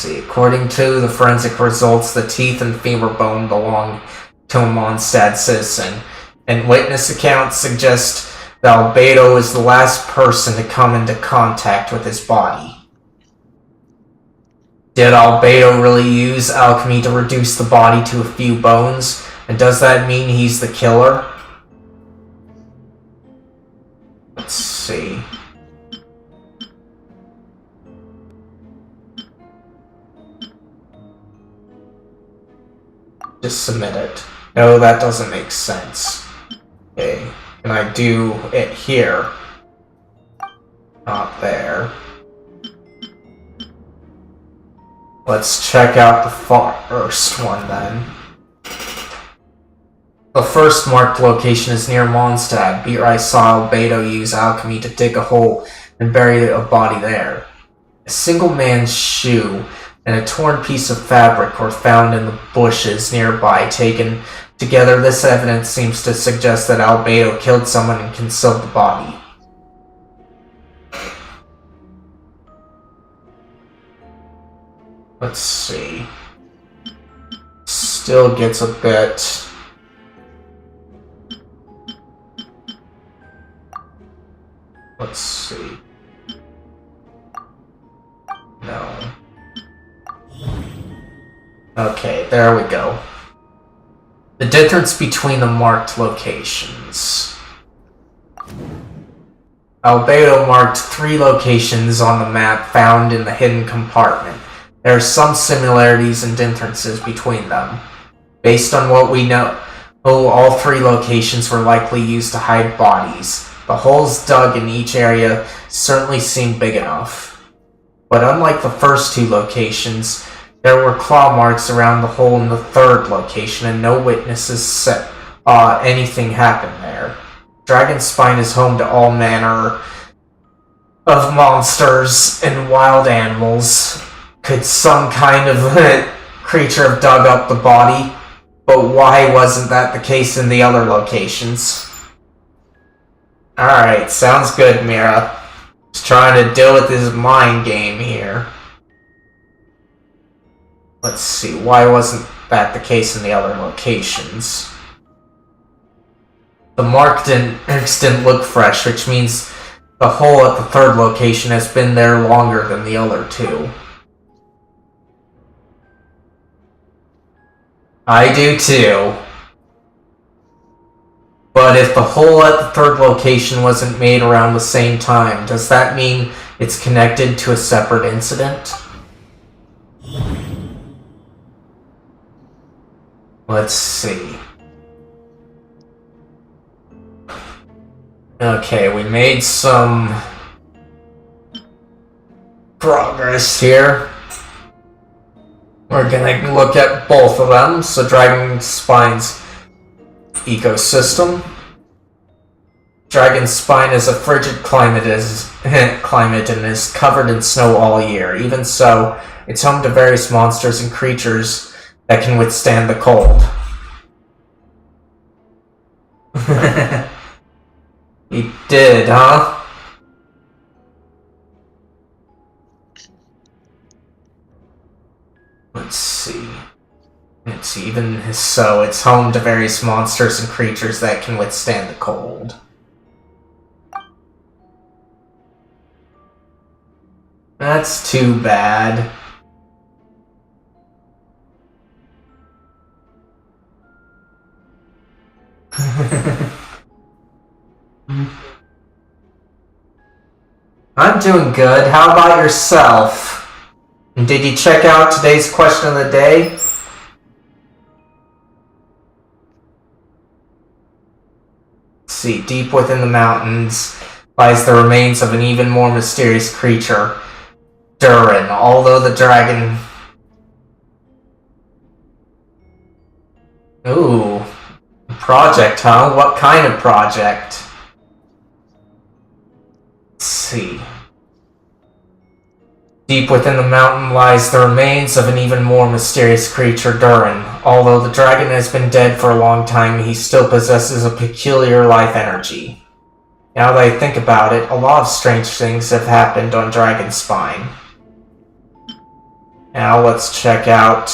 According to the forensic results, the teeth and femur bone belong to a Monstadt citizen, and witness accounts suggest that Albedo is the last person to come into contact with his body. Did Albedo really use alchemy to reduce the body to a few bones, and does that mean he's the killer? Let's see. Just submit it. No, that doesn't make sense. Okay, can I do it here? Not there. Let's check out the first one then. The first marked location is near Monstadt. Here I saw Albedo use alchemy to dig a hole and bury a body there. A single man's shoe and a torn piece of fabric were found in the bushes nearby. Taken together, this evidence seems to suggest that Albedo killed someone and concealed the body. Let's see. Still gets a bit... Let's see. No. Okay, there we go. The difference between the marked locations. Albedo marked 3 locations on the map found in the hidden compartment. There are some similarities and differences between them. Based on what we know, all 3 locations were likely used to hide bodies. The holes dug in each area certainly seem big enough. But unlike the first 2 locations, there were claw marks around the hole in the 3rd location, and no witnesses said anything happened there. Dragonspine is home to all manner of monsters and wild animals. Could some kind of creature have dug up the body? But why wasn't that the case in the other locations? Alright, sounds good, Mira. Just trying to deal with this mind game here. Let's see, why wasn't that the case in the other locations? The mark didn't look fresh, which means the hole at the 3rd location has been there longer than the other 2. I do too. But if the hole at the 3rd location wasn't made around the same time, does that mean it's connected to a separate incident? Let's see. Okay, we made some progress here. We're gonna look at both of them. So Dragonspine's ecosystem. Dragonspine is a frigid climate and is covered in snow all year. Even so, it's home to various monsters and creatures that can withstand the cold. You did, huh? Let's see. It's even so, it's home to various monsters and creatures that can withstand the cold. That's too bad. I'm doing good. How about yourself? And did you check out today's question of the day? Let's see, deep within the mountains lies the remains of an even more mysterious creature, Durin. Although the dragon... Ooh. Project, huh? What kind of project? Let's see. Deep within the mountain lies the remains of an even more mysterious creature, Durin. Although the dragon has been dead for a long time, he still possesses a peculiar life energy. Now that I think about it, a lot of strange things have happened on Dragonspine. Now let's check out...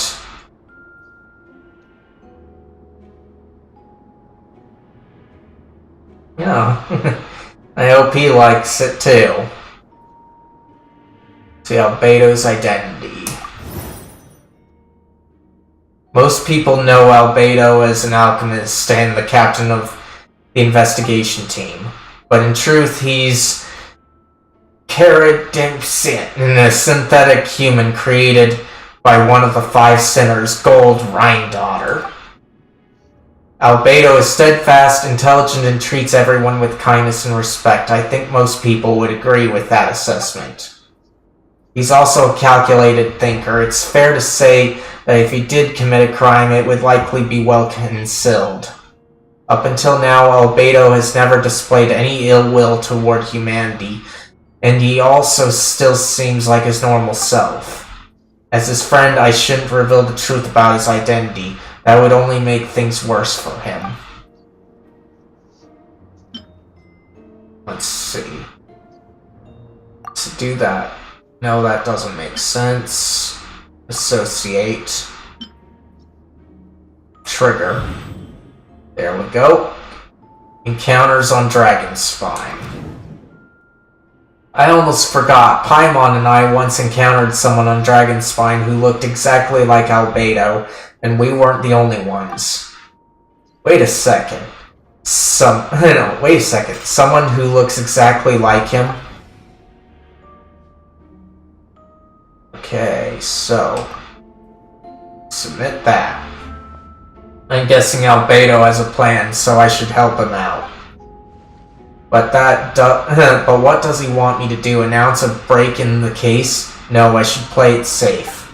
Yeah, I hope he likes it too. See Albedo's identity. Most people know Albedo as an alchemist and the captain of the investigation team, but in truth he's Carrot Dempsey, a synthetic human created by one of the five sinners, Gold Rhine-daughter. Albedo is steadfast, intelligent, and treats everyone with kindness and respect. I think most people would agree with that assessment. He's also a calculated thinker. It's fair to say that if he did commit a crime, it would likely be well concealed. Up until now, Albedo has never displayed any ill will toward humanity, and he also still seems like his normal self. As his friend, I shouldn't reveal the truth about his identity. That would only make things worse for him. Let's see. To do that. No, that doesn't make sense. Associate. Trigger. There we go. Encounters on Dragonspine. I almost forgot. Paimon and I once encountered someone on Dragonspine who looked exactly like Albedo, and we weren't the only ones. Wait a second. Wait a second. Someone who looks exactly like him? Okay, so... submit that. I'm guessing Albedo has a plan, so I should help him out. But but what does he want me to do? Announce a break in the case? No, I should play it safe.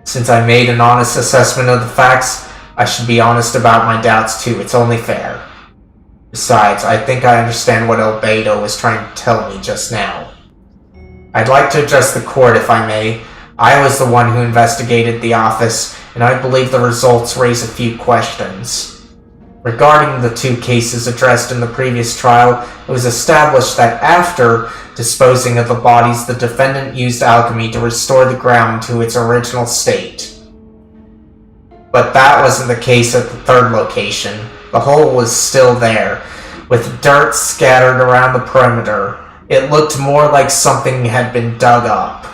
Since I made an honest assessment of the facts, I should be honest about my doubts too. It's only fair. Besides, I think I understand what Albedo was trying to tell me just now. I'd like to address the court if I may. I was the one who investigated the office, and I believe the results raise a few questions. Regarding the two cases addressed in the previous trial, it was established that after disposing of the bodies, the defendant used alchemy to restore the ground to its original state. But that wasn't the case at the third location. The hole was still there, with dirt scattered around the perimeter. It looked more like something had been dug up.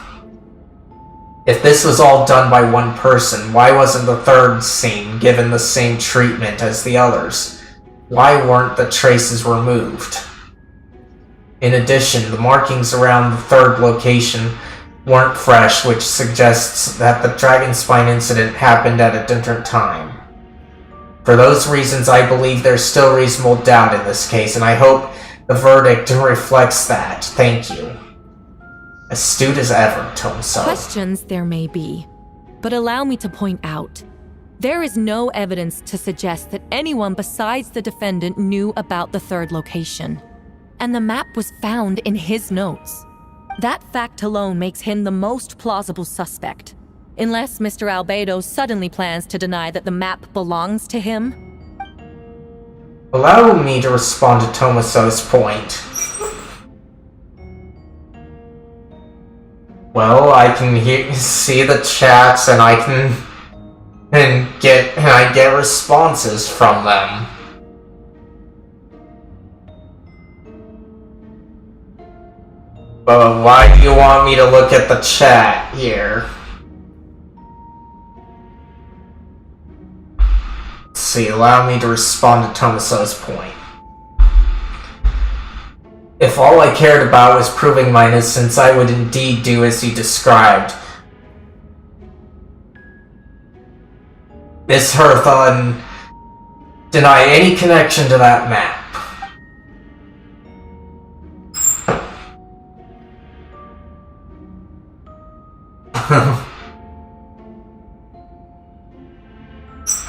If this was all done by one person, why wasn't the third scene given the same treatment as the others? Why weren't the traces removed? In addition, the markings around the third location weren't fresh, which suggests that the Dragonspine incident happened at a different time. For those reasons, I believe there's still reasonable doubt in this case, and I hope the verdict reflects that. Thank you. Astute as ever, Tomso. Questions there may be, but allow me to point out, there is no evidence to suggest that anyone besides the defendant knew about the third location, and the map was found in his notes. That fact alone makes him the most plausible suspect, unless Mr. Albedo suddenly plans to deny that the map belongs to him. Allow me to respond to Tomaso's point. Well, I can see the chats, and I get responses from them. But why do you want me to look at the chat here? Let's see, allow me to respond to Tomaso's point. If all I cared about was proving my innocence, I would indeed do as you described. Miss Herthon, deny any connection to that map.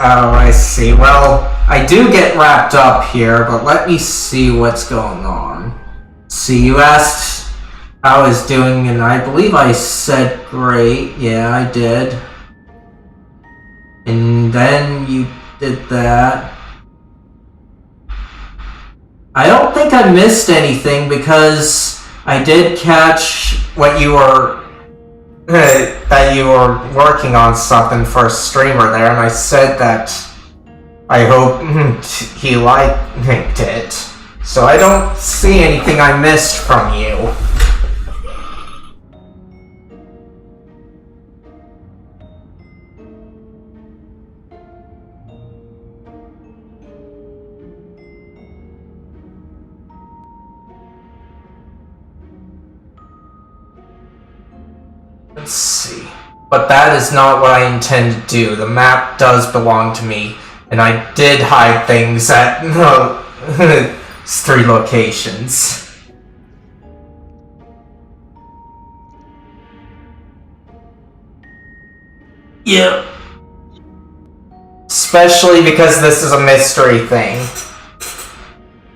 Oh, I see. Well, I do get wrapped up here, but let me see what's going on. See, you asked I was doing, and I believe I said great. Yeah, I did. And then you did that. I don't think I missed anything because I did catch what you were that you were working on something for a streamer there, and I said that I hope he liked it. So I don't see anything I missed from you. Let's see. But that is not what I intend to do. The map does belong to me, and I did hide things at 3 locations. Yep. Especially because this is a mystery thing.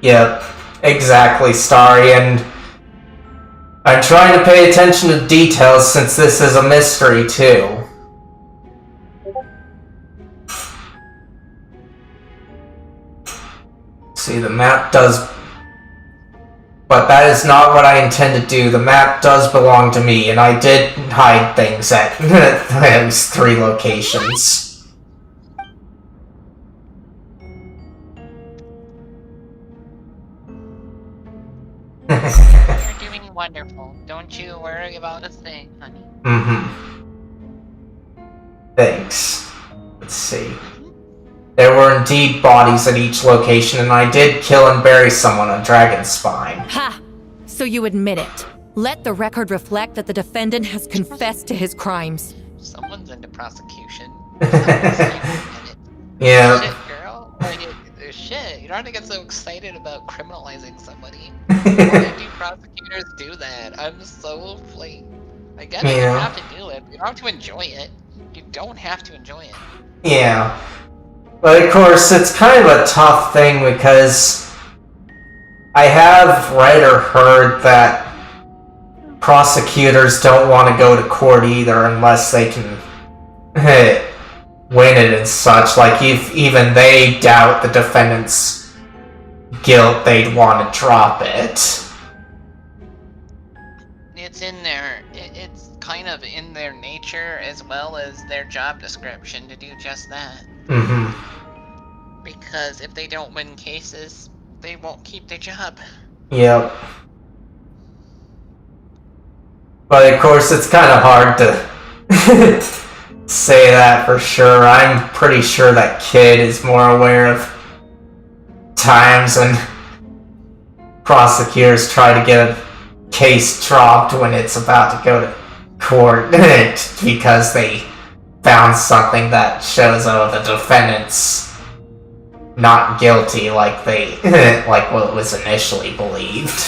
Yep. Exactly, Starry, and I'm trying to pay attention to details since this is a mystery, too. See, the map does... But that is not what I intend to do. The map does belong to me, and I did hide things at those 3 locations. You're doing wonderful. Don't you worry about a thing, honey. Thanks. Let's see. There were indeed bodies at each location, and I did kill and bury someone on Dragon's Spine. Ha! So you admit it. Let the record reflect that the defendant has confessed to his crimes. Someone's into prosecution. Yeah. Shit, girl. Shit, you don't have to get so excited about criminalizing somebody. Why do prosecutors do that? I'm so like... I get it, you have to do it, but you don't have to enjoy it. You don't have to enjoy it. Yeah. But of course, it's kind of a tough thing because I have read or heard that prosecutors don't want to go to court either unless they can win it and such. Like, if even they doubt the defendant's guilt, they'd want to drop it. It's in their... It's kind of in their nature as well as their job description to do just that. Because if they don't win cases, they won't keep their job. Yep. But of course, it's kind of hard to say that for sure. I'm pretty sure that Kid is more aware of times when prosecutors try to get a case dropped when it's about to go to court because they found something that shows, oh, the defendant's not guilty like they like what was initially believed.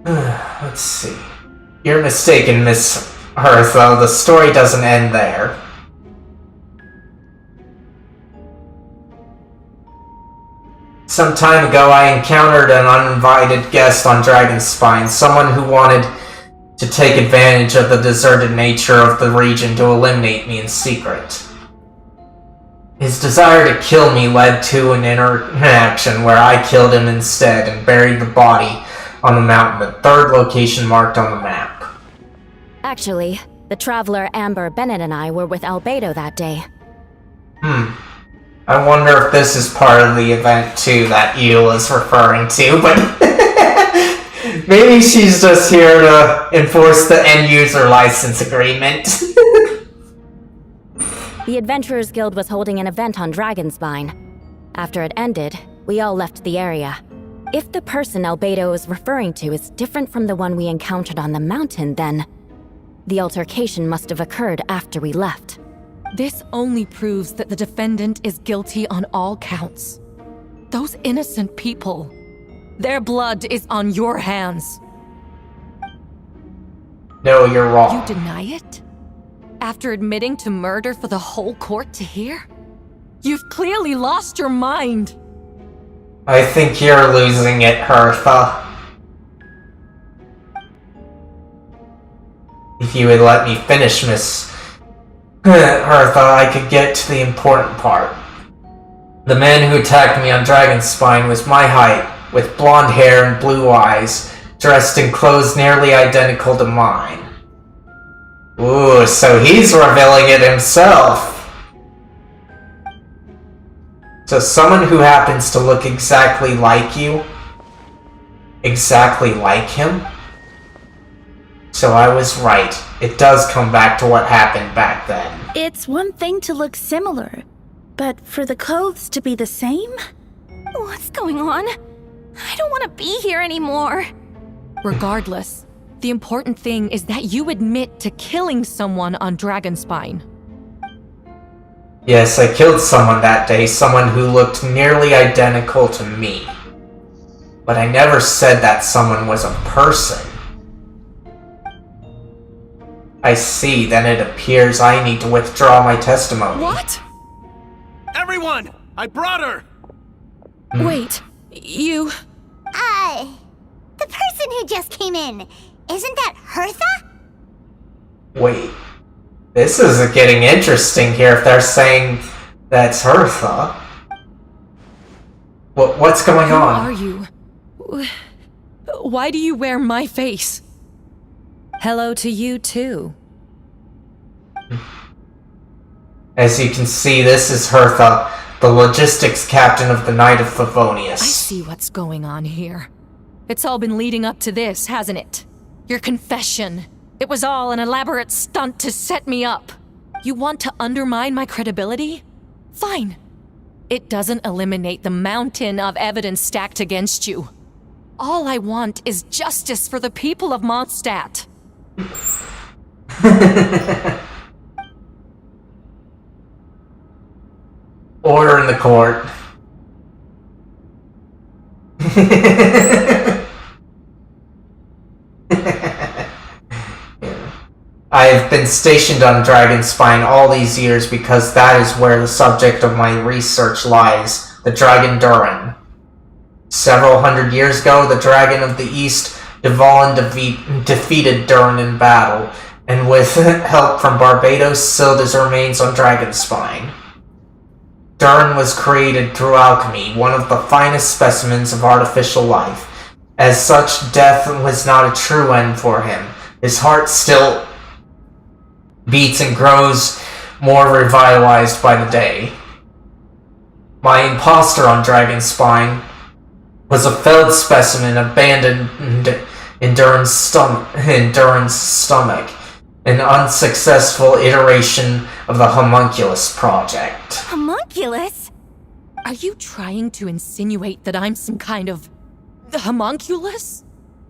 Let's see. You're mistaken, Miss Hearth, though. The story doesn't end there. Some time ago, I encountered an uninvited guest on Dragon's Spine, someone who wanted to take advantage of the deserted nature of the region to eliminate me in secret. His desire to kill me led to an interaction where I killed him instead and buried the body on the mountain, the 3rd location marked on the map. Actually, the traveler Amber Bennett and I were with Albedo that day. I wonder if this is part of the event, too, that Eel is referring to, but maybe she's just here to enforce the end-user license agreement. The Adventurers Guild was holding an event on Dragonspine. After it ended, we all left the area. If the person Albedo is referring to is different from the one we encountered on the mountain, then the altercation must have occurred after we left. This only proves that the defendant is guilty on all counts. Those innocent people, their blood is on your hands. No, you're wrong. You deny it? After admitting to murder for the whole court to hear? You've clearly lost your mind. I think you're losing it, Hertha. If you would let me finish, Miss Hertha, I could get to the important part. The man who attacked me on Dragonspine was my height, with blonde hair and blue eyes, dressed in clothes nearly identical to mine. Ooh, so he's revealing it himself. So someone who happens to look exactly like you, exactly like him? So I was right. It does come back to what happened back then. It's one thing to look similar, but for the clothes to be the same? What's going on? I don't want to be here anymore. Regardless, the important thing is that you admit to killing someone on Dragonspine. Yes, I killed someone that day, someone who looked nearly identical to me. But I never said that someone was a person. I see, then it appears I need to withdraw my testimony. What? Everyone! I brought her! Wait, you... The person who just came in, isn't that Hertha? Wait. This is getting interesting here if they're saying that's Hertha. What's going on? Who are you? Why do you wear my face? Hello to you too. As you can see, this is Hertha, the logistics captain of the Knight of Favonius. I see what's going on here. It's all been leading up to this, hasn't it? Your confession. It was all an elaborate stunt to set me up. You want to undermine my credibility? Fine. It doesn't eliminate the mountain of evidence stacked against you. All I want is justice for the people of Monstadt. Order in the court. I have been stationed on Dragonspine all these years because that is where the subject of my research lies, the Dragon Durin. Several hundred years ago, the Dragon of the East, Dvalin defeated Durin in battle, and with help from Barbados, sealed his remains on Dragonspine. Durin was created through alchemy, one of the finest specimens of artificial life. As such, death was not a true end for him. His heart still beats and grows more revitalized by the day. My imposter on Dragonspine was a felled specimen abandoned in Durin's stomach, an unsuccessful iteration of the Homunculus project. Homunculus? Are you trying to insinuate that I'm some kind of homunculus?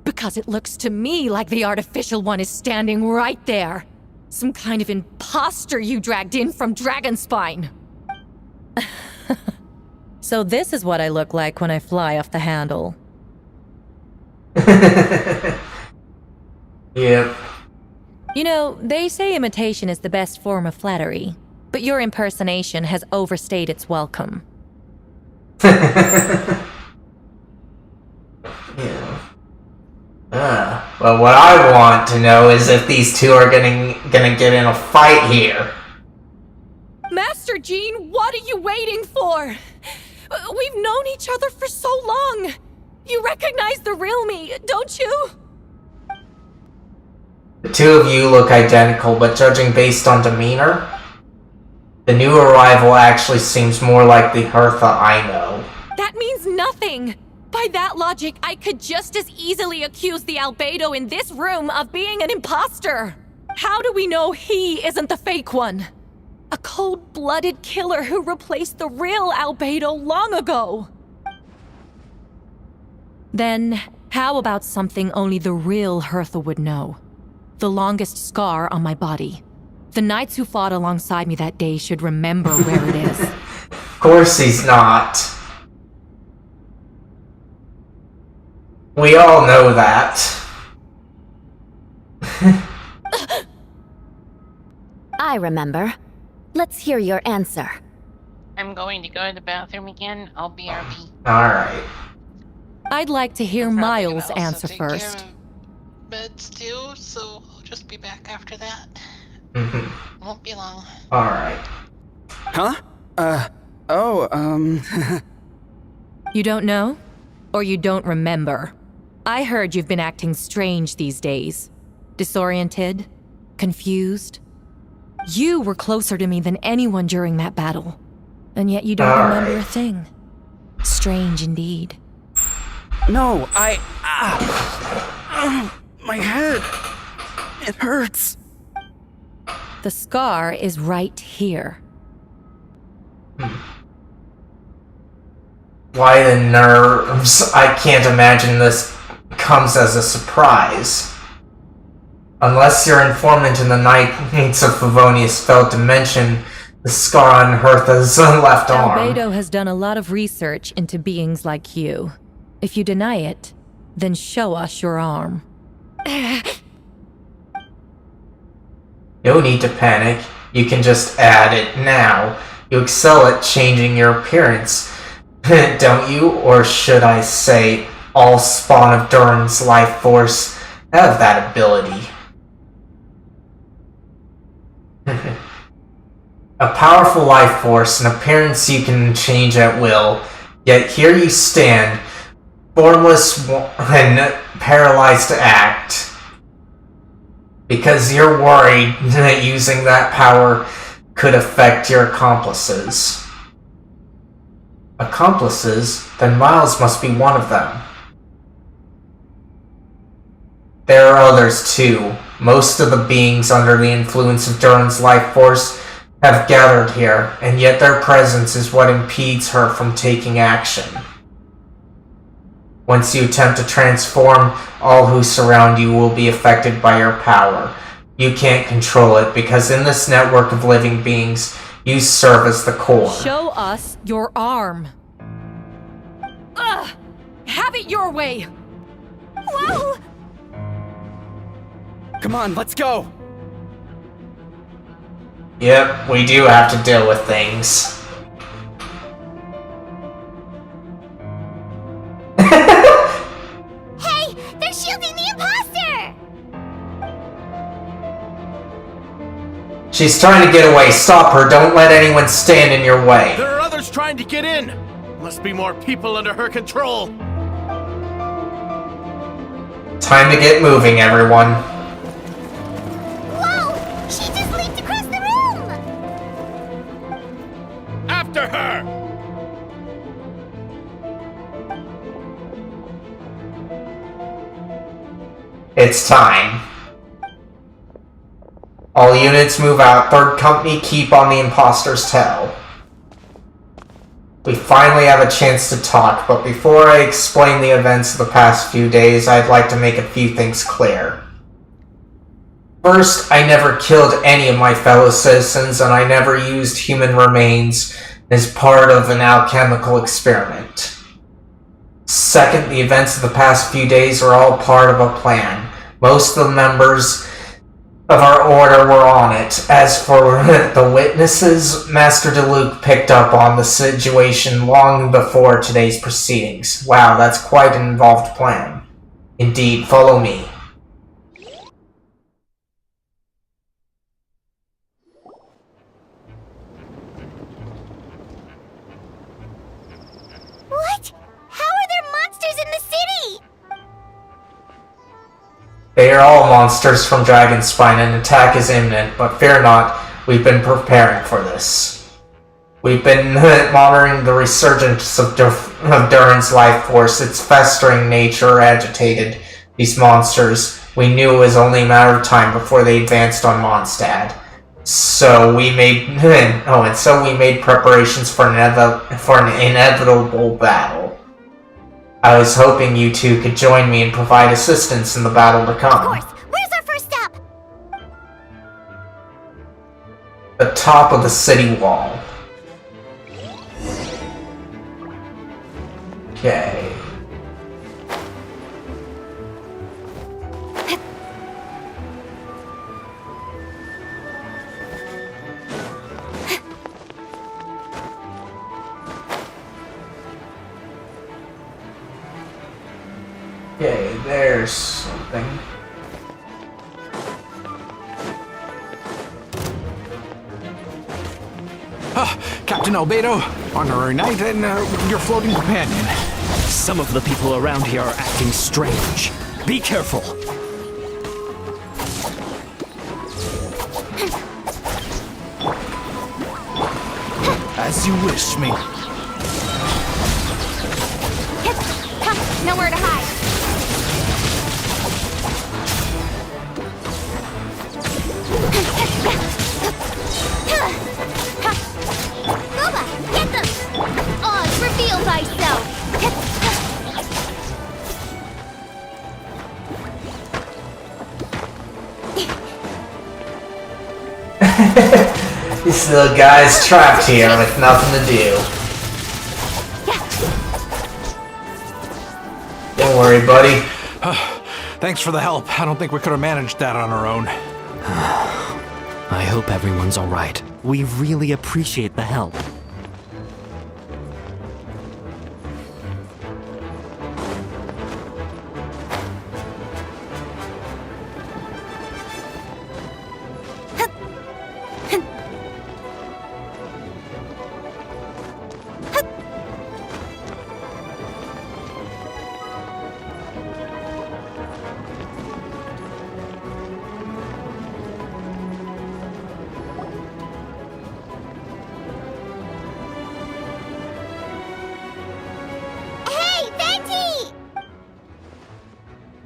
Because it looks to me like the artificial one is standing right there. Some kind of imposter you dragged in from Dragonspine. So this is what I look like when I fly off the handle. Yep. You know, they say imitation is the best form of flattery, but your impersonation has overstayed its welcome. Yeah. Well, what I want to know is if these two are gonna get in a fight here. Master Jean, what are you waiting for? We've known each other for so long. You recognize the real me, don't you? The two of you look identical, but judging based on demeanor, the new arrival actually seems more like the Hertha I know. That means nothing. By that logic, I could just as easily accuse the albedo in this room of being an imposter. How do we know he isn't the fake one? A cold-blooded killer who replaced the real albedo long ago. Then, how about something only the real Hertha would know? The longest scar on my body. The knights who fought alongside me that day should remember where it is. Of course he's not. We all know that. I remember. Let's hear your answer. I'm going to go to the bathroom again. I'll BRB. Alright. I'd like to hear Miles answer first. Beds too, so I'll just be back after that. Mm-hmm. Won't be long. Alright. Huh? You don't know? Or you don't remember? I heard you've been acting strange these days. Disoriented? Confused? You were closer to me than anyone during that battle. And yet you don't remember a thing. Strange indeed. No, my head. It hurts. The scar is right here. Why the nerves? I can't imagine this comes as a surprise. Unless your informant in the Knights of Favonius failed to mention the scar on Hertha's left arm. Albedo has done a lot of research into beings like you. If you deny it, then show us your arm. No need to panic. You can just add it now. You excel at changing your appearance, don't you? Or should I say, all spawn of Durin's life force have that ability. A powerful life force, an appearance you can change at will, yet here you stand, formless and paralyzed to act. Because you're worried that using that power could affect your accomplices. Accomplices? Then Miles must be one of them. There are others too. Most of the beings under the influence of Durin's life force have gathered here, and yet their presence is what impedes her from taking action. Once you attempt to transform, all who surround you will be affected by your power. You can't control it, because in this network of living beings, you serve as the core. Show us your arm. Ugh! Have it your way! Whoa! Come on, let's go! Yep, we do have to deal with things. Hey, they're shielding the imposter! She's trying to get away. Stop her. Don't let anyone stand in your way. There are others trying to get in! Must be more people under her control! Time to get moving, everyone. Whoa! She just leaped across the room! After her! It's time. All units move out. Third company, keep on the imposter's tail. We finally have a chance to talk, but before I explain the events of the past few days, I'd like to make a few things clear. First, I never killed any of my fellow citizens, and I never used human remains as part of an alchemical experiment. Second, the events of the past few days are all part of a plan. Most of the members of our order were on it. As for the witnesses, Master DeLuke picked up on the situation long before today's proceedings. Wow, that's quite an involved plan. Indeed, follow me. What? How are there monsters in the city? They are all monsters from Dragonspine. An attack is imminent, but fear not, we've been preparing for this. We've been monitoring the resurgence of Durin's life force. Its festering nature agitated these monsters. We knew it was only a matter of time before they advanced on Monstadt. So we made preparations for an inevitable battle. I was hoping you two could join me and provide assistance in the battle to come. Of course. Where's our first stop? The top of the city wall. Okay. Captain Albedo, honorary knight, and your floating companion. Some of the people around here are acting strange. Be careful. As you wish, me. Nowhere to hide. Boba, get them! Oz, reveal thyself! This little guy's trapped here with nothing to do. Don't worry, buddy. Thanks for the help. I don't think we could have managed that on our own. I hope everyone's alright. We really appreciate the help.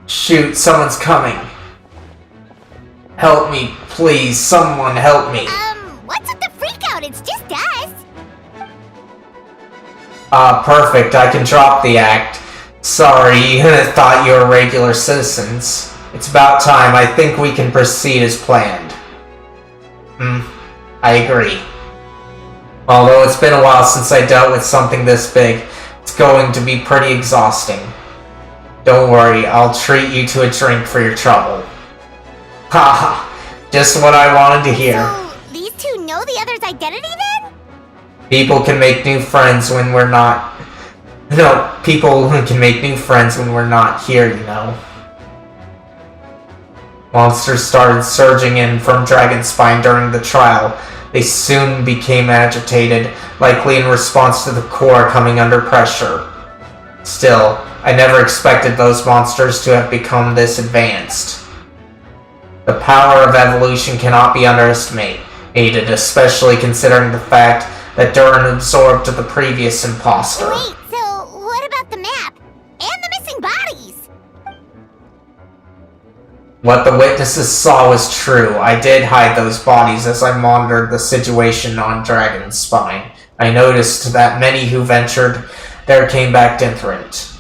Shoot, someone's coming. Help me, please. Someone help me. What's with the freak out? It's just us. Perfect. I can drop the act. Sorry, thought you were regular citizens. It's about time. I think we can proceed as planned. I agree. Although it's been a while since I dealt with something this big, it's going to be pretty exhausting. Don't worry, I'll treat you to a drink for your trouble. Haha, just what I wanted to hear. So, these two know the other's identity then? People can make new friends when we're not... No, people can make new friends when we're not here, you know. Monsters started surging in from Dragonspine during the trial. They soon became agitated, likely in response to the core coming under pressure. Still, I never expected those monsters to have become this advanced. The power of evolution cannot be underestimated, especially considering the fact that Durin absorbed the previous imposter. Wait, so what about the map? And the missing bodies? What the witnesses saw was true. I did hide those bodies as I monitored the situation on Dragonspine. I noticed that many who ventured there came back different.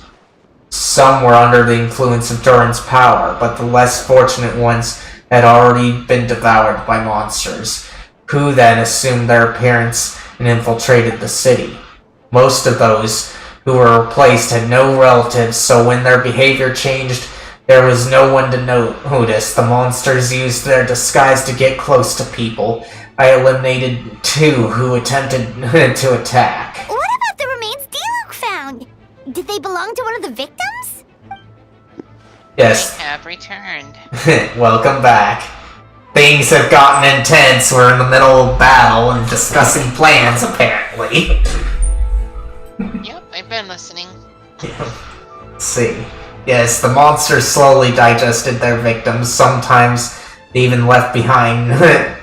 Some were under the influence of Durin's power, but the less fortunate ones had already been devoured by monsters, who then assumed their appearance and infiltrated the city. Most of those who were replaced had no relatives, so when their behavior changed, there was no one to notice. The monsters used their disguise to get close to people. I eliminated 2 who attempted to attack. What about the remains Diluc found? Did they belong to one of the victims? Yes. They have returned. Welcome back. Things have gotten intense. We're in the middle of battle and discussing plans, apparently. Yep, I've been listening. Let's see. Yes, the monsters slowly digested their victims. Sometimes they even left behind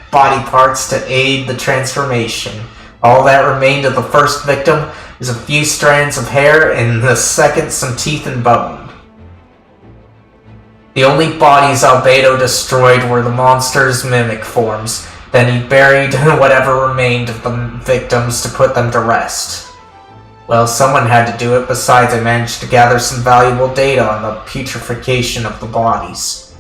body parts to aid the transformation. All that remained of the first victim is a few strands of hair, and the second some teeth and bone. The only bodies Albedo destroyed were the monster's mimic forms. Then he buried whatever remained of the victims to put them to rest. Well, someone had to do it. Besides, I managed to gather some valuable data on the putrefaction of the bodies.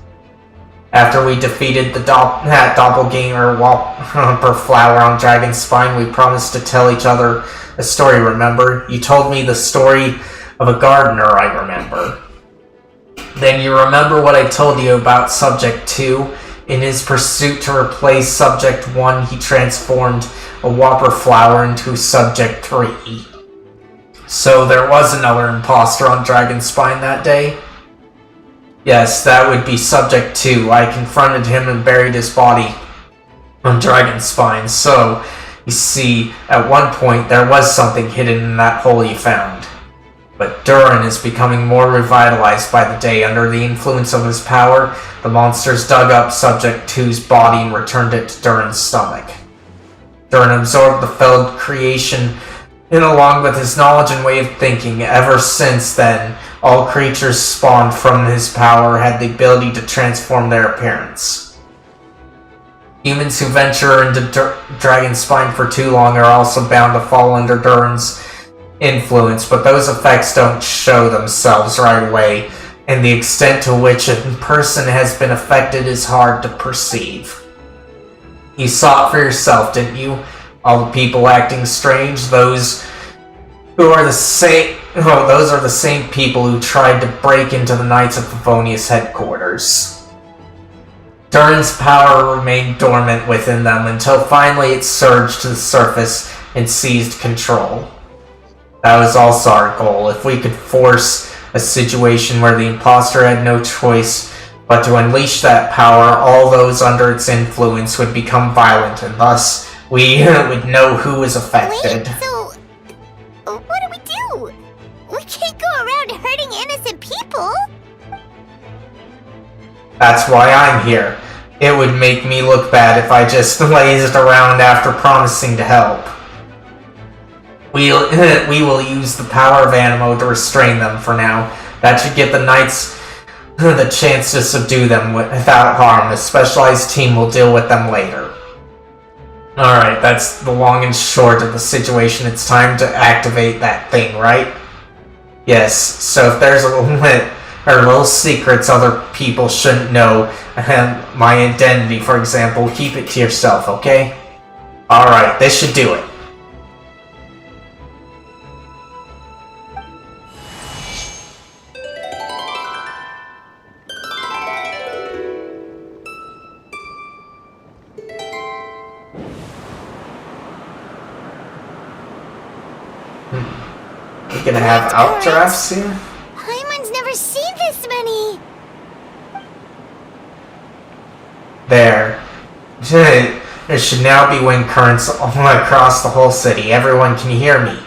After we defeated the doppelganger Whopper Flower on Dragonspine, we promised to tell each other a story, remember? You told me the story of a gardener, I remember. Then you remember what I told you about Subject 2? In his pursuit to replace Subject 1, he transformed a Whopper Flower into Subject 3. So there was another imposter on Dragonspine that day? Yes, that would be Subject 2. I confronted him and buried his body on Dragonspine. So, You see, at one point there was something hidden in that hole you found. But Durin is becoming more revitalized by the day. Under the influence of his power, the monsters dug up Subject 2's body and returned it to Durin's stomach. Durin absorbed the failed creation, and along with his knowledge and way of thinking, ever since then, all creatures spawned from his power had the ability to transform their appearance. Humans who venture into Dragon's Spine for too long are also bound to fall under Durin's influence, but those effects don't show themselves right away, and the extent to which a person has been affected is hard to perceive. You saw it for yourself, didn't you? All the people acting strange, those are the same people who tried to break into the Knights of Favonius headquarters. Durin's power remained dormant within them until finally it surged to the surface and seized control. That was also our goal. If we could force a situation where the imposter had no choice but to unleash that power, all those under its influence would become violent, and thus we would know who was affected. Wait, so what do we do? We can't go around hurting innocent people. That's why I'm here. It would make me look bad if I just lazed around after promising to help. We will use the power of Animo to restrain them for now. That should give the Knights the chance to subdue them without harm. A specialized team will deal with them later. Alright, that's the long and short of the situation. It's time to activate that thing, right? Yes, so if there's little secrets other people shouldn't know, my identity, for example, keep it to yourself, okay? Alright, this should do it. We're gonna have outdrafts here? Paimon's never seen this many. There. There should now be wind currents all across the whole city. Everyone, can you hear me?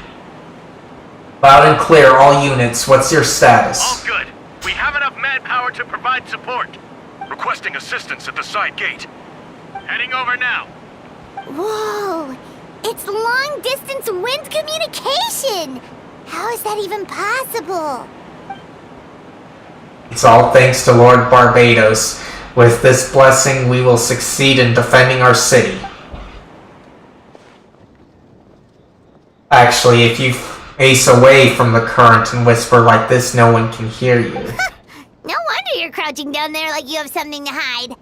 Loud and clear, all units. What's your status? All good. We have enough manpower to provide support. Requesting assistance at the side gate. Heading over now. Whoa! It's long-distance wind communication! How is that even possible? It's all thanks to Lord Barbados. With this blessing, we will succeed in defending our city. Actually, if you face away from the current and whisper like this, no one can hear you. No wonder you're crouching down there like you have something to hide.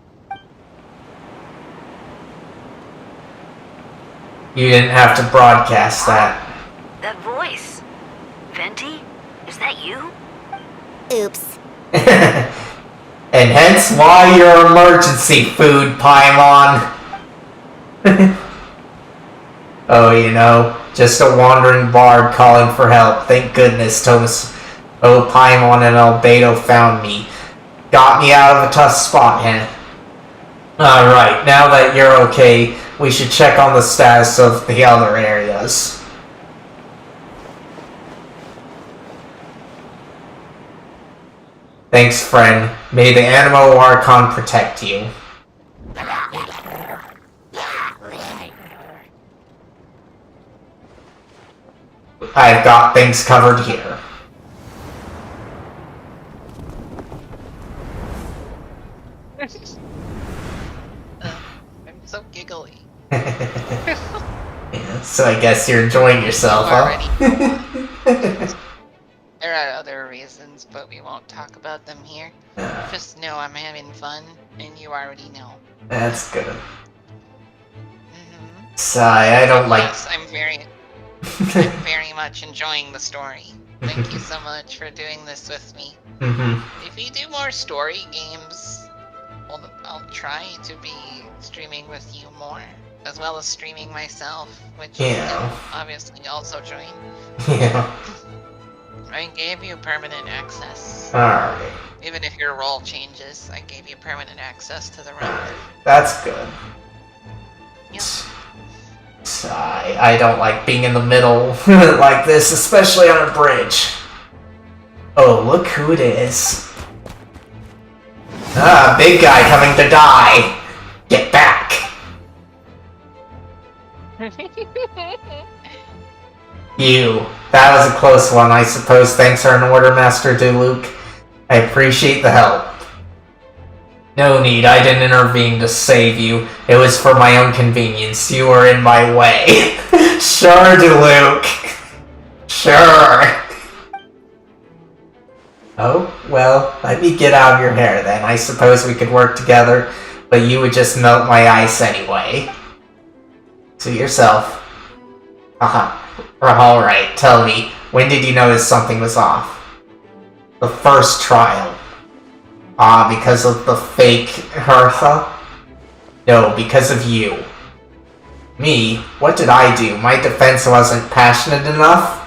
You didn't have to broadcast that. That voice. Venti? Is that you? Oops. And hence why you're emergency food, Paimon. Oh, you know, just a wandering bard calling for help. Thank goodness Thomas, Paimon and Albedo found me. Got me out of a tough spot, huh? Alright, now that you're okay, we should check on the status of the other areas. Thanks, friend. May the Animo Archon protect you. I've got things covered here. I'm so giggly. Yeah, so I guess you're enjoying yourself, huh? There are other reasons, but we won't talk about them here. Just know I'm having fun, and you already know. That's good. Sigh, I don't like... Yes, I'm very much enjoying the story. Thank you so much for doing this with me. If you do more story games, I'll try to be streaming with you more, as well as streaming myself, which you can obviously also join. Yeah. I gave you permanent access. Alright. Even if your role changes, I gave you permanent access to the realm. That's good. Yep. I don't like being in the middle like this, especially on a bridge. Oh, look who it is. Ah, big guy coming to die. Get back. You. That was a close one. I suppose thanks are in order, Master Diluc. I appreciate the help. No need, I didn't intervene to save you. It was for my own convenience. You were in my way. Sure, Diluc. Sure. Oh, well, let me get out of your hair then. I suppose we could work together, but you would just melt my ice anyway. Suit yourself. Alright, tell me, when did you notice something was off? The first trial. Ah, because of the fake Hertha? No, because of you. Me? What did I do? My defense wasn't passionate enough?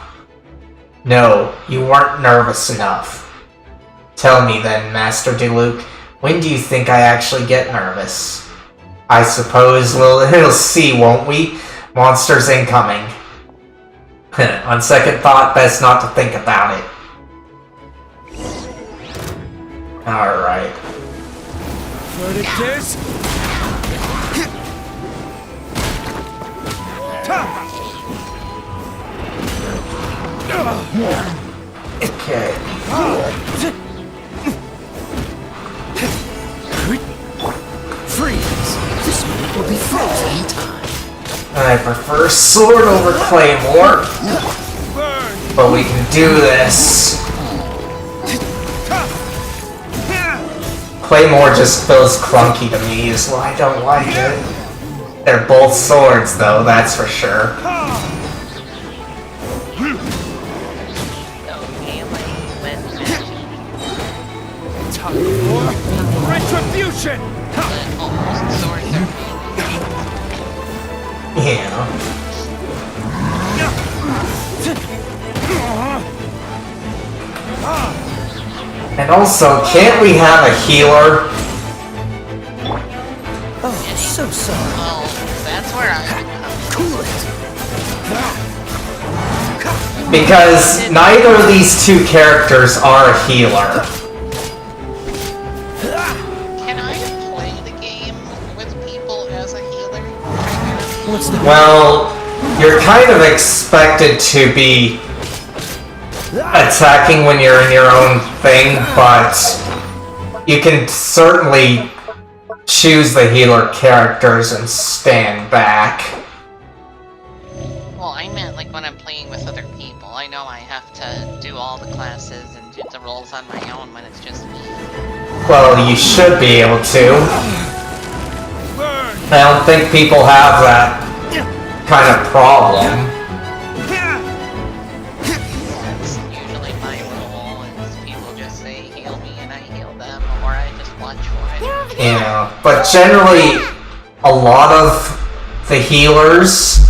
No, you weren't nervous enough. Tell me then, Master Diluc, when do you think I actually get nervous? I suppose we'll see, won't we? Monsters incoming. On second thought, best not to think about it. Alright. Okay. Freeze! This one will be frozen in time. I prefer sword over claymore, but we can do this. Claymore just feels clunky to me, is why I don't like it. They're both swords, though, that's for sure. Time for retribution! Yeah. And also, can't we have a healer? Oh, so sorry. Well, that's where I Cool it. Because neither of these two characters are a healer. Can I play the game with people as a healer? Well, you're kind of expected to be attacking when you're in your own thing, but you can certainly choose the healer characters and stand back. Well, I meant like when I'm playing with other people. I know I have to do all the classes and do the roles on my own when it's just me. Well, you should be able to. I don't think people have that kind of problem. That's usually my role, is people just say heal me and I heal them, or I just watch for it. Yeah, but generally, a lot of the healers,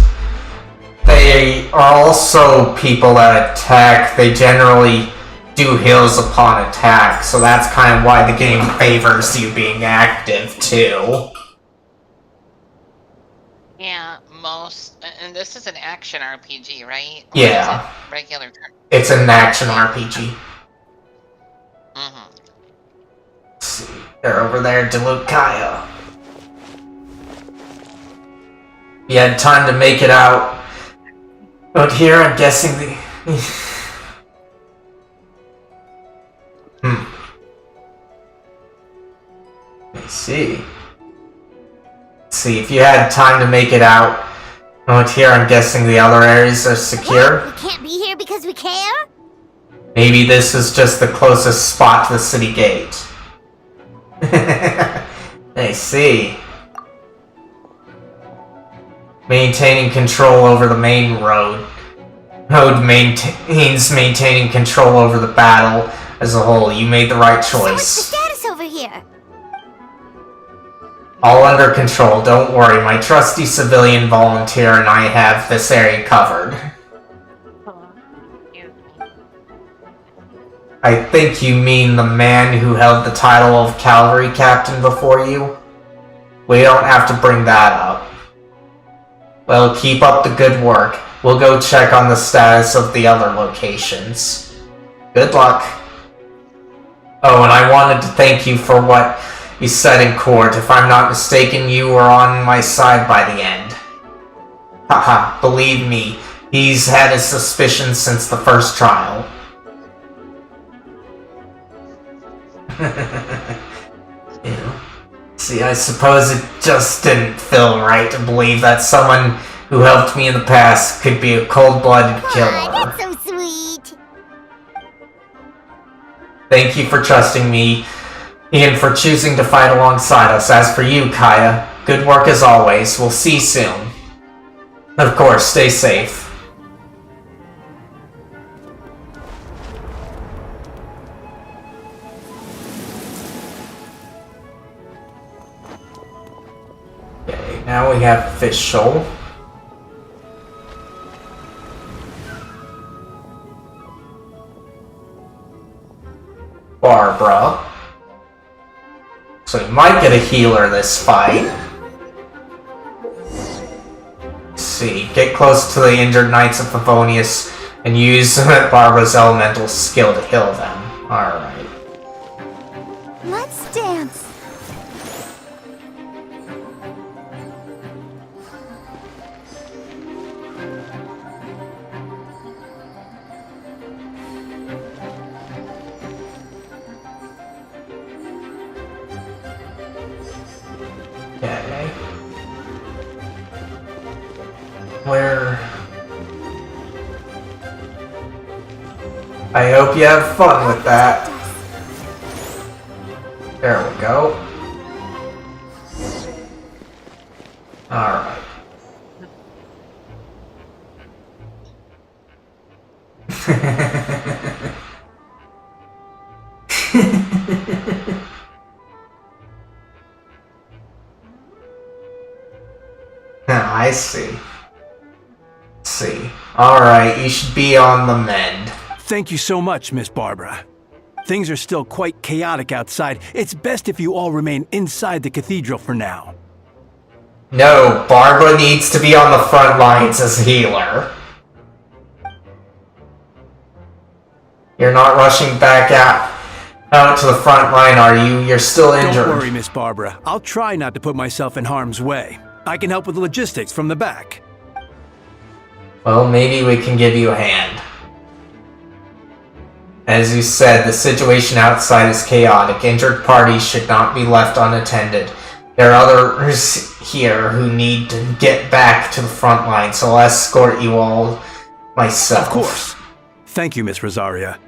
they are also people that attack. They generally do heals upon attack, so that's kind of why the game favors you being active, too. Yeah, and this is an action RPG, right? Or Yeah. is it regular. It's an action RPG. Mm-hmm. Let's see. They're over there, Diluc Kaya. You had time to make it out. But here, I'm guessing the... Let's see. Let's see, if you had time to make it out. Out here, I'm guessing the other areas are secure. What? We can't be here because we care? Maybe this is just the closest spot to the city gate. I see. Maintaining control over the main road. Road maintains maintaining control over the battle as a whole. You made the right So what's choice. the status over here? All under control, don't worry. My trusty civilian volunteer and I have this area covered. I think you mean the man who held the title of cavalry captain before you? We don't have to bring that up. Well, keep up the good work. We'll go check on the status of the other locations. Good luck. Oh, and I wanted to thank you for what you said in court. If I'm not mistaken, you were on my side by the end. Haha, believe me, he's had his suspicions since the first trial. Yeah. See, I suppose it just didn't feel right to believe that someone who helped me in the past could be a cold-blooded killer. That's so sweet. Thank you for trusting me, and for choosing to fight alongside us. As for you, Kaya, good work as always. We'll see you soon. Of course, stay safe. Okay, now we have official. Barbara. So we might get a healer this fight. Let's see, get close to the injured Knights of Favonius and use Barbara's elemental skill to heal them. Alright. Let's dance. Okay. Where... I hope you have fun with that. There we go. Alright. I see. Alright, you should be on the mend. Thank you so much, Miss Barbara. Things are still quite chaotic outside. It's best if you all remain inside the cathedral for now. No, Barbara needs to be on the front lines as healer. You're not rushing back out to the front line, are you? You're still injured. Don't worry, Miss Barbara. I'll try not to put myself in harm's way. I can help with the logistics from the back. Well, maybe we can give you a hand. As you said, the situation outside is chaotic. Injured parties should not be left unattended. There are others here who need to get back to the front line, so I'll escort you all myself. Of course. Thank you, Miss Rosaria.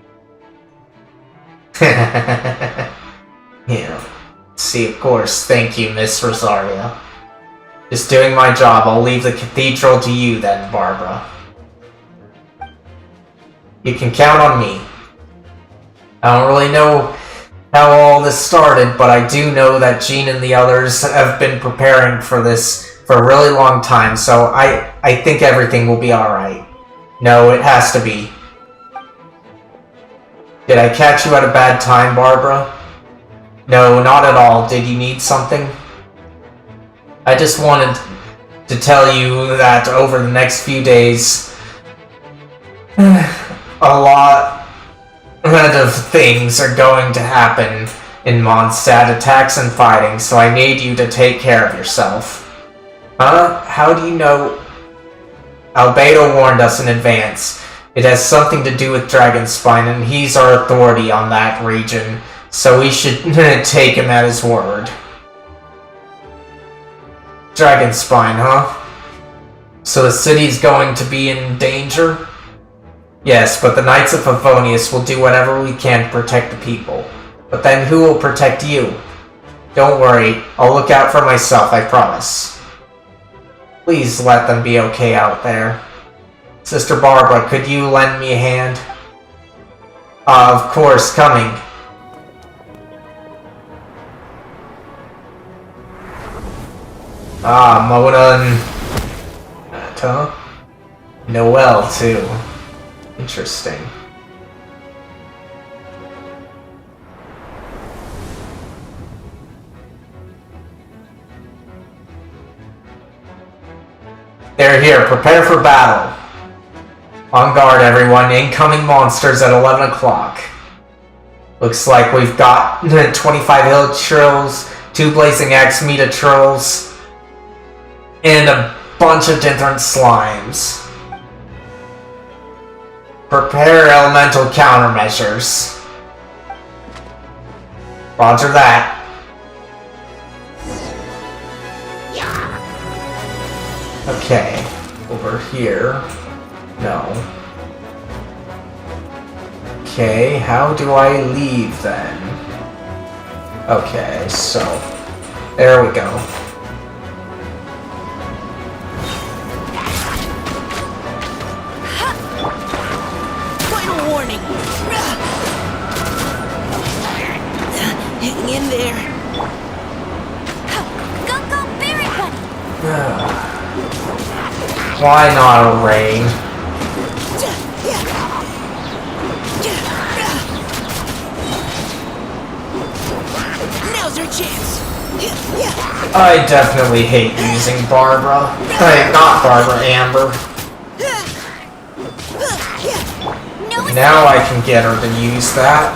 Yeah. See, of course. Thank you, Miss Rosaria. Just doing my job. I'll leave the cathedral to you then, Barbara. You can count on me. I don't really know how all this started, but I do know that Jean and the others have been preparing for this for a really long time, so I think everything will be alright. No, it has to be. Did I catch you at a bad time, Barbara? No, not at all. Did you need something? I just wanted to tell you that over the next few days, a lot of things are going to happen in Monstadt, attacks and fighting, so I need you to take care of yourself. Huh? How do you know? Albedo warned us in advance. It has something to do with Dragonspine, and he's our authority on that region, so we should take him at his word. Dragonspine, huh? So the city's going to be in danger? Yes, but the Knights of Favonius will do whatever we can to protect the people. But then who will protect you? Don't worry, I'll look out for myself, I promise. Please let them be okay out there. Sister Barbara, could you lend me a hand? Of course, coming. Mona and... Noelle, too. Interesting. They're here. Prepare for battle. On guard, everyone. Incoming monsters at 11 o'clock. Looks like we've got 25 hill trolls, 2 blazing axe meta trolls, and a bunch of different slimes. Prepare elemental countermeasures. Roger that. Okay, over here. No. Okay, how do I leave then? Okay, so there we go. Final warning. Hang in there. Go, Barry Bunny! Why not a rain? Now's our chance. I definitely hate using Barbara. Not Barbara, Amber. Now I can get her to use that.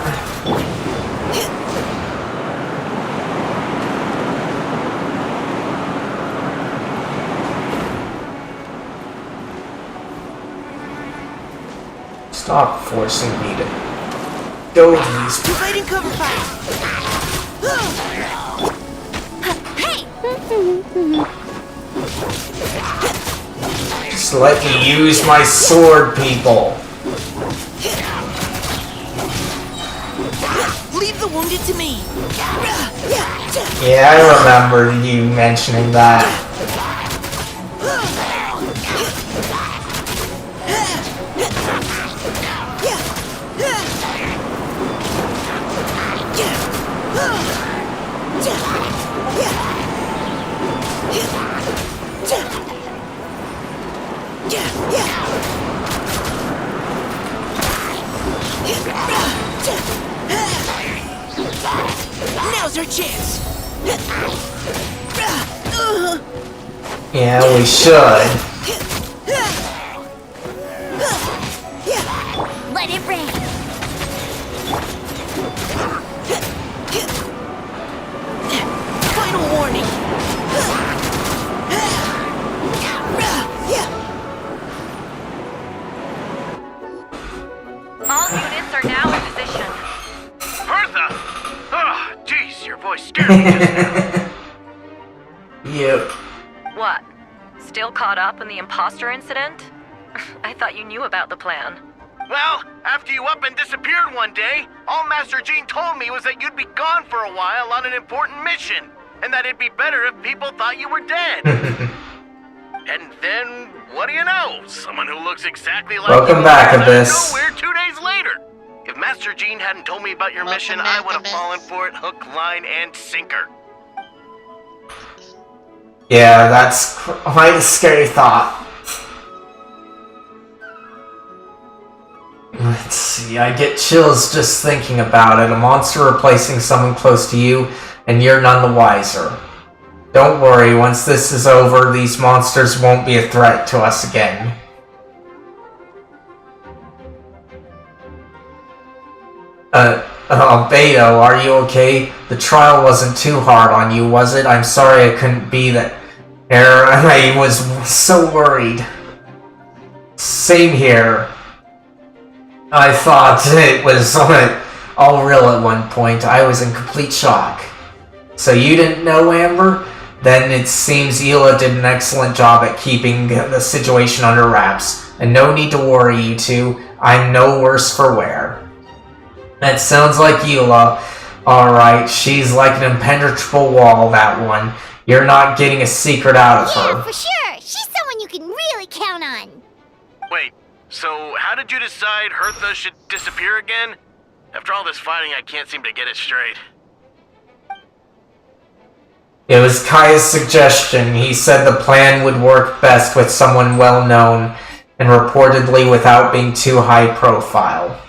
Stop forcing me to go these. Providing cover fire. Hey! Just let me use my sword, people. Leave the wounded to me. Yeah, I remember you mentioning that. Now's our chance. Yeah, we should. Let it rain. Final warning. All units are now in position. Bertha! Oh, jeez, your voice scared me just now. Yep. What? Still caught up in the imposter incident? I thought you knew about the plan. Well, after you up and disappeared one day, all Master Jean told me was that you'd be gone for a while on an important mission, and that it'd be better if people thought you were dead. And then, what do you know? Someone who looks exactly like Welcome you back, out of Abyss. nowhere 2 days later. If Master Jean hadn't told me about your mission, I would have fallen for it hook, line, and sinker. Yeah, that's quite a scary thought. Let's see, I get chills just thinking about it. A monster replacing someone close to you, and you're none the wiser. Don't worry, once this is over, these monsters won't be a threat to us again. Beto, are you okay? The trial wasn't too hard on you, was it? I'm sorry I couldn't be there. I was so worried. Same here. I thought it was all real at one point. I was in complete shock. So you didn't know, Amber? Then it seems Hila did an excellent job at keeping the situation under wraps. And no need to worry, you two. I'm no worse for wear. That sounds like Hila. Alright, she's like an impenetrable wall, that one. You're not getting a secret out of her. Yeah, for sure. She's someone you can really count on. Wait, so how did you decide Hertha should disappear again? After all this fighting, I can't seem to get it straight. It was Kaya's suggestion. He said the plan would work best with someone well-known, and reportedly without being too high profile.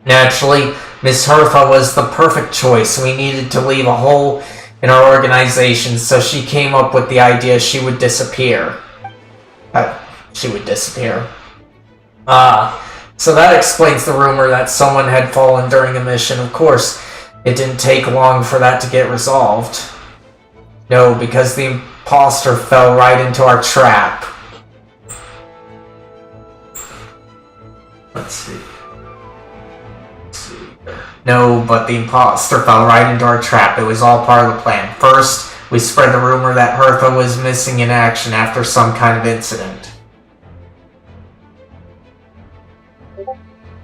Naturally, Miss Hertha was the perfect choice. We needed to leave a hole in our organization, so she came up with the idea she would disappear. she would disappear. So that explains the rumor that someone had fallen during a mission. Of course, it didn't take long for that to get resolved. No, because the imposter fell right into our trap. Let's see. No, but the imposter fell right into our trap. It was all part of the plan. First, we spread the rumor that Hertha was missing in action after some kind of incident.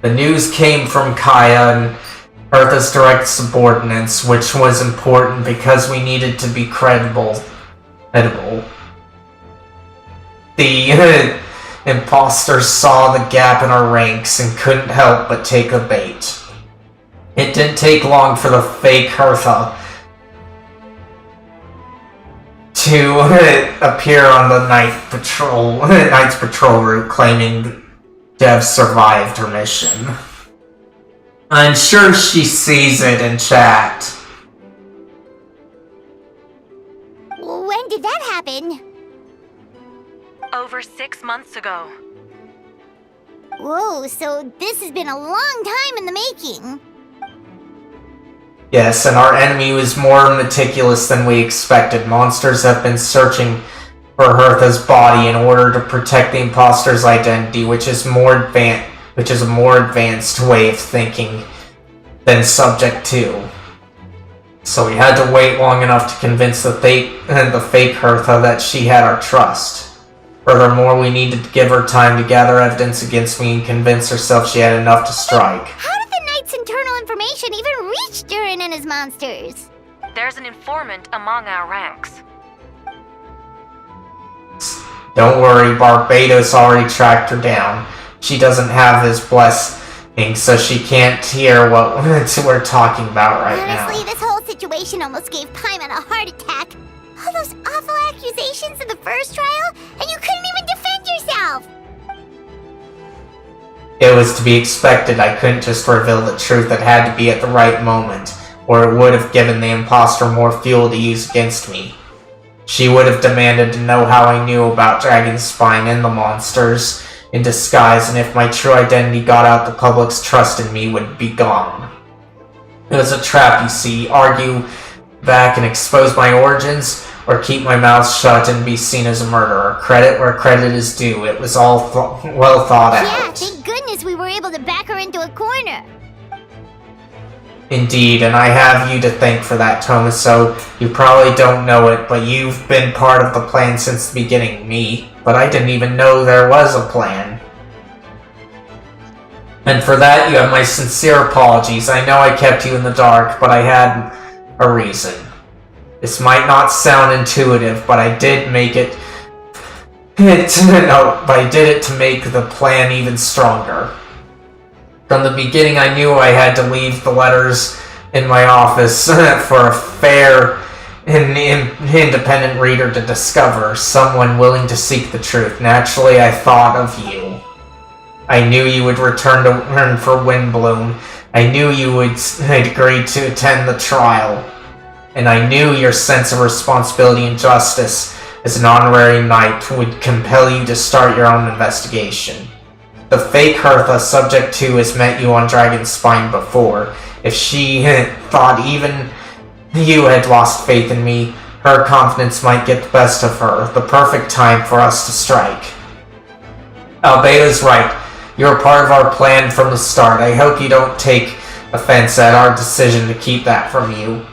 The news came from Kaya and Hertha's direct subordinates, which was important because we needed to be credible. The imposters saw the gap in our ranks and couldn't help but take the bait. It didn't take long for the fake Hertha to appear on the night's patrol route, claiming to have survived her mission. I'm sure she sees it in chat. When did that happen? Over 6 months ago. Whoa, so this has been a long time in the making. Yes, and our enemy was more meticulous than we expected. Monsters have been searching for Hertha's body in order to protect the imposter's identity, which is a more advanced way of thinking than Subject 2. So we had to wait long enough to convince the fake Hertha that she had our trust. Furthermore, we needed to give her time to gather evidence against me and convince herself she had enough to strike. How did the Knight's internal information even reach Durin and his monsters? There's an informant among our ranks. Don't worry, Barbados already tracked her down. She doesn't have his blessing, so she can't hear what we're talking about right now. Honestly, this whole situation almost gave Paimon a heart attack. All those awful accusations in the first trial, and you couldn't even defend yourself! It was to be expected. I couldn't just reveal the truth. It had to be at the right moment, or it would have given the imposter more fuel to use against me. She would have demanded to know how I knew about Dragon's Spine and the monsters in disguise, and if my true identity got out, the public's trust in me would be gone. It was a trap, you see. Argue back and expose my origins, or keep my mouth shut and be seen as a murderer. Credit where credit is due. It was all well thought out. Yeah, thank goodness we were able to back her into a corner. Indeed, and I have you to thank for that, Tomaso. You probably don't know it, but you've been part of the plan since the beginning. Me. But I didn't even know there was a plan. And for that, you have my sincere apologies. I know I kept you in the dark, but I had a reason. This might not sound intuitive, but I did make it... but I did it to make the plan even stronger. From the beginning, I knew I had to leave the letters in my office for a fair and independent reader to discover, someone willing to seek the truth. Naturally, I thought of you. I knew you would return for Windblume. I knew you would agree to attend the trial. And I knew your sense of responsibility and justice as an honorary knight would compel you to start your own investigation. The fake Hertha, Subject 2, has met you on Dragon's Spine before. If she thought even you had lost faith in me, her confidence might get the best of her. The perfect time for us to strike. Albedo's right. You're part of our plan from the start. I hope you don't take offense at our decision to keep that from you.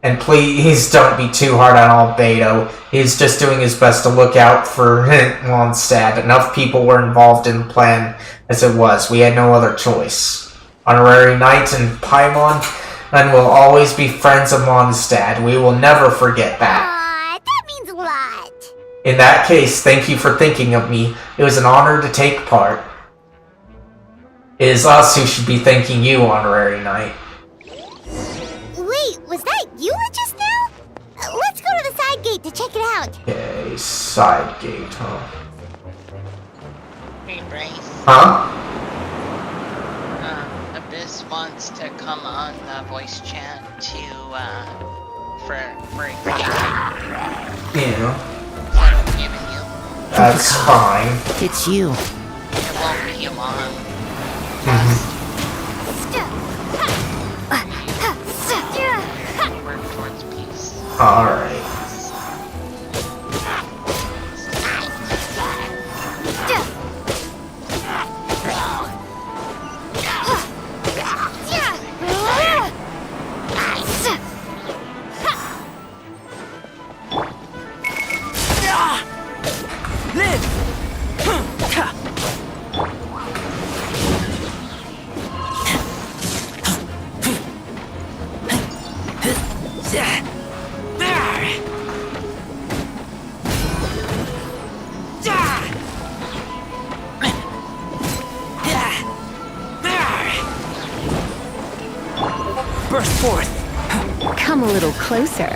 And please don't be too hard on Albedo. He's just doing his best to look out for Monstadt. Enough people were involved in the plan as it was. We had no other choice. Honorary Knight and Paimon and will always be friends of Monstadt. We will never forget that. Aw, that means a lot. In that case, thank you for thinking of me. It was an honor to take part. It is us who should be thanking you, Honorary Knight. Wait, was that you just now? Let's go to the side gate to check it out. Okay, side gate, huh? Hey, Bryce. Huh? Abyss wants to come on the voice chat to, for a game. Yeah. Is that okay with you? That's fine. It's you. It won't be long. Work towards peace. Alright. Burst forth. Come a little closer.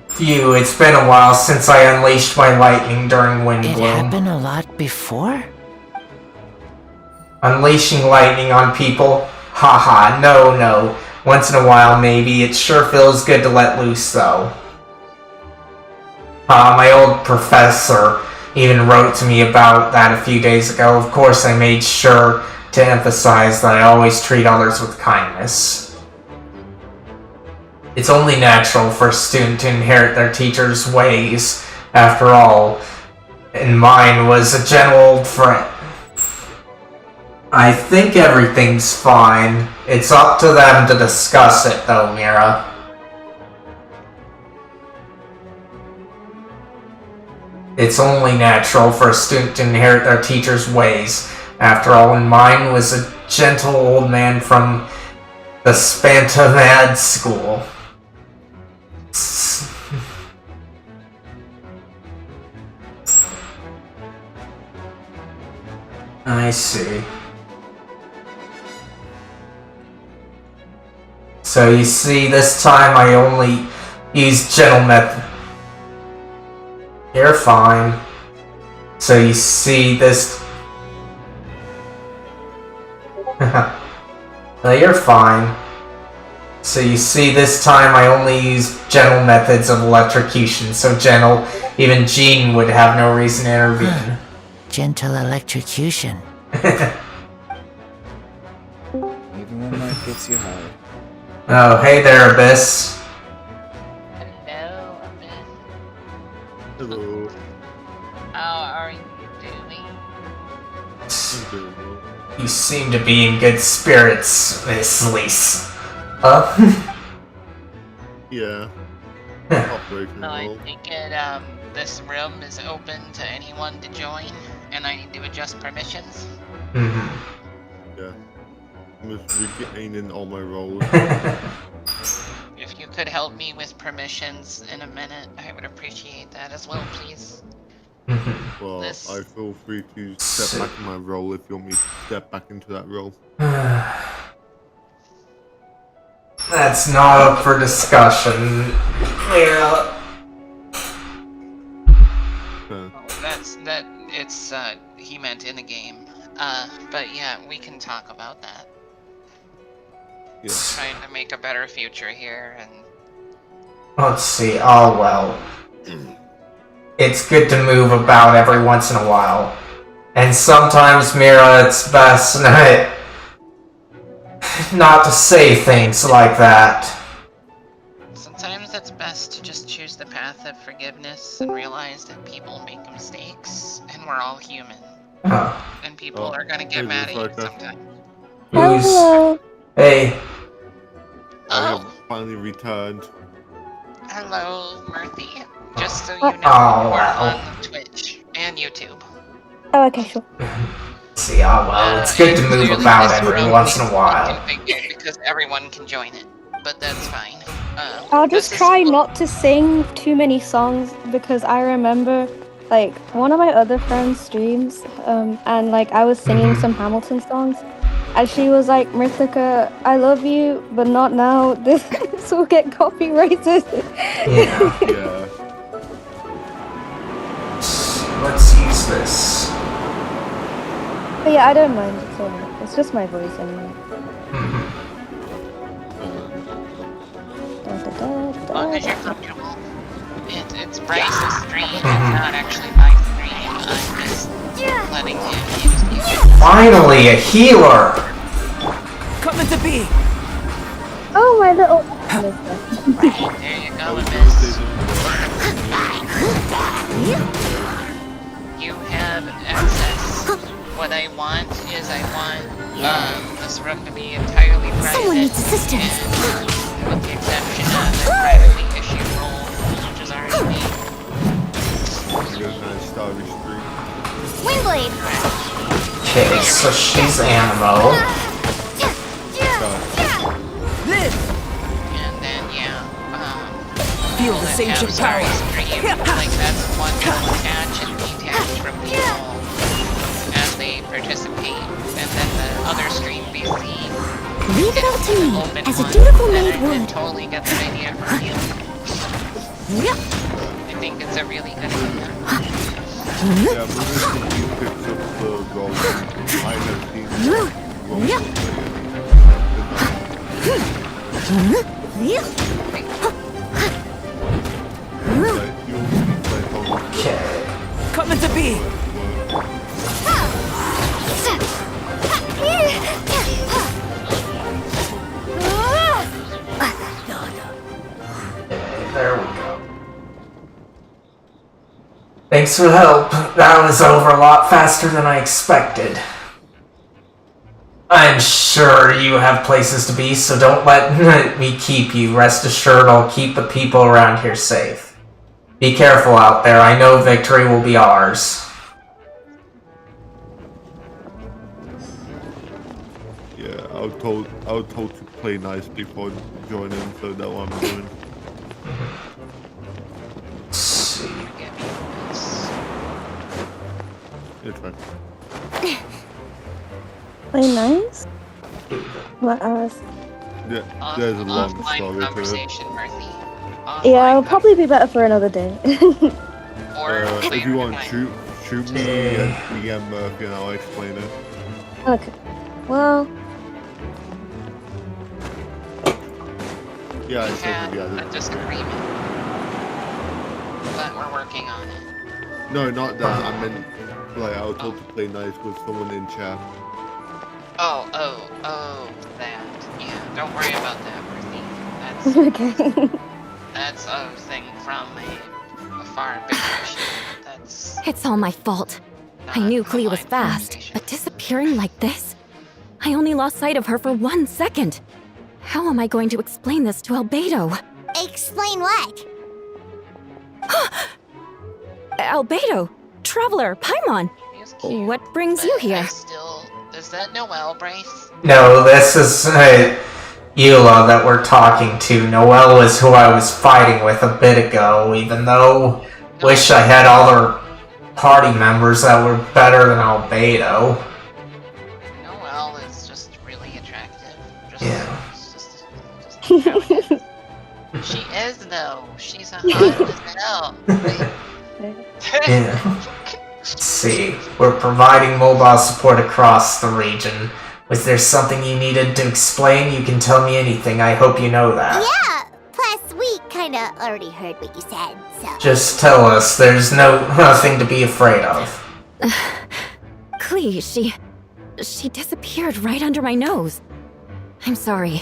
Phew, it's been a while since I unleashed my lightning during Wind It Bloom. happened a lot before? Unleashing lightning on people? Haha, no. Once in a while, maybe. It sure feels good to let loose, though. My old professor even wrote to me about that a few days ago. Of course, I made sure to emphasize that I always treat others with kindness. It's only natural for a student to inherit their teacher's ways. After all, and mine was a gentle old friend. I think everything's fine. It's up to them to discuss it, though, Mira. It's only natural for a student to inherit their teacher's ways. After all, and mine was a gentle old man from the Spantamad school. I see. So you see, this time I only used gentle method. You're fine. So you see this... No, you're fine. So you see, this time I only used gentle methods of electrocution. So gentle, even Jean would have no reason to intervene. Gentle electrocution. Even when life gets you high. Oh, hey there, Abyss. Hello, Abyss. Hello. How are you doing? You seem to be in good spirits, Miss Lise. Yeah. So I think this room is open to anyone to join, and I need to adjust permissions. Mm-hmm. Yeah. I'm just regaining all my roles. If you could help me with permissions in a minute, I would appreciate that as well, please. Well, I feel free to step back in my role if you want me to step back into that role. That's not up for discussion. Yeah. It's he meant in the game. But yeah, we can talk about that. Yeah. Trying to make a better future here, and Let's see. Oh well. It's good to move about every once in a while. And sometimes, Mira, it's best not to say things like that. sometimes it's best to just choose the path of forgiveness and realize that people make mistakes, and we're all human. Huh. And people are gonna get mad at you sometimes. Hello. Hey. I have finally returned. Hello, Murphy. Just so you know, we're on Twitch and YouTube. Oh, okay, sure. See, it's good to move about every once in a while. Because everyone can join it, but that's fine. I'll just try not to sing too many songs because I remember, like, one of my other friends streams, and, like, I was singing some Hamilton songs, and she was like, Mrithika, I love you, but not now. This will get copyrighted. Yeah. Yeah. Let's see this? But yeah, I don't mind. It's just my voice anyway. As long as you're comfortable. It's Bryce's stream, it's not actually my stream. I'm just letting him use the Finally, a healer! Coming to be! Oh, my little... There you go, Miss. You have access. What I want is this room to be entirely private. Someone needs assistance. With the exception of the privately issued role, which is already made. Windblade! Okay, so she's Animo. And then, yeah, feel the same have power. stream, like that's one will attach and detach from people as they participate, and then the other stream BC. Leave it all to me, as a dutiful maid would. Totally get the idea from you. I think it's a really good idea. Yeah, but you picked up the gold. I have seen Okay. Coming to be! There we go. Thanks for the help. That was over a lot faster than I expected. I'm sure you have places to be, so don't let me keep you. Rest assured I'll keep the people around here safe. Be careful out there. I know victory will be ours. Yeah, I was told to play nice before joining, so that's what I'm doing. Let's see. It's fine. Play nice? What else? Yeah, there's a long story to it. Yeah, it'll probably be better for another day. If you want to shoot me and DM Murphy and I'll explain it. Okay. Well... Yeah, I said a disagreement, but we're working on it. No, not that. I meant, like, I was told to play nice with someone in chat. Oh, that. Yeah, don't worry about that, Ruthie. Okay. That's a thing from a far bigger issue. That's... It's all my fault. I knew Clea was fast, but disappearing like this? I only lost sight of her for 1 second. How am I going to explain this to Albedo? Explain what? Albedo! Traveler! Paimon! What brings you here? Is that Noelle, Bryce? No, this is Eula that we're talking to. Noelle is who I was fighting with a bit ago, even though wish I had other party members that were better than Albedo. Noelle is just really attractive. She is, though. She's a hot as hell. Yeah. Let's see. We're providing mobile support across the region. Was there something you needed to explain? You can tell me anything. I hope you know that. Yeah, plus we kinda already heard what you said, so... Just tell us. There's nothing to be afraid of. Clea, she disappeared right under my nose. I'm sorry.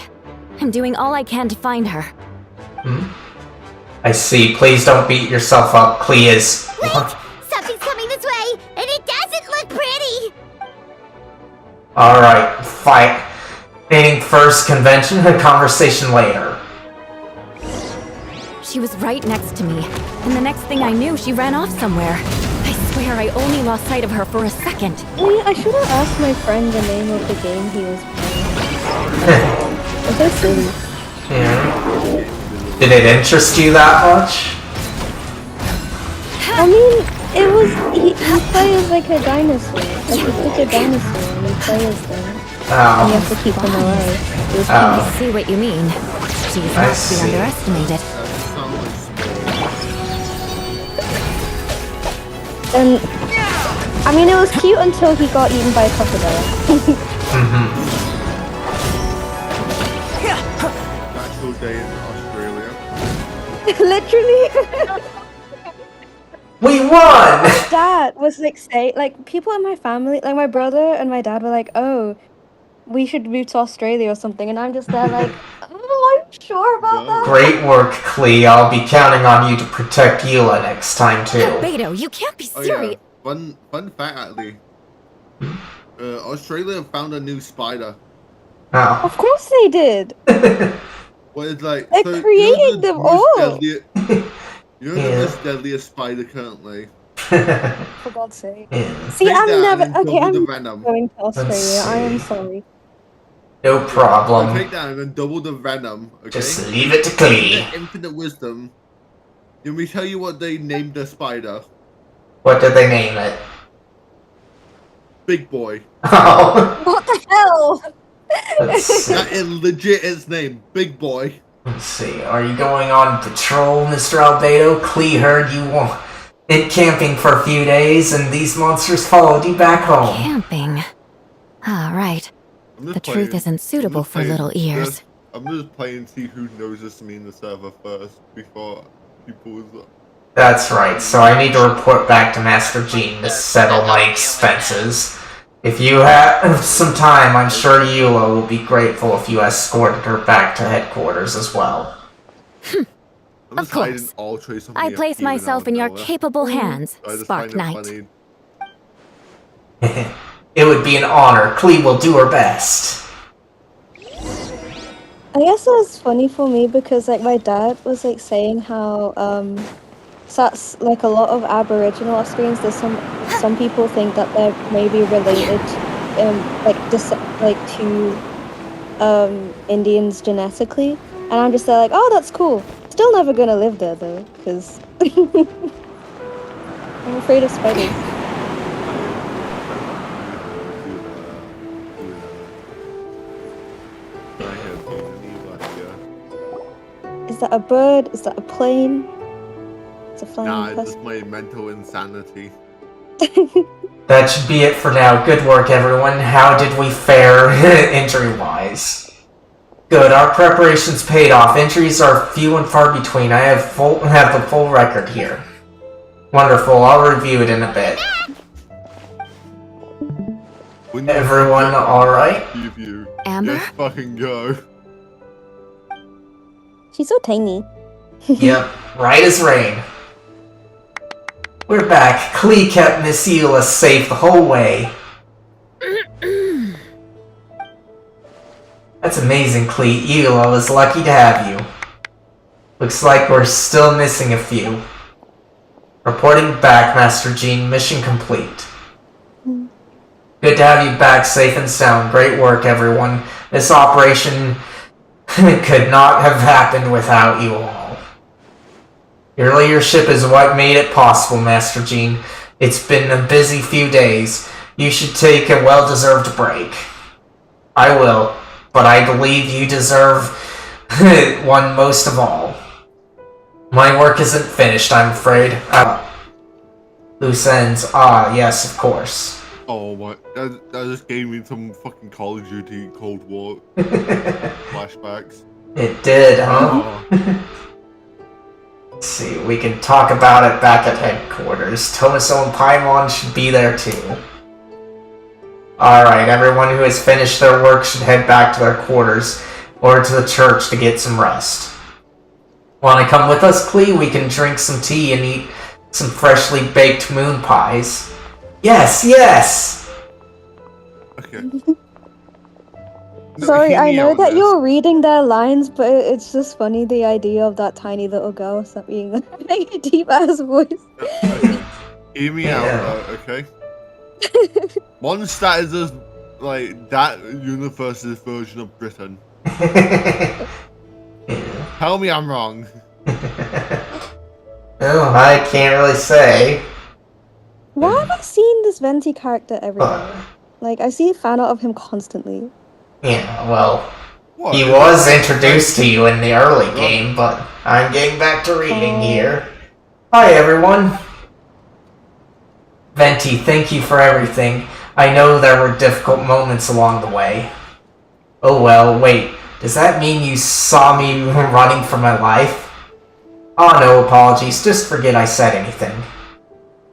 I'm doing all I can to find her. I see. Please don't beat yourself up. Clea is... Wait! Something's coming this way, and it doesn't look pretty! Alright, fight. Meeting first, convention, and conversation later. She was right next to me, and the next thing I knew, she ran off somewhere. I swear I only lost sight of her for a second. Oh yeah, I should have asked my friend the name of the game he was playing. I'm so silly. Yeah. Did it interest you that much? I mean, it was... He plays like a dinosaur. Like, you pick a dinosaur and you play as them. And you have to keep them alive. It was I see what you mean. She's not to be underestimated. And I mean, it was cute until he got eaten by a crocodile. Natural day in Australia. Literally. We won! My dad was like people in my family, like my brother and my dad were like, oh, we should move to Australia or something, and I'm just there like, oh, I'm sure about that. Great work, Klee. I'll be counting on you to protect Eula next time, too. Beto, you can't be Oh, serious. yeah. Fun fact, actually. Australia found a new spider. Oh. Of course they did. Well, it's like They're creating them all. You're the most deadliest spider currently. For God's sake. See, Take I'm that never and okay. double I'm the never venom. going to Australia. I am sorry. No problem. Take that and then double the venom. Okay. Just leave it to Klee. Infinite wisdom. Let me tell you what they named the spider. What did they name it? Big Boy. Oh. What the hell? That is legit its name. Big Boy. Let's see. Are you going on patrol, Mr. Albedo? Klee heard you went camping for a few days, and these monsters followed you back home. Camping. Ah, right. The truth isn't suitable for little ears. I'm just playing to see who notices me in the server first before people. That's right. So I need to report back to Master Jean to settle my expenses. If you have some time, I'm sure Eula will be grateful if you escorted her back to headquarters as well. Of course. I place myself in your capable hands, Spark Knight. It would be an honor. Klee will do her best. I guess it was funny for me because like my dad was like saying how so that's like a lot of Aboriginal Australians. There's some people think that they're maybe related to Indians genetically, and I'm just there like, oh, that's cool. Still never gonna live there though, because I'm afraid of spiders. Is that a bird? Is that a plane? It's a flying Nah, it's just my mental insanity. That should be it for now. Good work, everyone. How did we fare injury-wise? Good, our preparations paid off. Injuries are few and far between. I have the full record here. Wonderful, I'll review it in a bit. Everyone alright? Amber? Just fucking go. She's so tiny. Yep, right as rain. We're back. Klee kept Miss Eula safe the whole way. That's amazing, Klee. Eula was lucky to have you. Looks like we're still missing a few. Reporting back, Master Jean. Mission complete. Good to have you back safe and sound. Great work, everyone. This operation could not have happened without you all. Your leadership is what made it possible, Master Jean. It's been a busy few days. You should take a well-deserved break. I will, but I believe you deserve one most of all. My work isn't finished, I'm afraid. Loose ends. Ah, yes, of course. Oh my, that just gave me some fucking Call of Duty Cold War flashbacks. It did, huh? Oh. Let's see, we can talk about it back at headquarters. Tomaso and Paimon should be there too. Alright, everyone who has finished their work should head back to their quarters or to the church to get some rest. Wanna come with us, Klee? We can drink some tea and eat some freshly baked moon pies. Yes, yes! Okay. Sorry, I know that you're reading their lines, but it's just funny the idea of that tiny little girl being like a deep ass voice. Okay. Hear me out, okay? Monstadt is just like that universe's version of Britain. Tell me I'm wrong. Oh, I can't really say. Why have I seen this Venti character everywhere? Like, I see a fan art of him constantly. Yeah, well, he was introduced to you in the early game, but I'm getting back to reading here. Hi, everyone. Venti, thank you for everything. I know there were difficult moments along the way. Oh well, wait. Does that mean you saw me running for my life? Oh, no apologies. Just forget I said anything.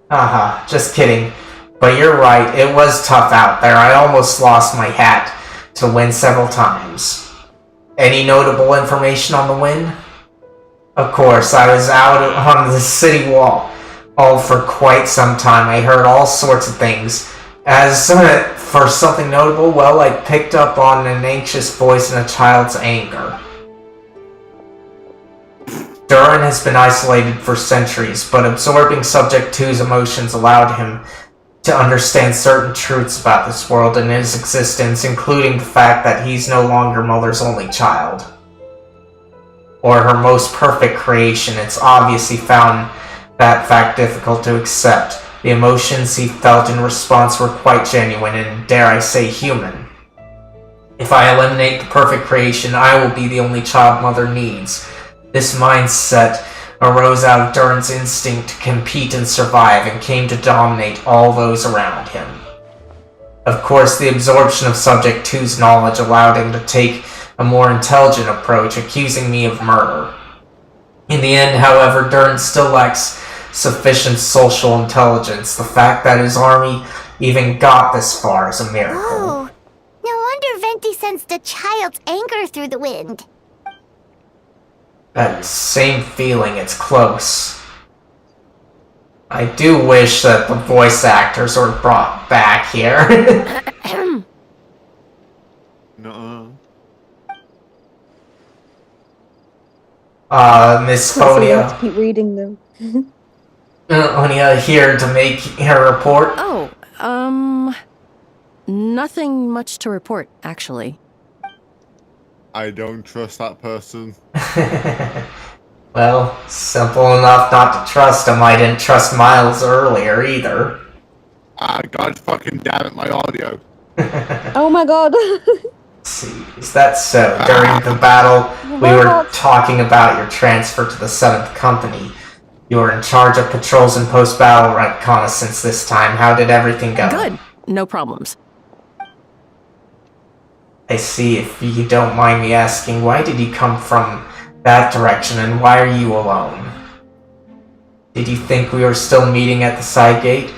Haha, just kidding. But you're right, it was tough out there. I almost lost my hat to the wind several times. Any notable information on the wind? Of course, I was out on the city wall for quite some time. I heard all sorts of things. As for something notable, well, I picked up on an anxious voice and a child's anger. Durin has been isolated for centuries, but absorbing Subject 2's emotions allowed him to understand certain truths about this world and its existence, including the fact that he's no longer Mother's only child. Or her most perfect creation. It's obvious he found that fact difficult to accept. The emotions he felt in response were quite genuine and, dare I say, human. If I eliminate the perfect creation, I will be the only child Mother needs. This mindset arose out of Durin's instinct to compete and survive and came to dominate all those around him. Of course, the absorption of Subject 2's knowledge allowed him to take a more intelligent approach, accusing me of murder. In the end, however, Durin still lacks sufficient social intelligence. The fact that his army even got this far is a miracle. Oh, no wonder Venti sensed a child's anger through the wind. That same feeling, it's close. I do wish that the voice actors were brought back here. Nuh-uh. Miss So you Fonia. have to keep reading them. Fonia here to make her report. Oh, nothing much to report, actually. I don't trust that person. Well, simple enough not to trust him. I didn't trust Miles earlier either. Ah, god fucking damn it, my audio. Oh my god. See, is that so? During the battle, we were talking about your transfer to the 7th Company. You were in charge of patrols and post-battle reconnaissance this time. How did everything go? Good. No problems. I see. If you don't mind me asking, why did you come from that direction and why are you alone? Did you think we were still meeting at the side gate?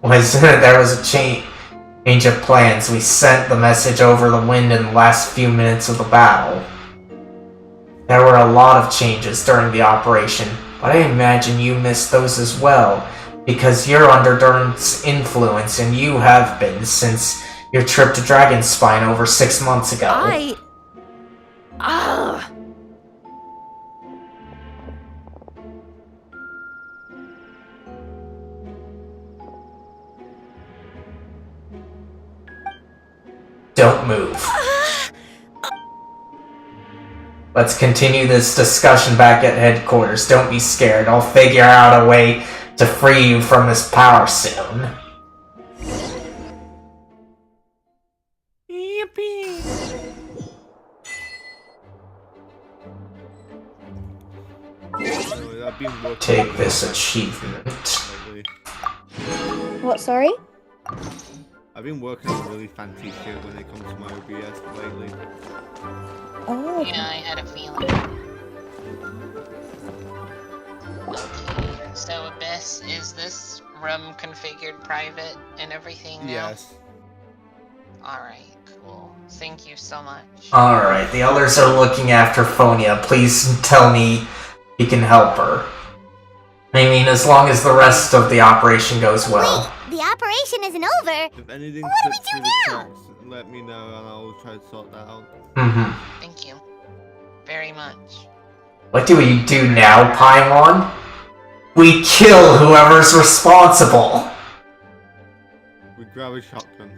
There was a change of plans. We sent the message over the wind in the last few minutes of the battle. There were a lot of changes during the operation, but I imagine you missed those as well, because you're under Durin's influence and you have been since your trip to Dragonspine over 6 months ago. Don't move. Let's continue this discussion back at headquarters. Don't be scared. I'll figure out a way to free you from this power soon. Take this achievement. What, sorry? I've been working on really fancy shit when it comes to my OBS lately. Oh. Yeah, I had a feeling. Okay, so Abyss, is this room configured private and everything now? Yes. Alright, cool. Thank you so much. Alright, the others are looking after Fonia. Please tell me you can help her. I mean, as long as the rest of the operation goes well. Wait, the operation isn't over. If anything What do we slips do through the now? cracks, let me know and I'll try to sort that out. Mm-hmm. Thank you. Very much. What do we do now, Paimon? We kill whoever's responsible! We grab a shotgun.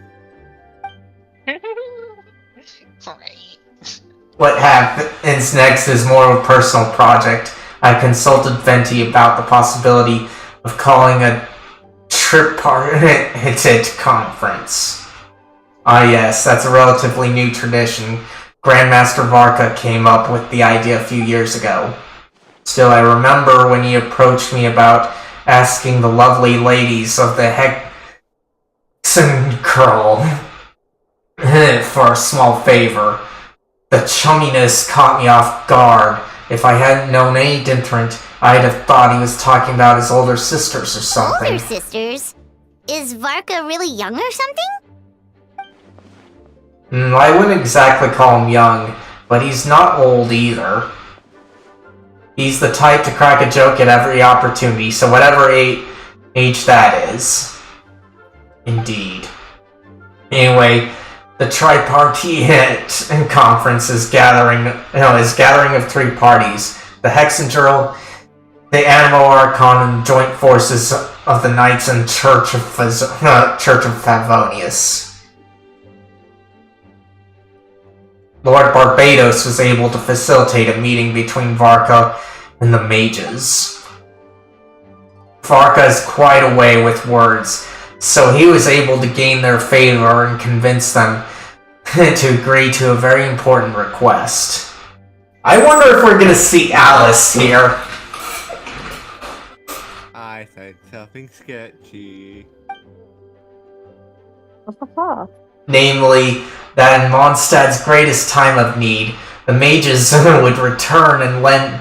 Right. What happens next is more of a personal project. I consulted Venti about the possibility of calling a tripartite conference. Ah yes, that's a relatively new tradition. Grandmaster Varka came up with the idea a few years ago. Still, I remember when he approached me about asking the lovely ladies of the Hexen Curl for a small favor. The chumminess caught me off guard. If I hadn't known any different, I'd have thought he was talking about his older sisters or something. Older sisters? Is Varka really young or something? I wouldn't exactly call him young, but he's not old either. He's the type to crack a joke at every opportunity, so whatever age that is. Indeed. Anyway, the tripartite conference is gathering of 3 parties: the Hexendurl, the Animal Archon, and joint forces of the Knights and Church of Favonius. Lord Barbados was able to facilitate a meeting between Varka and the mages. Varka is quite a way with words, so he was able to gain their favor and convince them to agree to a very important request. I wonder if we're gonna see Alice here. I said something sketchy. Namely, that in Mondstadt's greatest time of need, the mages would return and lend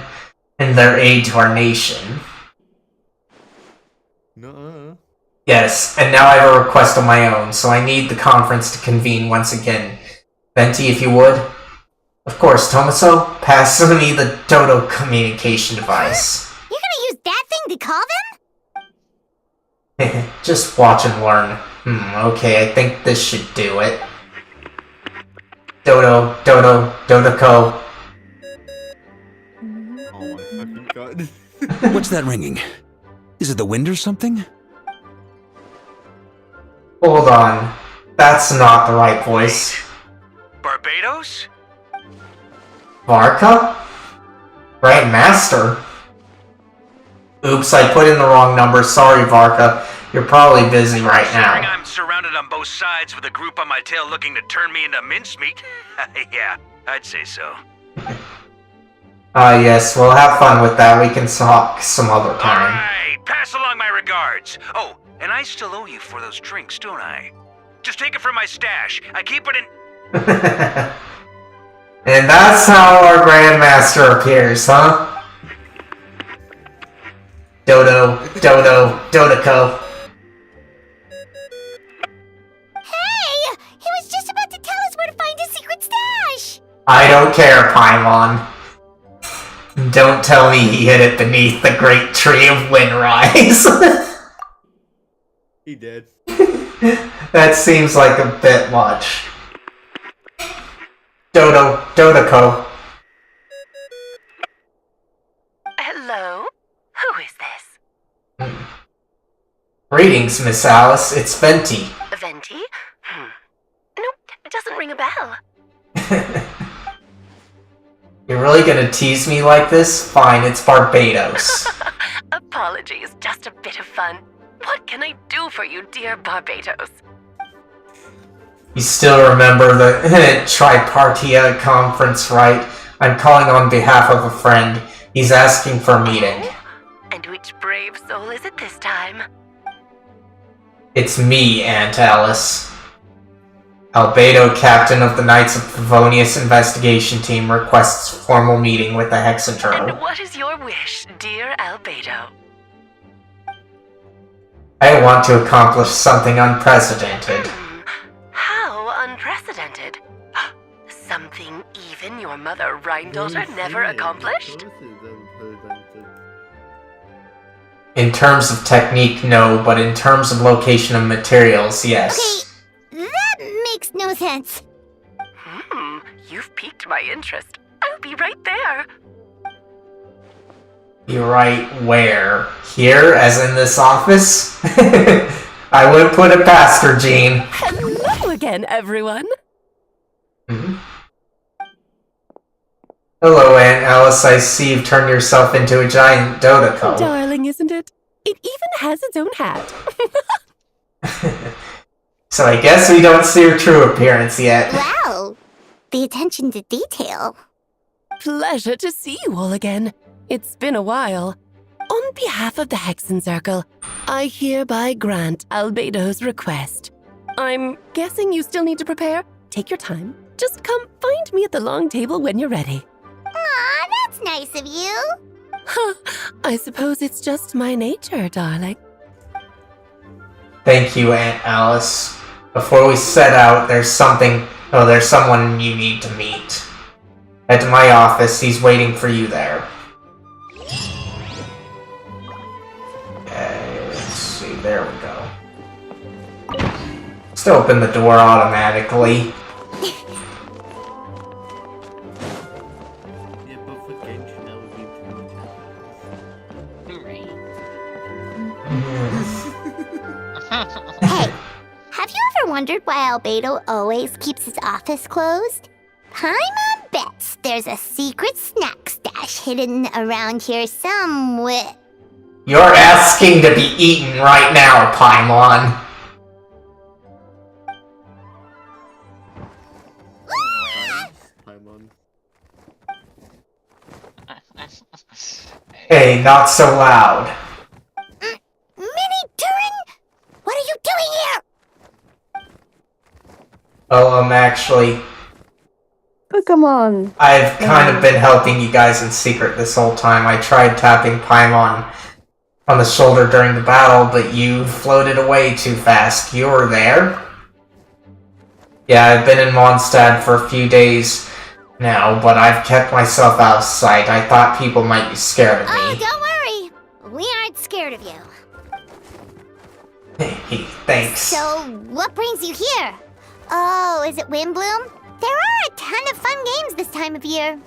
their aid to our nation. No. Yes, and now I have a request of my own, so I need the conference to convene once again. Venti, if you would. Of course, Tomaso, pass me the Dodo communication device. You're gonna use that thing to call them? Just watch and learn. Okay, I think this should do it. Dodoco. Oh my fucking god. What's that ringing? Is it the wind or something? Hold on. That's not the right voice. Barbados? Varka? Grandmaster? Oops, I put in the wrong number. Sorry, Varka. You're probably busy right now. I'm surrounded on both sides with a group on my tail looking to turn me into mincemeat. Yeah, I'd say so. Yes, we'll have fun with that. We can talk some other time. Alright, pass along my regards. Oh, and I still owe you for those drinks, don't I? Just take it from my stash. I keep it in... And that's how our Grandmaster appears, huh? Dodoco. Hey! He was just about to tell us where to find his secret stash! I don't care, Paimon. Don't tell me he hid it beneath the great tree of Windrise. He did. That seems like a bit much. Dodoco. Hello? Who is this? Greetings, Miss Alice. It's Venti. Venti? Nope, it doesn't ring a bell. You're really gonna tease me like this? Fine, it's Barbados. Apologies, just a bit of fun. What can I do for you, dear Barbados? You still remember the Tripartite conference, right? I'm calling on behalf of a friend. He's asking for a meeting. And which brave soul is it this time? It's me, Aunt Alice. Albedo, captain of the Knights of Favonius investigation team, requests formal meeting with the Hexendurl. And what is your wish, dear Albedo? I want to accomplish something unprecedented. How unprecedented? Something even your mother Rhymedaughter never accomplished? In terms of technique, no, but in terms of location of materials, yes. Okay, that makes no sense. You've piqued my interest. I'll be right there. You're right where? Here, as in this office? I wouldn't put it past her, Jean. Hello again, everyone. Hello, Aunt Alice. I see you've turned yourself into a giant Dodoco. Darling, isn't it? It even has its own hat. So I guess we don't see her true appearance yet. Wow, the attention to detail. Pleasure to see you all again. It's been a while. On behalf of the Hexen Circle, I hereby grant Albedo's request. I'm guessing you still need to prepare? Take your time. Just come find me at the long table when you're ready. Aw, that's nice of you. Huh, I suppose it's just my nature, darling. Thank you, Aunt Alice. Before we set out, there's someone you need to meet. Head to my office, he's waiting for you there. Okay, let's see, there we go. Just open the door automatically. Yeah, but for Genshin, that would be too much. Hey, have you ever wondered why Albedo always keeps his office closed? Paimon bets there's a secret snack stash hidden around here somewhere. You're asking to be eaten right now, Paimon. Hey, not so loud. Mini Turing, what are you doing here? Oh, actually, But come on. I've kind of been helping you guys in secret this whole time. I tried tapping Paimon on the shoulder during the battle, but you floated away too fast. You were there? Yeah, I've been in Monstadt for a few days now, but I've kept myself out of sight. I thought people might be scared of me. Oh, don't worry. We aren't scared of you. Hey, thanks. So, what brings you here? Oh, is it Windblume? There are a ton of fun games this time of year.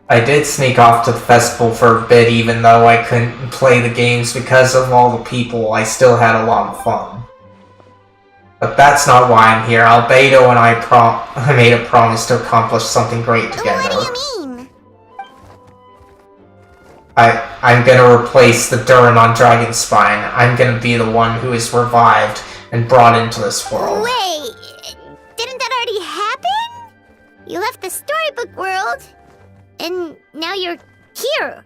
I did sneak off to the festival for a bit, even though I couldn't play the games because of all the people. I still had a lot of fun. But that's not why I'm here. Albedo and I made a promise to accomplish something great together. What do you mean? I'm gonna replace the Durin on Dragonspine. I'm gonna be the one who is revived and brought into this world. Wait, didn't that already happen? You left the storybook world, and now you're here.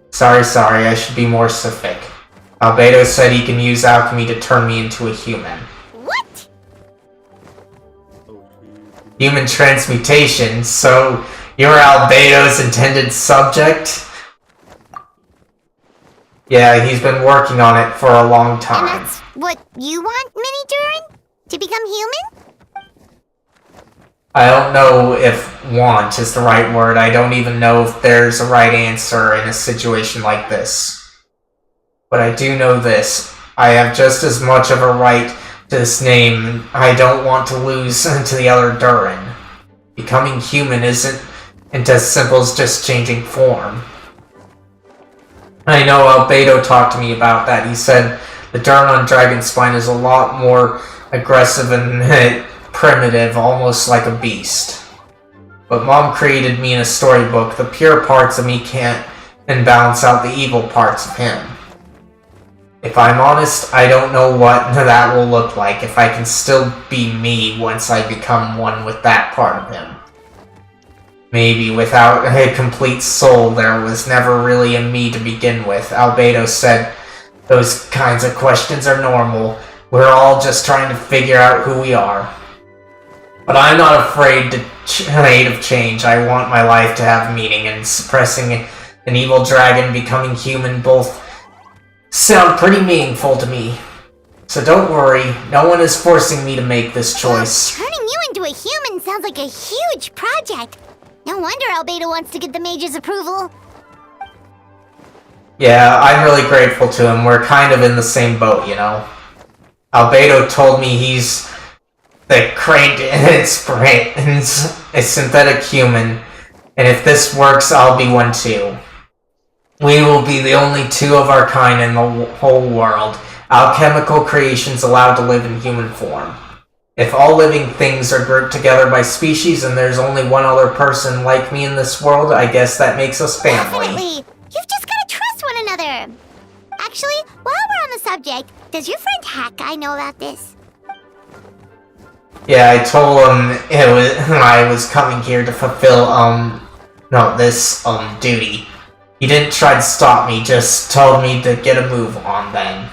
Sorry, I should be more specific. Albedo said he can use alchemy to turn me into a human. What? Human transmutation, so you're Albedo's intended subject? Yeah, he's been working on it for a long time. And that's what you want, Mini Durin? To become human? I don't know if want is the right word. I don't even know if there's a right answer in a situation like this. But I do know this. I have just as much of a right to this name. I don't want to lose to the other Durin. Becoming human isn't as simple as just changing form. I know Albedo talked to me about that. He said the Durin on Dragonspine is a lot more aggressive and primitive, almost like a beast. But Mom created me in a storybook. The pure parts of me can't balance out the evil parts of him. If I'm honest, I don't know what that will look like, if I can still be me once I become one with that part of him. Maybe without a complete soul, there was never really a me to begin with. Albedo said those kinds of questions are normal. We're all just trying to figure out who we are. But I'm not afraid of change. I want my life to have meaning, and suppressing an evil dragon, becoming human, both sound pretty meaningful to me. So don't worry, no one is forcing me to make this choice. Turning you into a human sounds like a huge project. No wonder Albedo wants to get the mage's approval. Yeah, I'm really grateful to him. We're kind of in the same boat, you know. Albedo told me he's the great inspirations, a synthetic human, and if this works, I'll be one too. We will be the only two of our kind in the whole world, alchemical creations allowed to live in human form. If all living things are grouped together by species and there's only one other person like me in this world, I guess that makes us family. Definitely! You've just gotta trust one another! Actually, while we're on the subject, does your friend Hawkeye know about this? Yeah, I told him I was coming here to fulfill, this duty. He didn't try to stop me, just told me to get a move on then.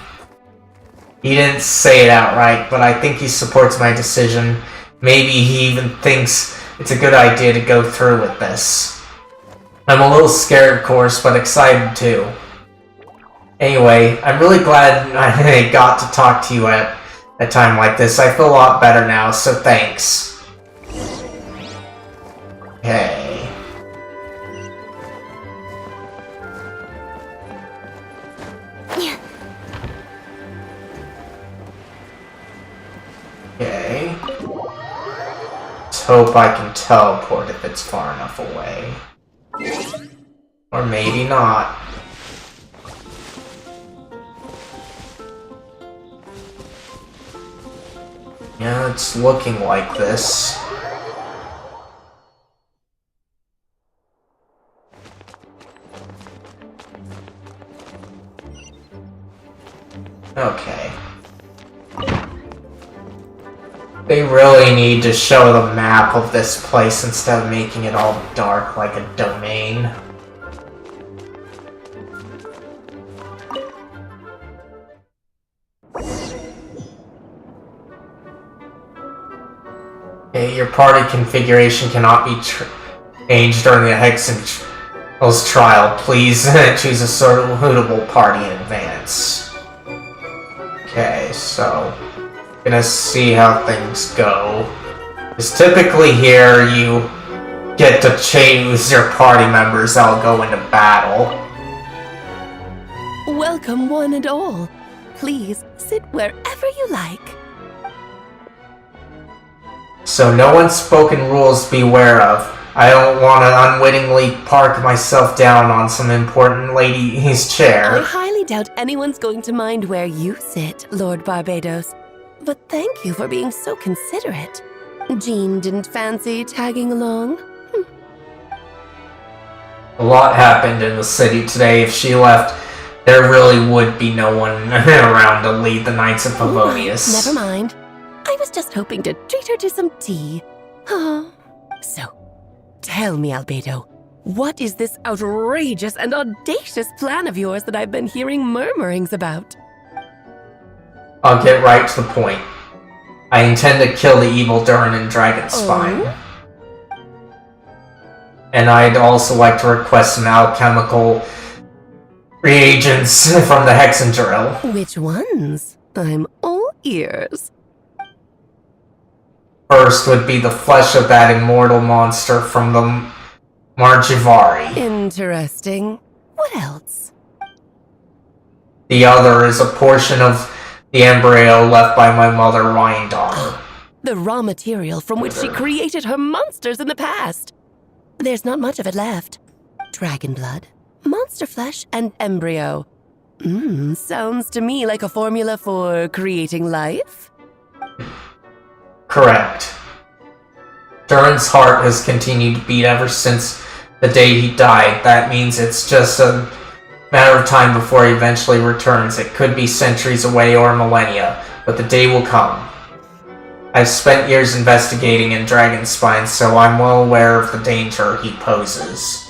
He didn't say it outright, but I think he supports my decision. Maybe he even thinks it's a good idea to go through with this. I'm a little scared, of course, but excited too. Anyway, I'm really glad I got to talk to you at a time like this. I feel a lot better now, so thanks. Okay. Okay. Let's hope I can teleport if it's far enough away. Or maybe not. Yeah, it's looking like this. Okay. They really need to show the map of this place instead of making it all dark like a domain. Okay, your party configuration cannot be changed during the Hexen's trial. Please choose a suitable party in advance. Okay, so gonna see how things go. Because typically here you get to choose your party members that'll go into battle. Welcome, one and all. Please sit wherever you like. So no unspoken rules to be aware of. I don't want to unwittingly park myself down on some important lady's chair. I highly doubt anyone's going to mind where you sit, Lord Barbados. But thank you for being so considerate. Jean didn't fancy tagging along? A lot happened in the city today. If she left, there really would be no one around to lead the Knights of Favonius. Never mind. I was just hoping to treat her to some tea. So, tell me, Albedo, what is this outrageous and audacious plan of yours that I've been hearing murmurings about? I'll get right to the point. I intend to kill the evil Durin and Dragonspine. And I'd also like to request some alchemical reagents from the Hexen Drill. Which ones? I'm all ears. First would be the flesh of that immortal monster from the Margivari. Interesting. What else? The other is a portion of the embryo left by my mother, Ryandaugh. The raw material from which she created her monsters in the past. There's not much of it left. Dragon blood, monster flesh, and embryo. Sounds to me like a formula for creating life. Correct. Durin's heart has continued to beat ever since the day he died. That means it's just a matter of time before he eventually returns. It could be centuries away or millennia, but the day will come. I've spent years investigating in Dragonspine, so I'm well aware of the danger he poses.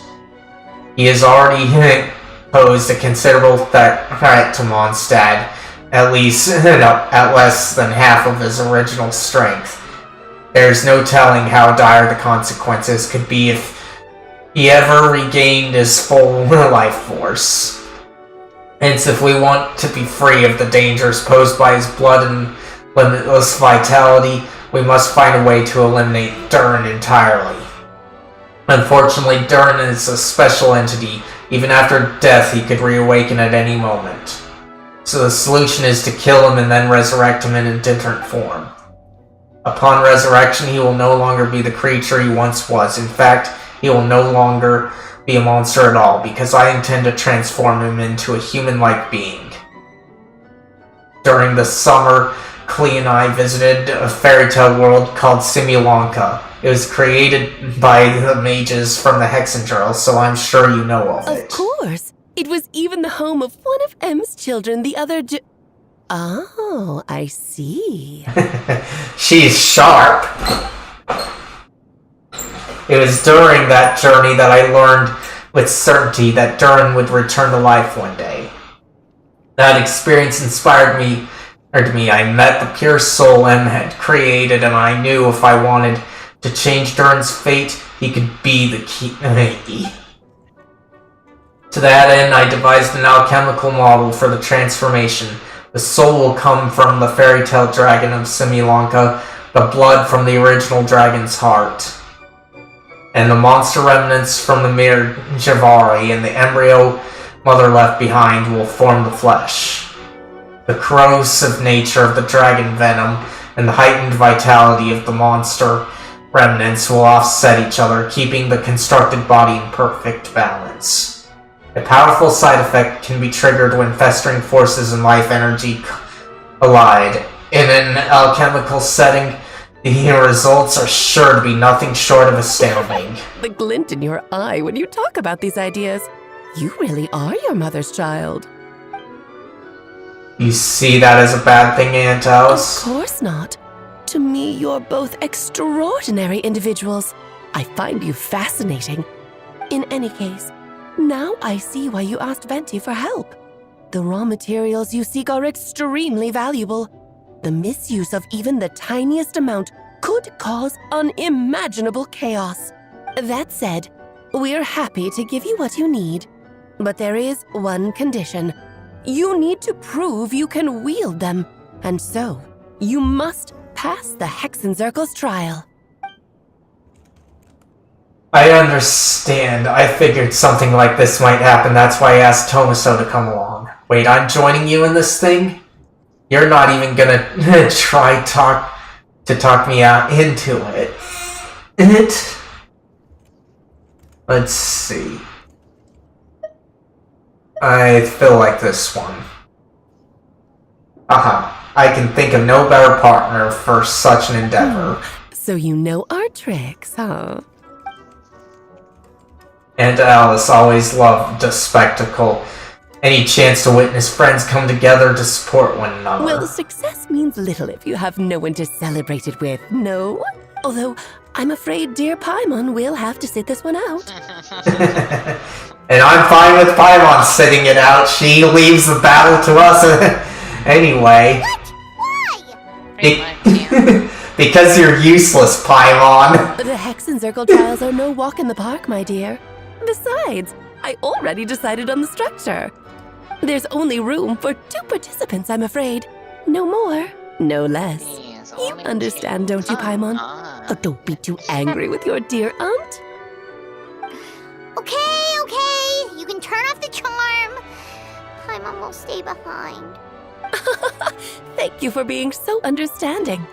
He has already posed a considerable threat to Monstadt, at least at less than half of his original strength. There's no telling how dire the consequences could be if he ever regained his full life force. Hence, if we want to be free of the dangers posed by his blood and limitless vitality, we must find a way to eliminate Durin entirely. Unfortunately, Durin is a special entity. Even after death, he could reawaken at any moment. So the solution is to kill him and then resurrect him in a different form. Upon resurrection, he will no longer be the creature he once was. In fact, he will no longer be a monster at all, because I intend to transform him into a human-like being. During the summer, Klee and I visited a fairy tale world called Simulanka. It was created by the mages from the Hexendrill, so I'm sure you know of it. Of course! It was even the home of one of M's children, the other Oh, I see. She's sharp. It was during that journey that I learned with certainty that Durin would return to life one day. That experience inspired me. I met the pure soul M had created, and I knew if I wanted to change Durin's fate, he could be the key. To that end, I devised an alchemical model for the transformation. The soul will come from the fairy tale dragon of Similanka, the blood from the original dragon's heart, and the monster remnants from the mirrored Javari and the embryo mother left behind will form the flesh. The corrosive nature of the dragon venom and the heightened vitality of the monster remnants will offset each other, keeping the constructed body in perfect balance. A powerful side effect can be triggered when festering forces and life energy collide. In an alchemical setting, the results are sure to be nothing short of astounding. The glint in your eye when you talk about these ideas. You really are your mother's child. You see that as a bad thing, Aunt Alice? Of course not. To me, you're both extraordinary individuals. I find you fascinating. In any case, now I see why you asked Venti for help. The raw materials you seek are extremely valuable. The misuse of even the tiniest amount could cause unimaginable chaos. That said, we're happy to give you what you need. But there is one condition. You need to prove you can wield them, and so you must pass the Hexenzirkel's trial. I understand. I figured something like this might happen. That's why I asked Tomaso to come along. Wait, I'm joining you in this thing? You're not even gonna try to talk me out into it. Let's see. I feel like this one. I can think of no better partner for such an endeavor. So you know our tricks, huh? And Alice always loved a spectacle. Any chance to witness friends come together to support one another. Well, success means little if you have no one to celebrate it with, no? Although, I'm afraid dear Paimon will have to sit this one out. And I'm fine with Paimon sitting it out. She leaves the battle to us anyway. Because you're useless, Paimon. The Hexenzirkel trials are no walk in the park, my dear. Besides, I already decided on the structure. There's only room for 2 participants, I'm afraid. No more, no less. You understand, don't you, Paimon? Oh, don't be too angry with your dear aunt. Okay. You can turn off the charm. Paimon will stay behind. Thank you for being so understanding.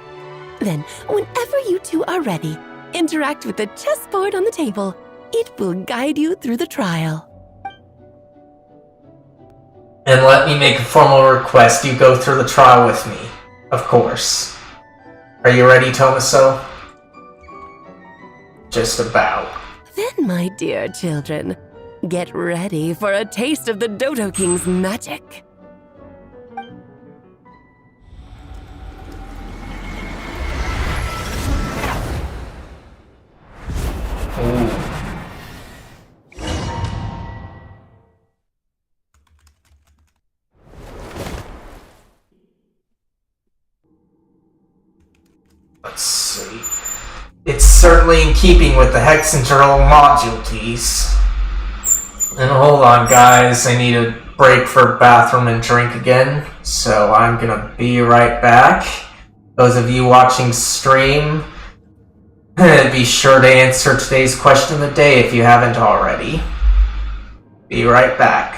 Then, whenever you two are ready, interact with the chessboard on the table. It will guide you through the trial. And let me make a formal request. You go through the trial with me. Of course. Are you ready, Tomaso? Just about. Then, my dear children, get ready for a taste of the Dodo King's magic. Let's see. It's certainly in keeping with the Hexenzirkel module keys. And hold on, guys. I need a break for bathroom and drink again. So I'm gonna be right back. Those of you watching stream, be sure to answer today's question of the day if you haven't already. Be right back.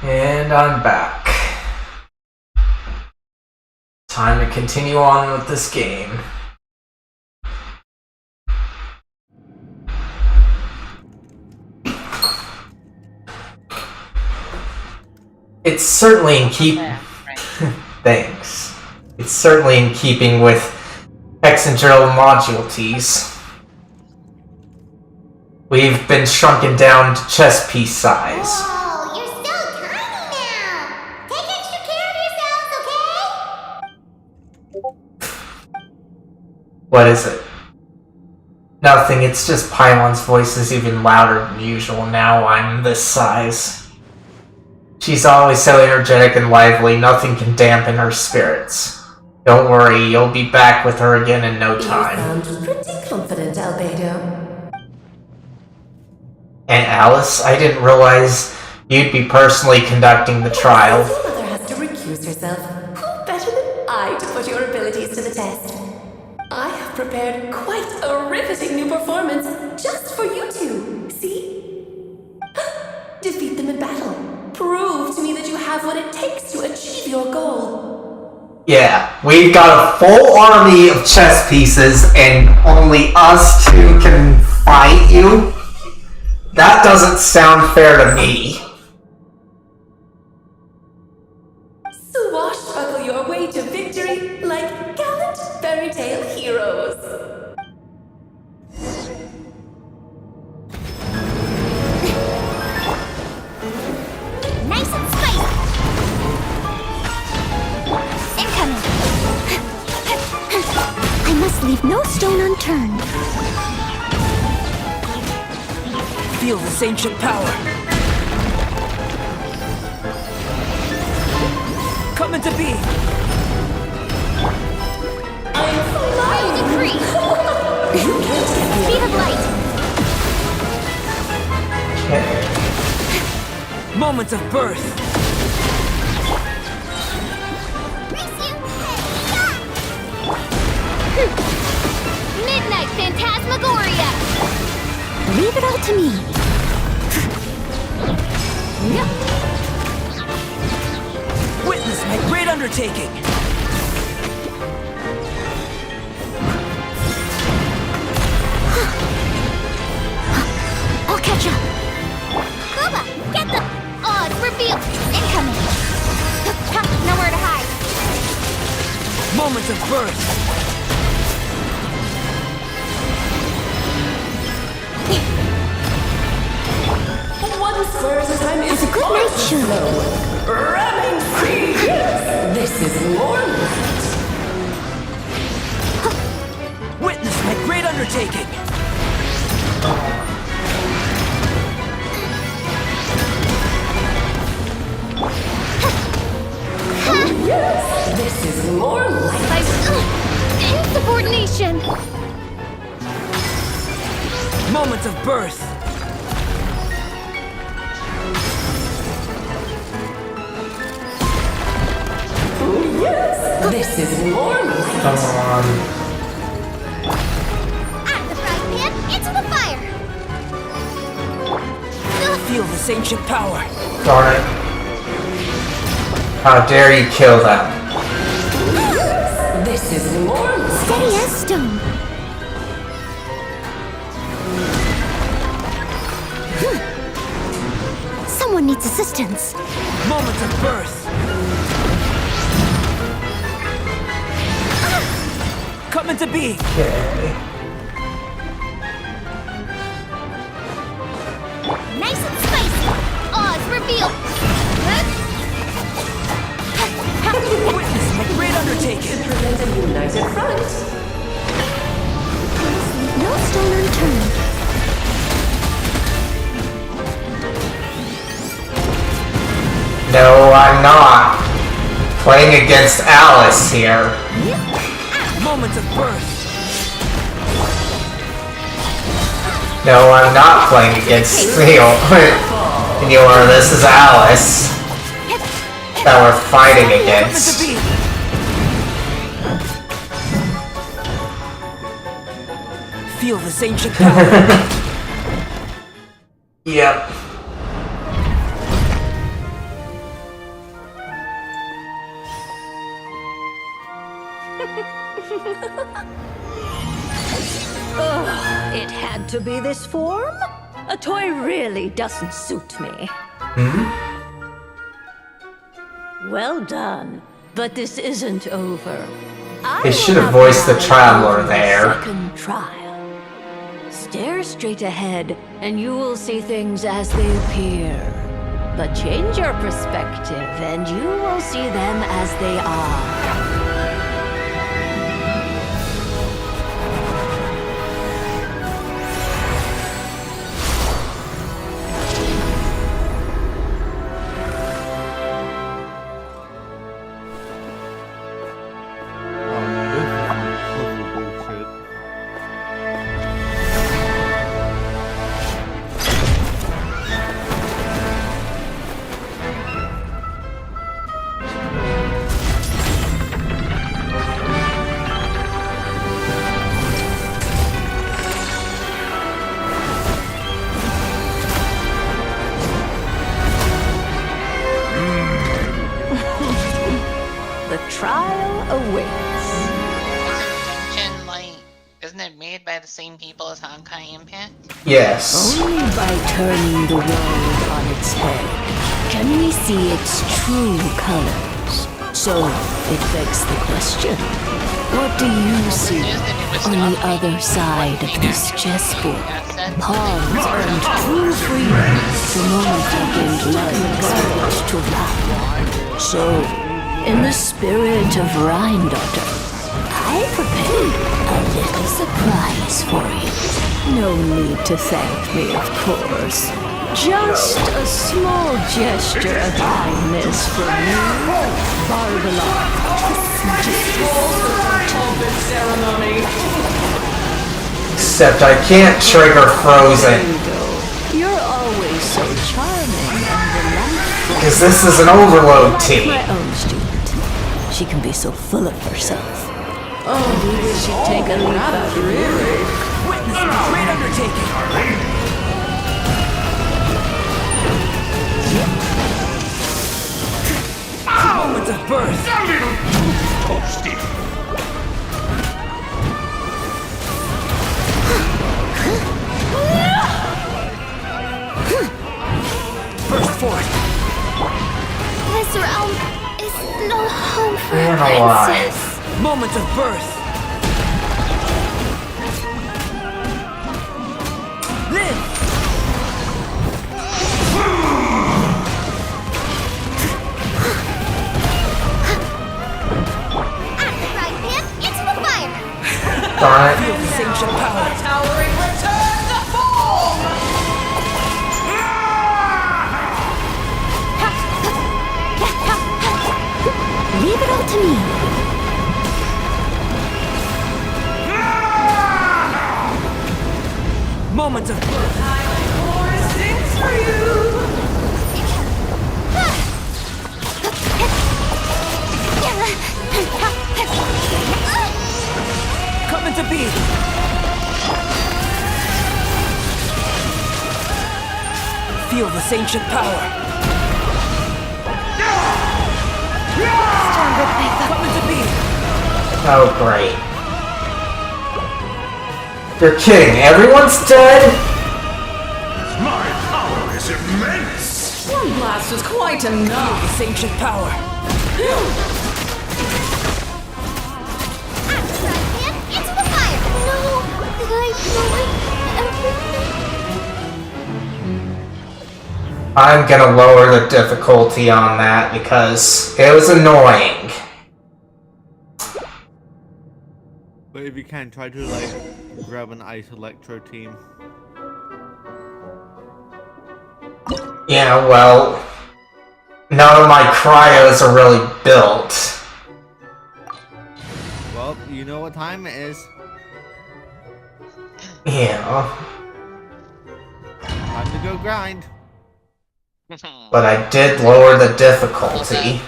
And I'm back. Time to continue on with this game. It's certainly in Thanks. It's certainly in keeping with Hex and Drill module teas. We've been shrunken down to chess piece size. Oh, you're so tiny now. Take extra care of yourselves, okay? What is it? Nothing, it's just Pylon's voice is even louder than usual now I'm this size. She's always so energetic and lively, nothing can dampen her spirits. Don't worry, you'll be back with her again in no time. You sound pretty confident, Albedo. And Alice, I didn't realize you'd be personally conducting the trial. Your mother has to recuse herself. Who better than I to put your abilities to the test? I have prepared quite a riveting new performance just for you two. See? Defeat them in battle. Prove to me that you have what it takes to achieve your goal. Yeah, we've got a full army of chess pieces and only us two can fight you? That doesn't sound fair to me. Swashbuckle your way to victory like gallant fairy tale heroes. Nice and spicy. Incoming. I must leave no stone unturned. Feel this ancient power. Come into being. I'm flying. Decree. You can't get me. Speed of light. Moments of birth. Midnight Phantasmagoria. Leave it all to me. Witness my great undertaking. I'll catch up. Kuba, get the... Oh, it's revealed. Incoming. Nowhere to hide. Moments of birth. One spurs as I'm It's a good night shoot. ramming free. This is more light. Witness my great undertaking. Yes, this is more light. Insubordination. Moments of birth. Yes, this is more light. Come on. Out of the frying pan, into the fire. Feel this ancient power. Darn it. How dare you kill them? This is more light. Steady as stone. Someone needs assistance. Moments of birth. Come into being. Okay. Nice and spicy. Oz revealed. Witness my great undertaking. Prevent a united front. No stone unturned. No, I'm not. Playing against Alice here. Moments of birth. No, I'm not playing against Neil. This is Alice that we're fighting against. Feel this ancient power. Yep. Ugh, it had to be this form? A toy really doesn't suit me. Well done, but this isn't over. They should have voiced the traveler there. Second trial. Stare straight ahead, and you will see things as they appear. But change your perspective, and you will see them as they are. Yes. Only by turning the world on its head can we see its true colors. So it begs the question, what do you see on the other side of this chessboard? Pawns earned true freedom the moment they gained legs to ride. So, in the spirit of Rheindotter, I prepared a little surprise for you. No need to thank me, of course. Just a small gesture of kindness from you, Barbara. ceremony. Except I can't trigger Frozen. You're always so charming and delightful. Because this is an overload team. My own student. She can be so full of herself. Oh, we should take a leap out of here. Witness a great undertaking. Moment of birth. A little too toasty. Burst forth. This realm is no home for a Analyze. princess. Moment of birth. Live. Darn it. Feel this ancient power. Towering return the form. Leave it all to me. Moment of birth. I sings for you. Coming to be. Feel this ancient power. Coming to be. Oh, great. You're kidding. Everyone's dead? My power is immense. One blast was quite enough. Feel this ancient power. Into the fire! No! Did I ruin everything? I'm gonna lower the difficulty on that because it was annoying. But if you can, try to like grab an ice electro team. Yeah, well, none of my cryos are really built. Well, you know what time it is. Yeah. Time to go grind. But I did lower the difficulty.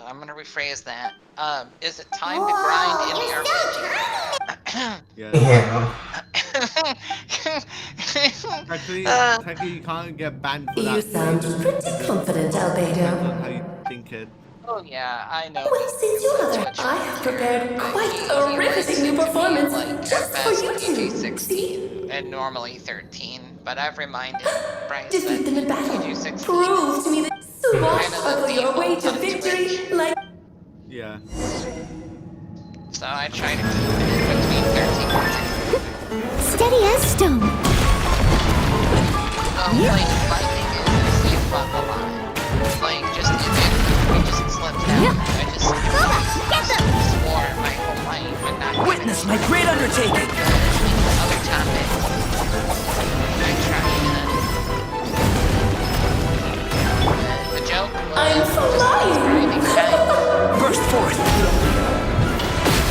I'm gonna rephrase that. Is it time to grind in the RPG? Yeah. Technically, you can't get banned for that. You sound pretty confident, Albedo. Depends on how you think it. Oh yeah, I know. Since you mother, I have prepared quite a riveting new performance just for you two. 16 and normally 13, but I've reminded Bryce that Defeat them in battle. PG 16 Prove to me that kind of swashbuckle the your way default to on victory Twitch. like. Yeah. So I try to keep it between 13 and 16. Steady as stone. Well, like, my thing is safe on the line. Like, just if it just slips down, I just swore my whole life and not Witness my great undertaking! other topics. I try the joke was I'm grinding time. Burst forth!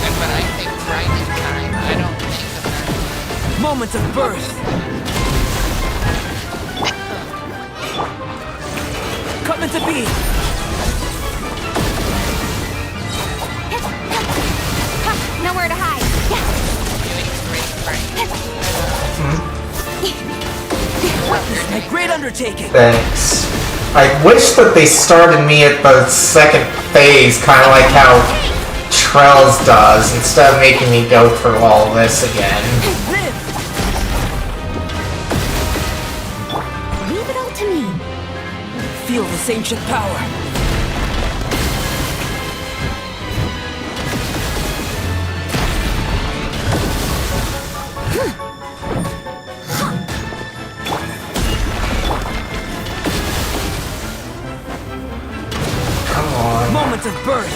And when I think grinding time, I don't think of that. Moments of birth! Coming to be! Nowhere to hide. Witness my great undertaking! Thanks. I wish that they started me at the second phase, kind of like how Trells does, instead of making me go through all this again. Leave it all to me. Feel this ancient power. Come on. Moments of birth.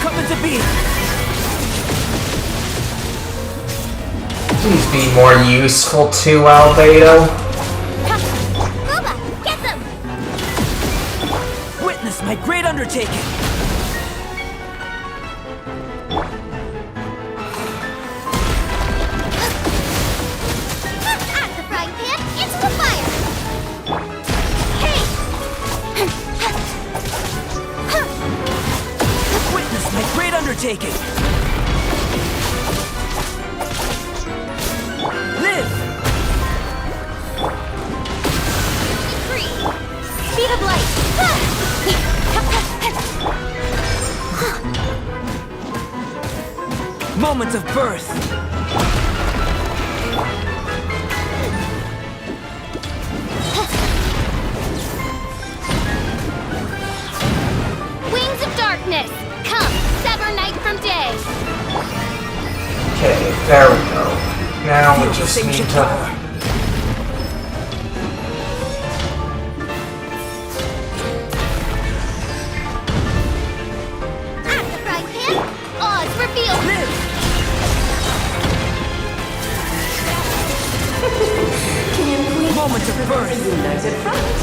Coming to be. Please be more useful to Albedo. Booba, get them! Witness my great undertaking. Out of the frying pan, into the fire! Hey! Witness my great undertaking. Live! Free! Speed of light! Moments of birth. Wings of darkness! Come, sever night from day! Okay, there we go. Now we just need to... Out of the frying pan, odds revealed! Moments of birth.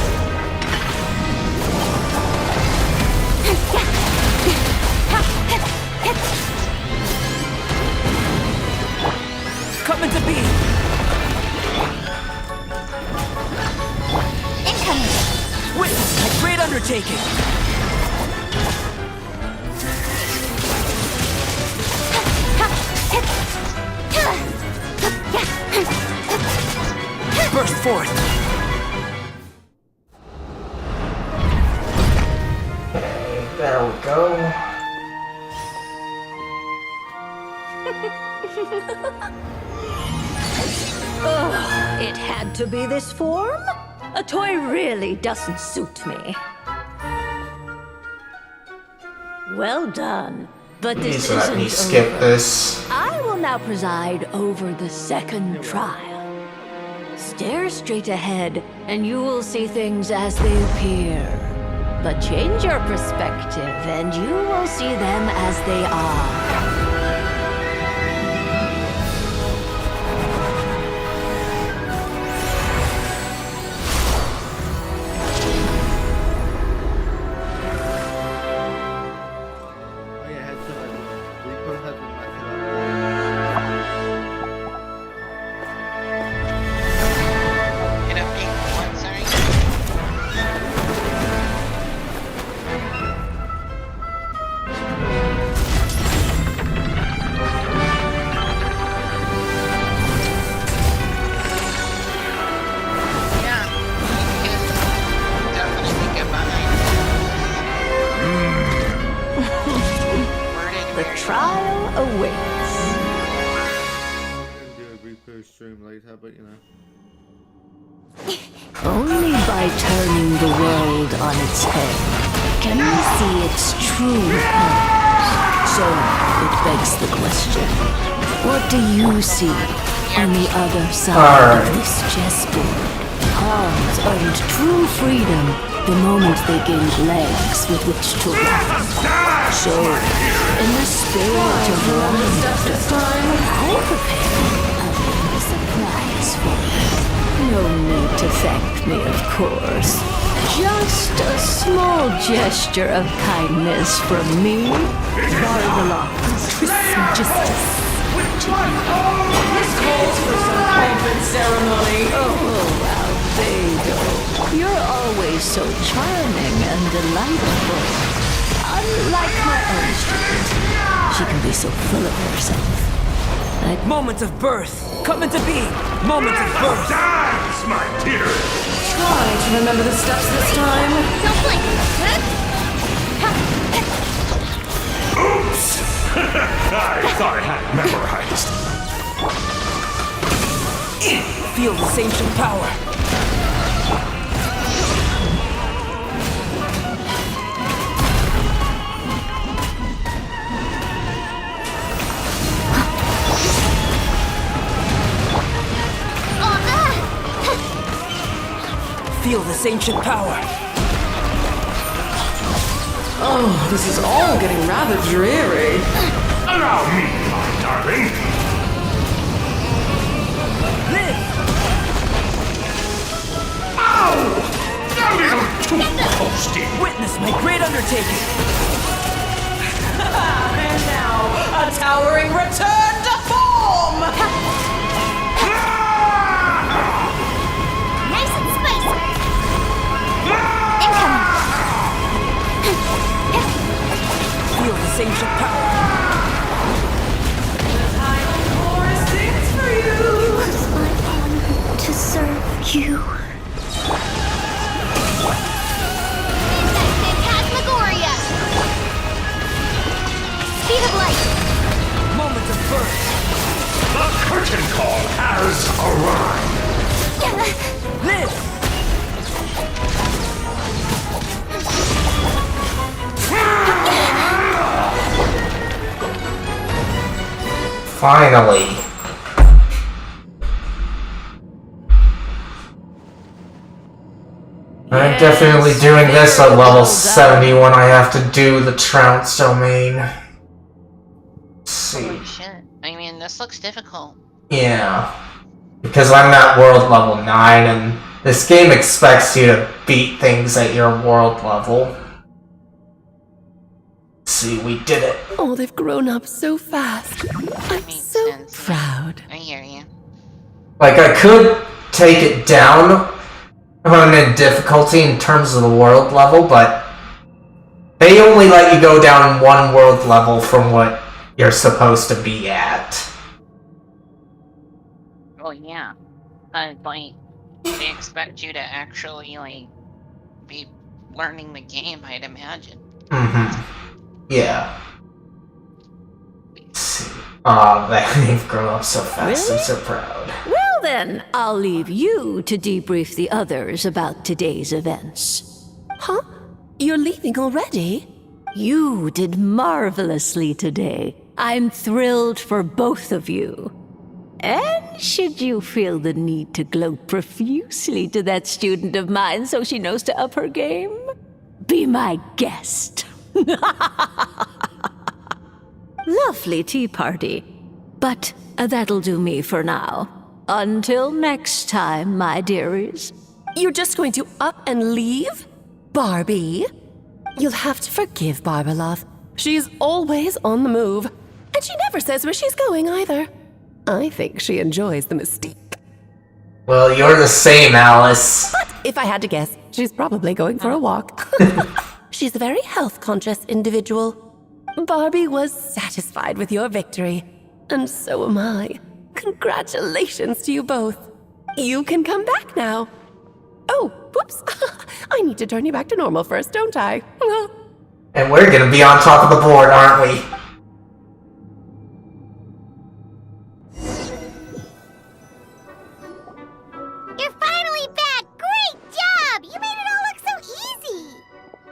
Coming to be. Incoming! Witness my great undertaking. Burst forth. Okay, there we go. Ugh, it had to be this form? A toy really doesn't suit me. Well done. But this Please let isn't me skip over. this. I will now preside over the second trial. Stare straight ahead, and you will see things as they appear. But change your perspective, and you will see them as they are. trial awaits. Do a replay stream later, but you know. Only by turning the world on its head can we see its true colors. So it begs the question, what do you see on the other side of this chessboard? Pawns earned true freedom the moment they gained legs with which to walk. So, in the spirit of laughter, I prepared a little surprise for you. No need to thank me, of course. Just a small gesture of kindness from me. Barbalon, Trismegistus. This calls for some pomp and ceremony. Oh, Albedo. You're always so charming and delightful. Unlike my own student, she can be so full of herself. Moment of birth, coming to be. Moment of birth. Dance, my dear. Try to remember the steps this time. Don't blink. Oops! I thought I had it memorized. Feel this ancient power. Feel this ancient power. Oh, this is all getting rather dreary. Allow me, my darling. Live! Ow! A little too toasty. Witness my great undertaking. And now, a towering return to form! Nice and spicy. Incoming. Feel this ancient power. The Highland Forest sings for you. It was my honor to serve you. Phantasmagoria. Speed of light. Moment of birth. The curtain call has arrived. Live! Finally. I'm definitely doing this at level 70 when I have to do the Trounce domain. Let's see. Holy shit. I mean, this looks difficult. Yeah. Because I'm at world level 9 and this game expects you to beat things at your world level. Let's see, we did it. Oh, they've grown up so fast. I'm so proud. I hear you. Like, I could take it down in difficulty in terms of the world level, but they only let you go down one world level from what you're supposed to be at. Well, yeah. Like, they expect you to actually, like, be learning the game, I'd imagine. Mm-hmm. Yeah. Let's see. They've grown up so fast. Really? I'm so proud. Well then, I'll leave you to debrief the others about today's events. Huh? You're leaving already? You did marvelously today. I'm thrilled for both of you. And should you feel the need to gloat profusely to that student of mine so she knows to up her game, be my guest. Lovely tea party. But that'll do me for now. Until next time, my dearies. You're just going to up and leave? Barbie? You'll have to forgive Barbalov. She's always on the move. And she never says where she's going either. I think she enjoys the mystique. Well, you're the same, Alice. But if I had to guess, she's probably going for a walk. She's a very health-conscious individual. Barbie was satisfied with your victory. And so am I. Congratulations to you both. You can come back now. Oh, whoops. I need to turn you back to normal first, don't I? And we're gonna be on top of the board, aren't we?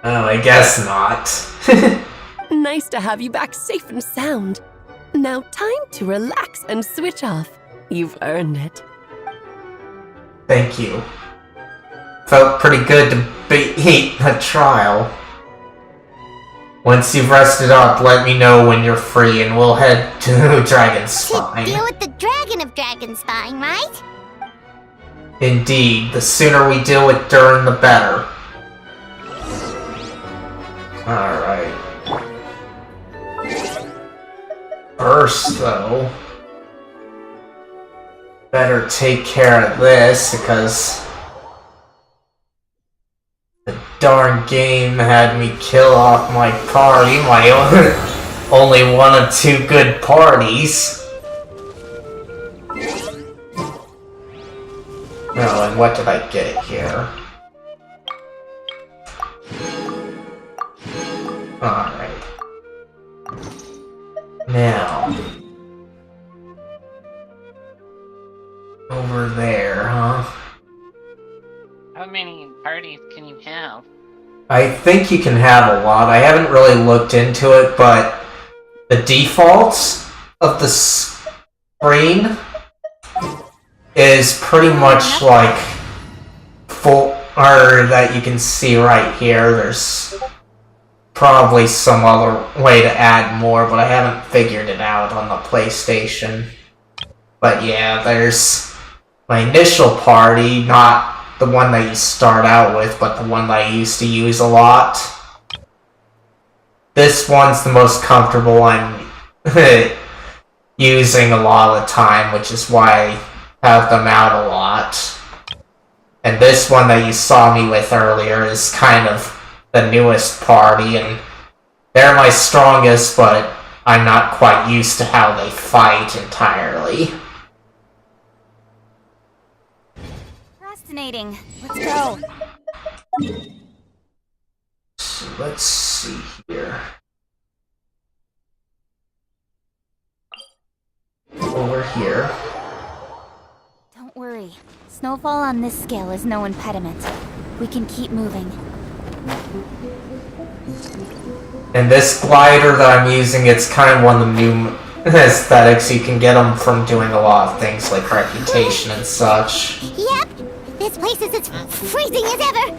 Oh, I guess not. Nice to have you back safe and sound. Now time to relax and switch off. You've earned it. Thank you. Felt pretty good to beat a trial. Once you've rested up, let me know when you're free and we'll head to Dragonspine. To deal with the Dragon of Dragonspine, right? Indeed, the sooner we deal with Durin, the better. Alright. First, though, better take care of this, because the darn game had me kill off my party, my only one of two good parties. Oh, and what did I get here? Alright. Now. Over there, huh? How many parties can you have? I think you can have a lot. I haven't really looked into it, but the defaults of the screen is pretty much like full, or that you can see right here. There's probably some other way to add more, but I haven't figured it out on the PlayStation. But yeah, there's my initial party, not the one that you start out with, but the one that I used to use a lot. This one's the most comfortable I'm using a lot of the time, which is why I have them out a lot. And this one that you saw me with earlier is kind of the newest party, and they're my strongest, but I'm not quite used to how they fight entirely. Fascinating. Let's go. So let's see here. Over here. Don't worry. Snowfall on this scale is no impediment. We can keep moving. And this glider that I'm using, it's kind of one of the new aesthetics. You can get them from doing a lot of things like Reputation and such. Yep. This place is as freezing as ever.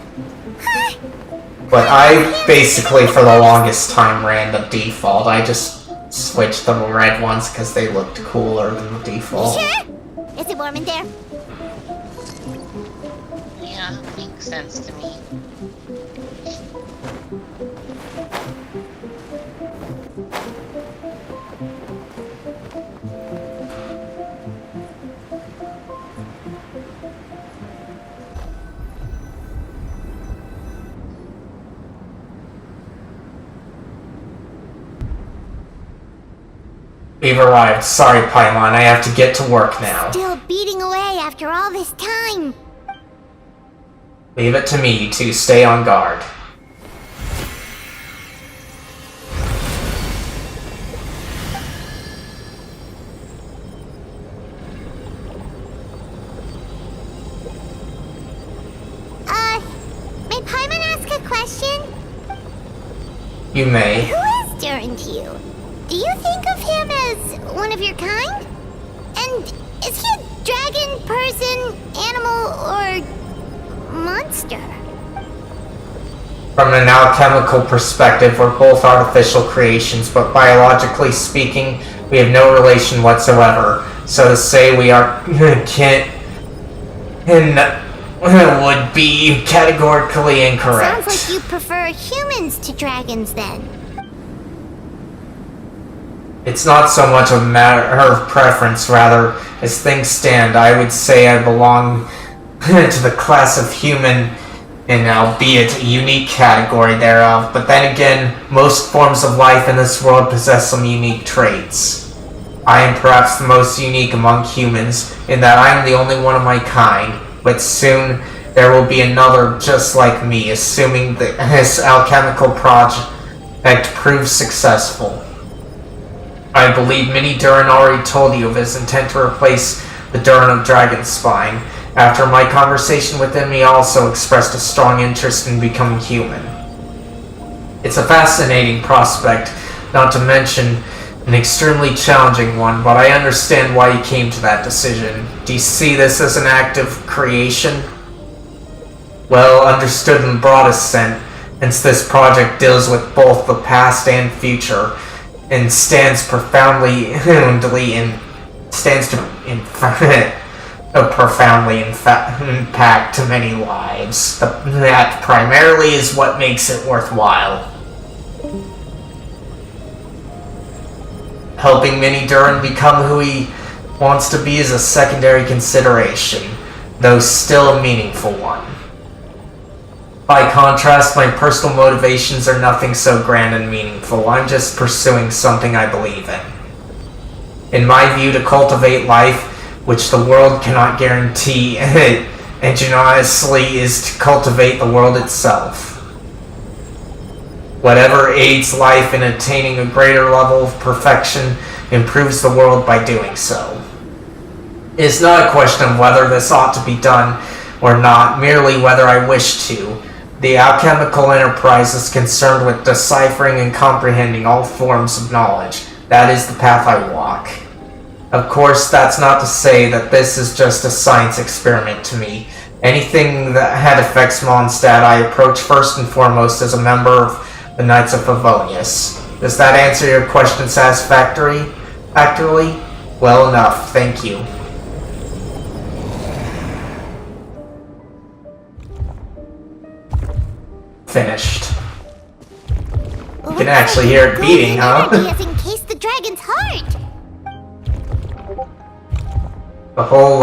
But I basically, for the longest time, ran the default. I just switched the red ones because they looked cooler than the default. Sure? Is it warm in there? Yeah, makes sense to me. We've arrived. Sorry, Paimon. I have to get to work now. Still beating away after all this time. Leave it to me, you two. Stay on guard. May Paimon ask a question? You may. Who is Durin to you? Do you think of him as one of your kind? And is he a dragon, person, animal, or monster? From an alchemical perspective, we're both artificial creations, but biologically speaking, we have no relation whatsoever. So to say we are kin would be categorically incorrect. Sounds like you prefer humans to dragons, then. It's not so much a matter of preference, rather, as things stand, I would say I belong to the class of human, and albeit a unique category thereof, but then again, most forms of life in this world possess some unique traits. I am perhaps the most unique among humans, in that I am the only one of my kind, but soon there will be another just like me, assuming that this alchemical project proves successful. I believe Mini Durin already told you of his intent to replace the Durin of Dragonspine. After my conversation with him, he also expressed a strong interest in becoming human. It's a fascinating prospect, not to mention an extremely challenging one, but I understand why you came to that decision. Do you see this as an act of creation? Well, understood in the broadest sense, since this project deals with both the past and future, and stands a profoundly impact to many lives. That primarily is what makes it worthwhile. Helping Mini Durin become who he wants to be is a secondary consideration, though still a meaningful one. By contrast, my personal motivations are nothing so grand and meaningful. I'm just pursuing something I believe in. In my view, to cultivate life, which the world cannot guarantee, ingeniously is to cultivate the world itself. Whatever aids life in attaining a greater level of perfection improves the world by doing so. It's not a question of whether this ought to be done or not, merely whether I wish to. The alchemical enterprise is concerned with deciphering and comprehending all forms of knowledge. That is the path I walk. Of course, that's not to say that this is just a science experiment to me. Anything that affects Monstadt I approach first and foremost as a member of the Knights of Favonius. Does that answer your question satisfactorily? Well enough, thank you. Finished. You can actually hear it beating, huh? He has encased the dragon's heart. The whole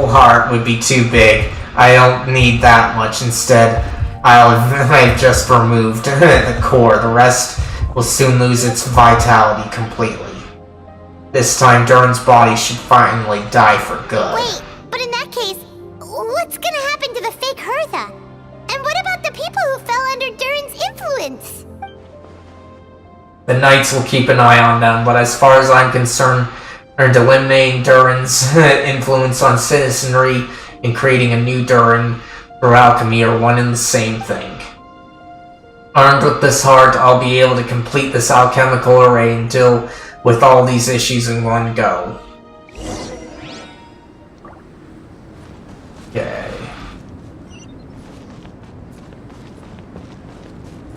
heart would be too big. I don't need that much. Instead, I've just removed the core. The rest will soon lose its vitality completely. This time, Durin's body should finally die for good. Wait, but in that case, what's gonna happen to the fake Hertha? And what about the people who fell under Durin's influence? The Knights will keep an eye on them, but as far as I'm concerned, eliminating Durin's influence on citizenry and creating a new Durin through alchemy are one and the same thing. Armed with this heart, I'll be able to complete this alchemical array and deal with all these issues in one go. Okay.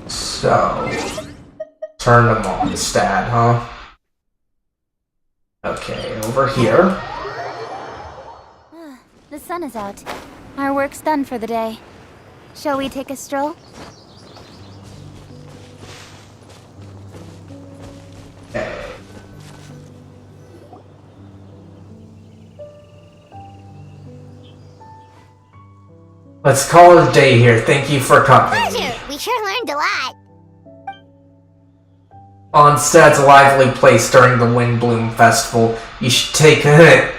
So, turn to Monstadt, huh? Okay, over here. The sun is out. Our work's done for the day. Shall we take a stroll? Okay. Let's call it a day here. Thank you for coming. Pleasure! We sure learned a lot. Mnstadt's a lively place during the Windblume Festival. You should take a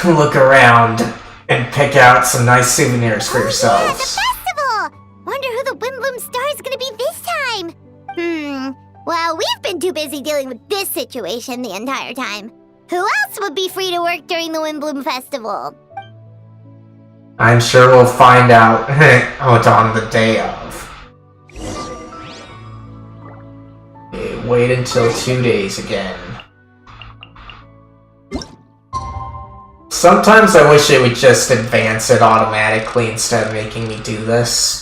look around and pick out some nice souvenirs for yourselves. Yeah, the festival! Wonder who the Windblume star is gonna be this time. Well, we've been too busy dealing with this situation the entire time. Who else would be free to work during the Windblume Festival? I'm sure we'll find out on the day of. Okay, wait until 2 days again. Sometimes I wish it would just advance it automatically instead of making me do this.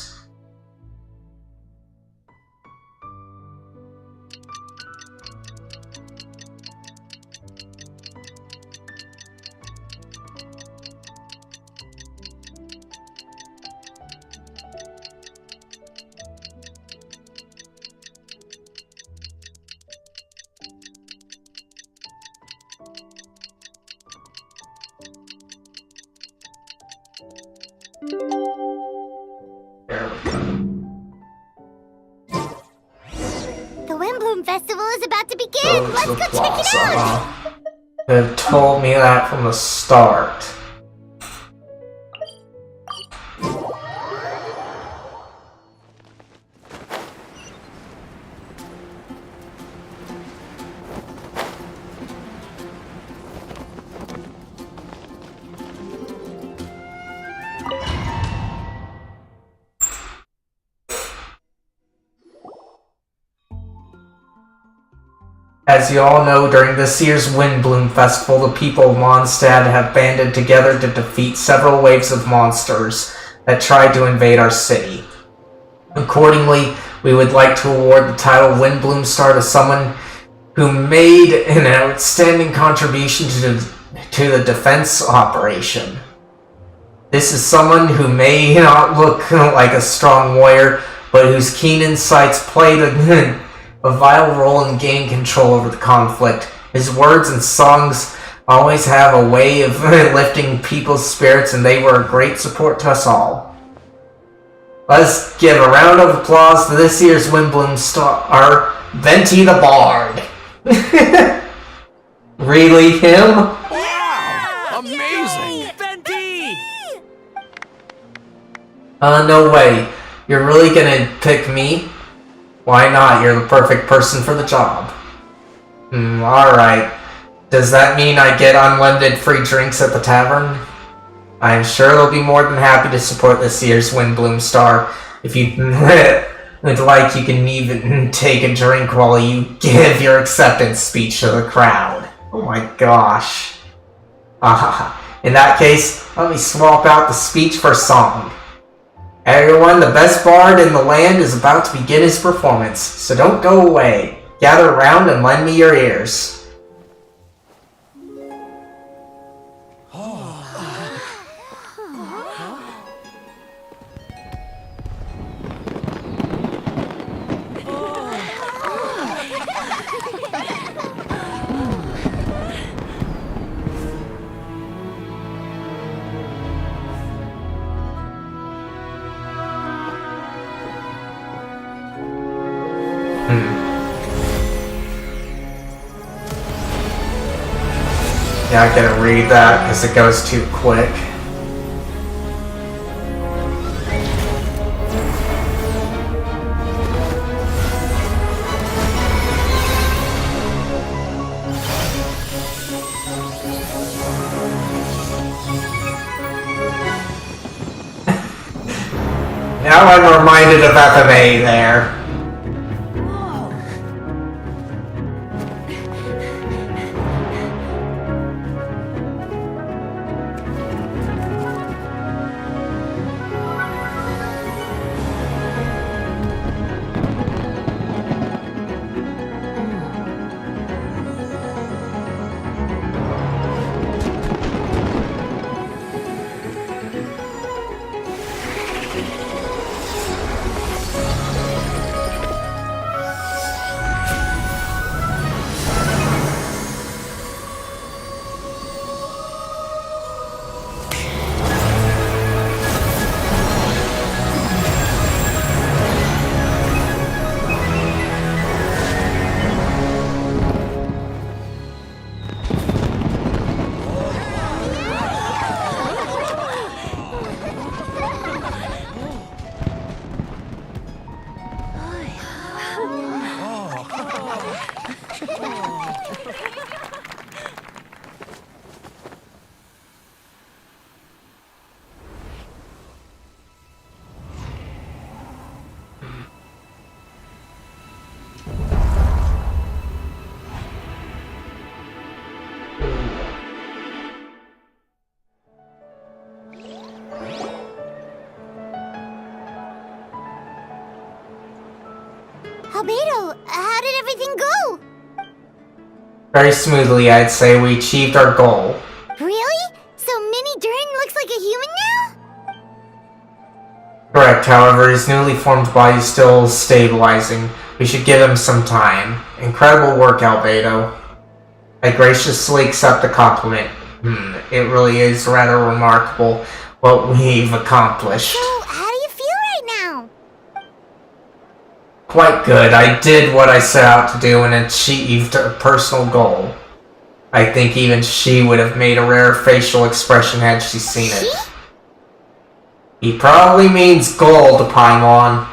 The Windblume Festival is about to begin! Let's go check it out! They told me that from the start. As you all know, during this year's Windblume Festival, the people of Monstadt have banded together to defeat several waves of monsters that tried to invade our city. Accordingly, we would like to award the title Windblume Star to someone who made an outstanding contribution to the defense operation. This is someone who may not look like a strong warrior, but whose keen insights played a vital role in gaining control over the conflict. His words and songs always have a way of lifting people's spirits, and they were a great support to us all. Let's give a round of applause to this year's Windblume Star, Venti the Bard. Really, him? Wow! Amazing! Venti! No way. You're really gonna pick me? Why not? You're the perfect person for the job. Alright. Does that mean I get unlimited free drinks at the tavern? I'm sure they'll be more than happy to support this year's Windblume Star. If you'd like, you can even take a drink while you give your acceptance speech to the crowd. Oh my gosh. In that case, let me swap out the speech for song. Everyone, the best bard in the land is about to begin his performance, so don't go away. Gather around and lend me your ears. Yeah, I gotta read that because it goes too quick. Now I'm reminded of FMA there. Albedo, how did everything go? Very smoothly, I'd say. We achieved our goal. Really? So Mini Durin looks like a human now? Correct, however, his newly formed body is still stabilizing. We should give him some time. Incredible work, Albedo. I graciously accept the compliment. It really is rather remarkable what we've accomplished. So, how do you feel right now? Quite good. I did what I set out to do and achieved a personal goal. I think even she would have made a rare facial expression had she seen it. He probably means Gold, Paimon.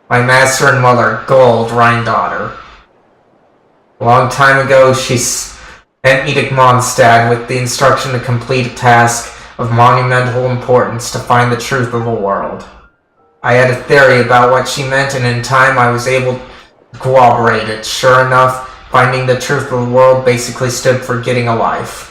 My master and mother, Gold, Rhine-daughter. A long time ago, she sent me to Monstadt with the instruction to complete a task of monumental importance to find the truth of the world. I had a theory about what she meant, and in time I was able corroborated. Sure enough, finding the truth of the world basically stood for getting a life.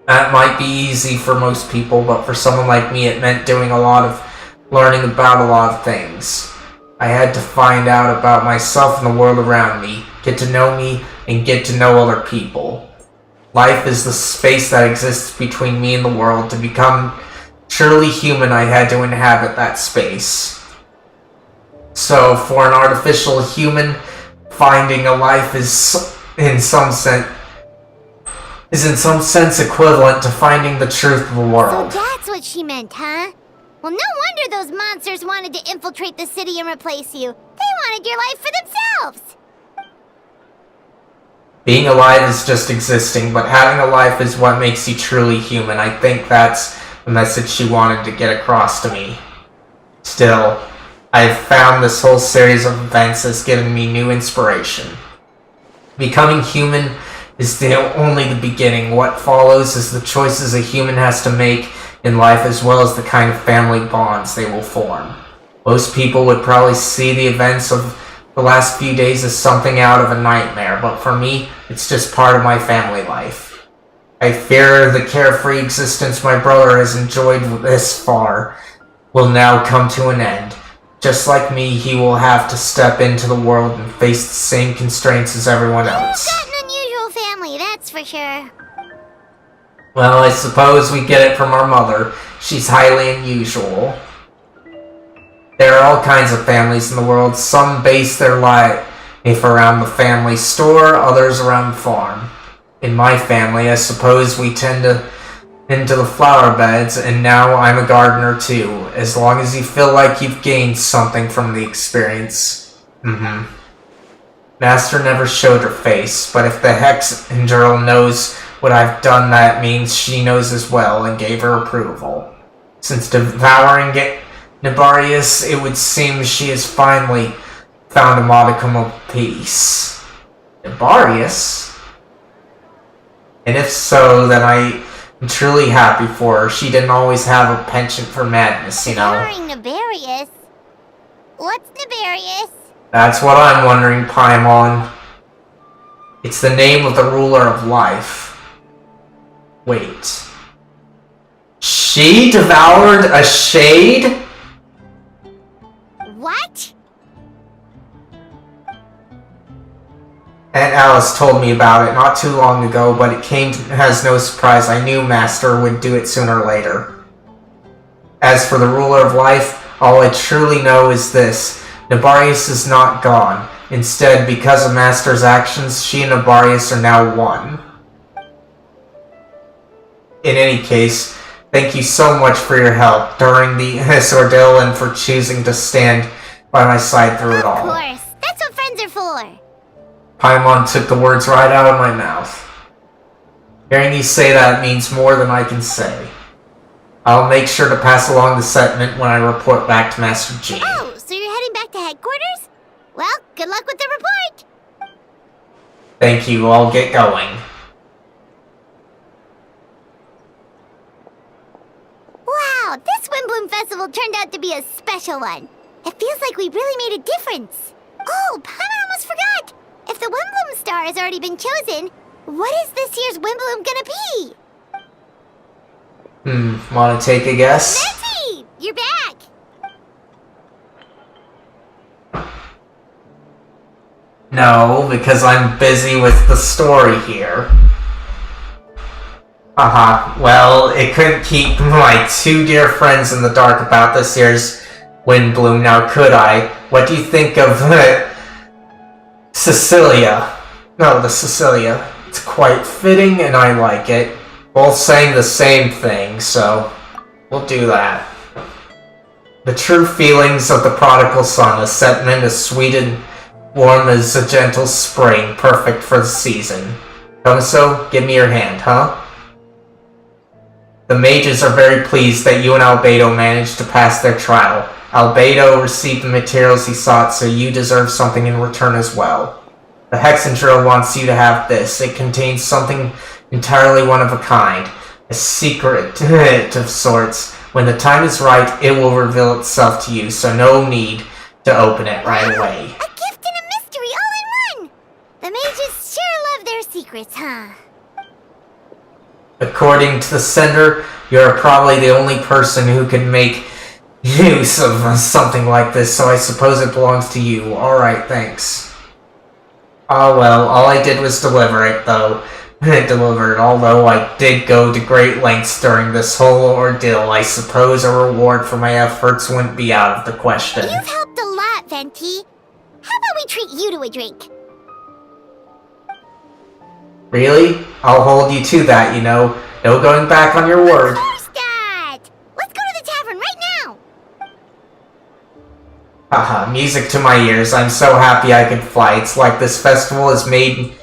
That might be easy for most people, but for someone like me it meant doing a lot of learning about a lot of things. I had to find out about myself and the world around me, get to know me, and get to know other people. Life is the space that exists between me and the world. To become truly human, I had to inhabit that space. So, for an artificial human, finding a life is in some sense equivalent to finding the truth of the world. So that's what she meant, huh? Well, no wonder those monsters wanted to infiltrate the city and replace you. They wanted your life for themselves. Being alive is just existing, but having a life is what makes you truly human. I think that's the message she wanted to get across to me. Still, I've found this whole series of events has given me new inspiration. Becoming human is only the beginning. What follows is the choices a human has to make in life, as well as the kind of family bonds they will form. Most people would probably see the events of the last few days as something out of a nightmare, but for me, it's just part of my family life. I fear the carefree existence my brother has enjoyed this far will now come to an end. Just like me, he will have to step into the world and face the same constraints as everyone else. You've got an unusual family, that's for sure. Well, I suppose we get it from our mother. She's highly unusual. There are all kinds of families in the world. Some base their life around the family store, others around the farm. In my family, I suppose we tend to into the flower beds, and now I'm a gardener too, as long as you feel like you've gained something from the experience. Master never showed her face, but if the Hex Angel knows what I've done, that means she knows as well, and gave her approval. Since devouring Nabarius, it would seem she has finally found a modicum of peace. Nabarius? And if so, then I'm truly happy for her. She didn't always have a penchant for madness, you know. Devouring Nabarius? What's Nabarius? That's what I'm wondering, Paimon. It's the name of the ruler of life. Wait. She devoured a shade? What? Aunt Alice told me about it not too long ago, but it came as no surprise. I knew Master would do it sooner or later. As for the ruler of life, all I truly know is this. Nabarius is not gone. Instead, because of Master's actions, she and Nabarius are now one. In any case, thank you so much for your help during this ordeal and for choosing to stand by my side through it all. Of course. That's what friends are for. Paimon took the words right out of my mouth. Hearing you say that means more than I can say. I'll make sure to pass along the sentiment when I report back to Master G. Oh, so you're heading back to headquarters? Well, good luck with the report. Thank you, I'll get going. Wow, this Windblume Festival turned out to be a special one. It feels like we really made a difference. Oh, Paimon almost forgot. If the Windblume star has already been chosen, what is this year's Windblume gonna be? Wanna take a guess? Nancy, you're back. No, because I'm busy with the story here. Well, it couldn't keep my two dear friends in the dark about this year's Windblume, now could I? What do you think of Cecilia? No, the Cecilia. It's quite fitting and I like it. Both saying the same thing, so we'll do that. The true feelings of the prodigal son, a sentiment as sweet and warm as a gentle spring, perfect for the season. Tomaso, give me your hand, huh? The mages are very pleased that you and Albedo managed to pass their trial. Albedo received the materials he sought, so you deserve something in return as well. The Hexandrill wants you to have this. It contains something entirely one of a kind. A secret of sorts. When the time is right, it will reveal itself to you, so no need to open it right away. A gift in a secrets, huh? According to the sender, you're probably the only person who can make use of something like this, so I suppose it belongs to you. Alright, thanks. Oh well, all I did was deliver it, though. Although I did go to great lengths during this whole ordeal, I suppose a reward for my efforts wouldn't be out of the question. You've helped a lot, Venti. How about we treat you to a drink? Really? I'll hold you to that, you know. No going back on your word. Monstadt! Let's go to the tavern right now! Haha, music to my ears. I'm so happy I could fly. It's like this festival is made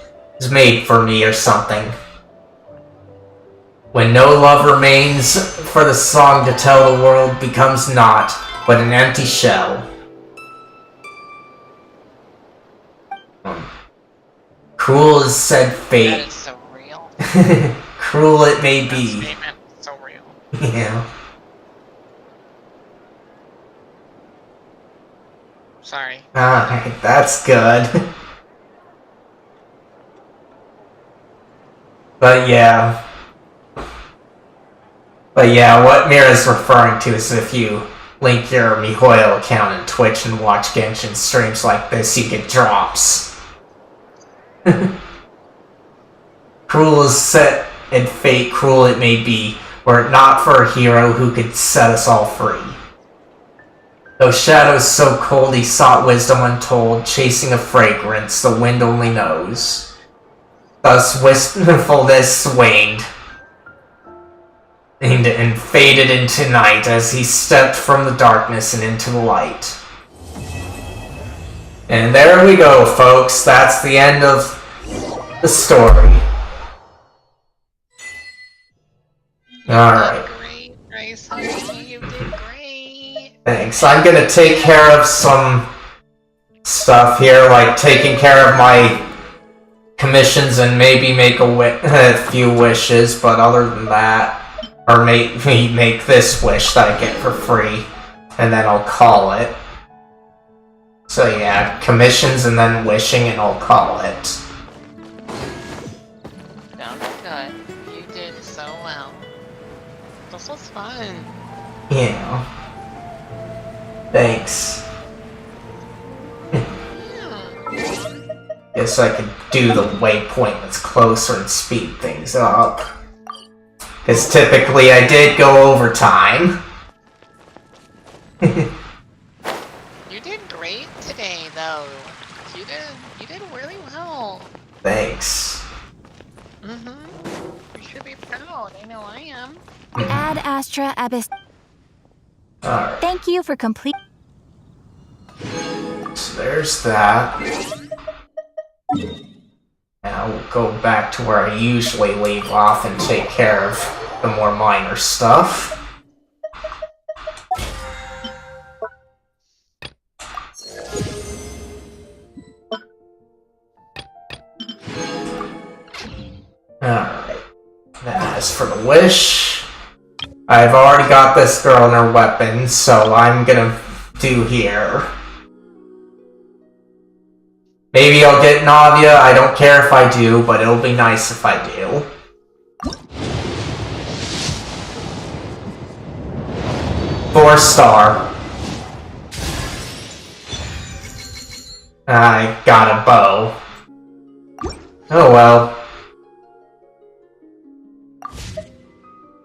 for me or something. When no love remains for the song to tell, the world becomes naught, but an empty shell. Cruel is said fate. That is so real. Cruel it may be. That statement is so real. Yeah. Sorry. Alright, that's good. But yeah, what Mira's referring to is if you link your MiHoYo account in Twitch and watch Genshin streams like this, you get drops. Cruel is set and fate, cruel it may be, were it not for a hero who could set us all free. Though shadows so cold, he sought wisdom untold, chasing a fragrance the wind only knows. Thus wistfulness waned and faded into night as he stepped from the darkness and into the light. And there we go, folks. That's the end of the story. Alright. Great, Grace, honey. You did great. Thanks. I'm gonna take care of some stuff here, like taking care of my commissions and maybe make a few wishes, but other than that, or maybe make this wish that I get for free, and then I'll call it. So yeah, commissions and then wishing, and I'll call it. Sounds good. You did so well. This was fun. Yeah. Thanks. Guess I could do the waypoint that's closer and speed things up. Because typically I did go over time. You did great today, though. You did really well. Thanks. You should be proud. I know I am. Ad Astra Abyss. Alright. Thank you for complete. So there's that. Now we'll go back to where I usually leave off and take care of the more minor stuff. Alright. Now as for the wish, I've already got this girl and her weapon, so I'm gonna do here. Maybe I'll get Navia, I don't care if I do, but it'll be nice if I do. Four-star. I got a bow. Oh well.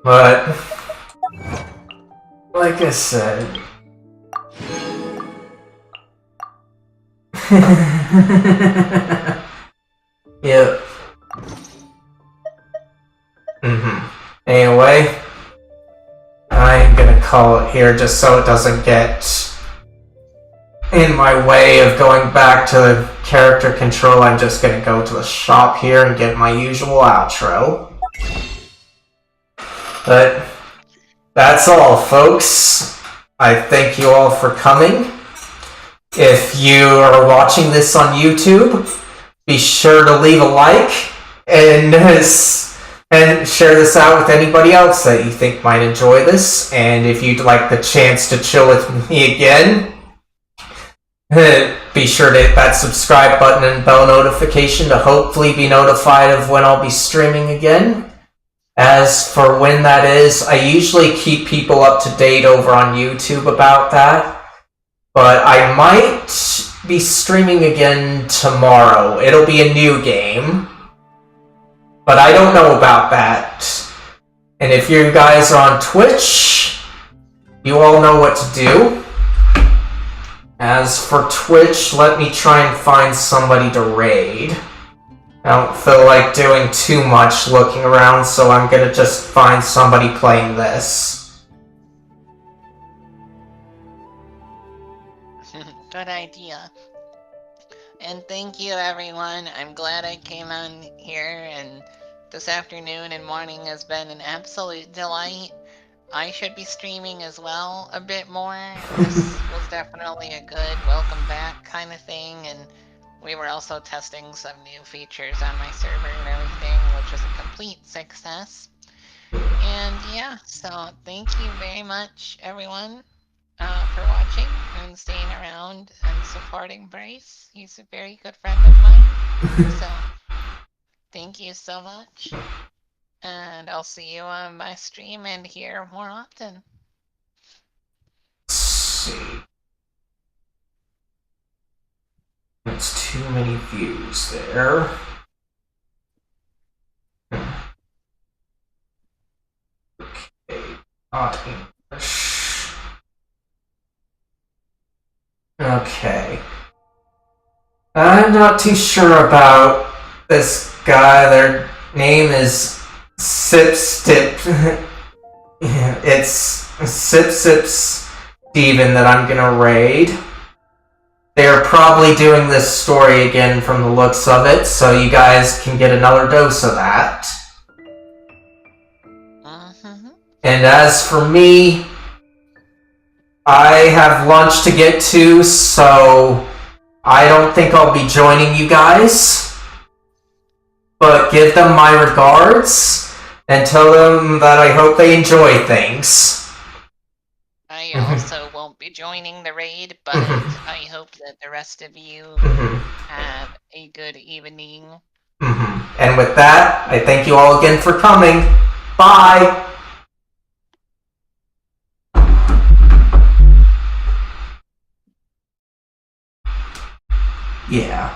But, like I said... Yep. Anyway, I'm gonna call it here just so it doesn't get in my way of going back to character control. I'm just gonna go to the shop here and get my usual outro. But that's all, folks. I thank you all for coming. If you are watching this on YouTube, be sure to leave a like and share this out with anybody else that you think might enjoy this. And if you'd like the chance to chill with me again, be sure to hit that subscribe button and bell notification to hopefully be notified of when I'll be streaming again. As for when that is, I usually keep people up to date over on YouTube about that. But I might be streaming again tomorrow. It'll be a new game. But I don't know about that. And if you guys are on Twitch, you all know what to do. As for Twitch, let me try and find somebody to raid. I don't feel like doing too much looking around, so I'm gonna just find somebody playing this. Good idea. And thank you, everyone. I'm glad I came on here, and this afternoon and morning has been an absolute delight. I should be streaming as well a bit more. This was definitely a good welcome back kind of thing, and we were also testing some new features on my server and everything, which was a complete success. And yeah, so thank you very much, everyone, for watching and staying around and supporting Bryce. He's a very good friend of mine. So thank you so much. And I'll see you on my stream and here more often. Let's see. That's too many views there. Okay, not English. Okay. I'm not too sure about this guy. Their name is Sip. It's Sip Steven that I'm gonna raid. They're probably doing this story again from the looks of it, so you guys can get another dose of that. And as for me, I have lunch to get to, so I don't think I'll be joining you guys. But give them my regards and tell them that I hope they enjoy things. I also won't be joining the raid, but I hope that the rest of you have a good evening. And with that, I thank you all again for coming. Bye! Yeah.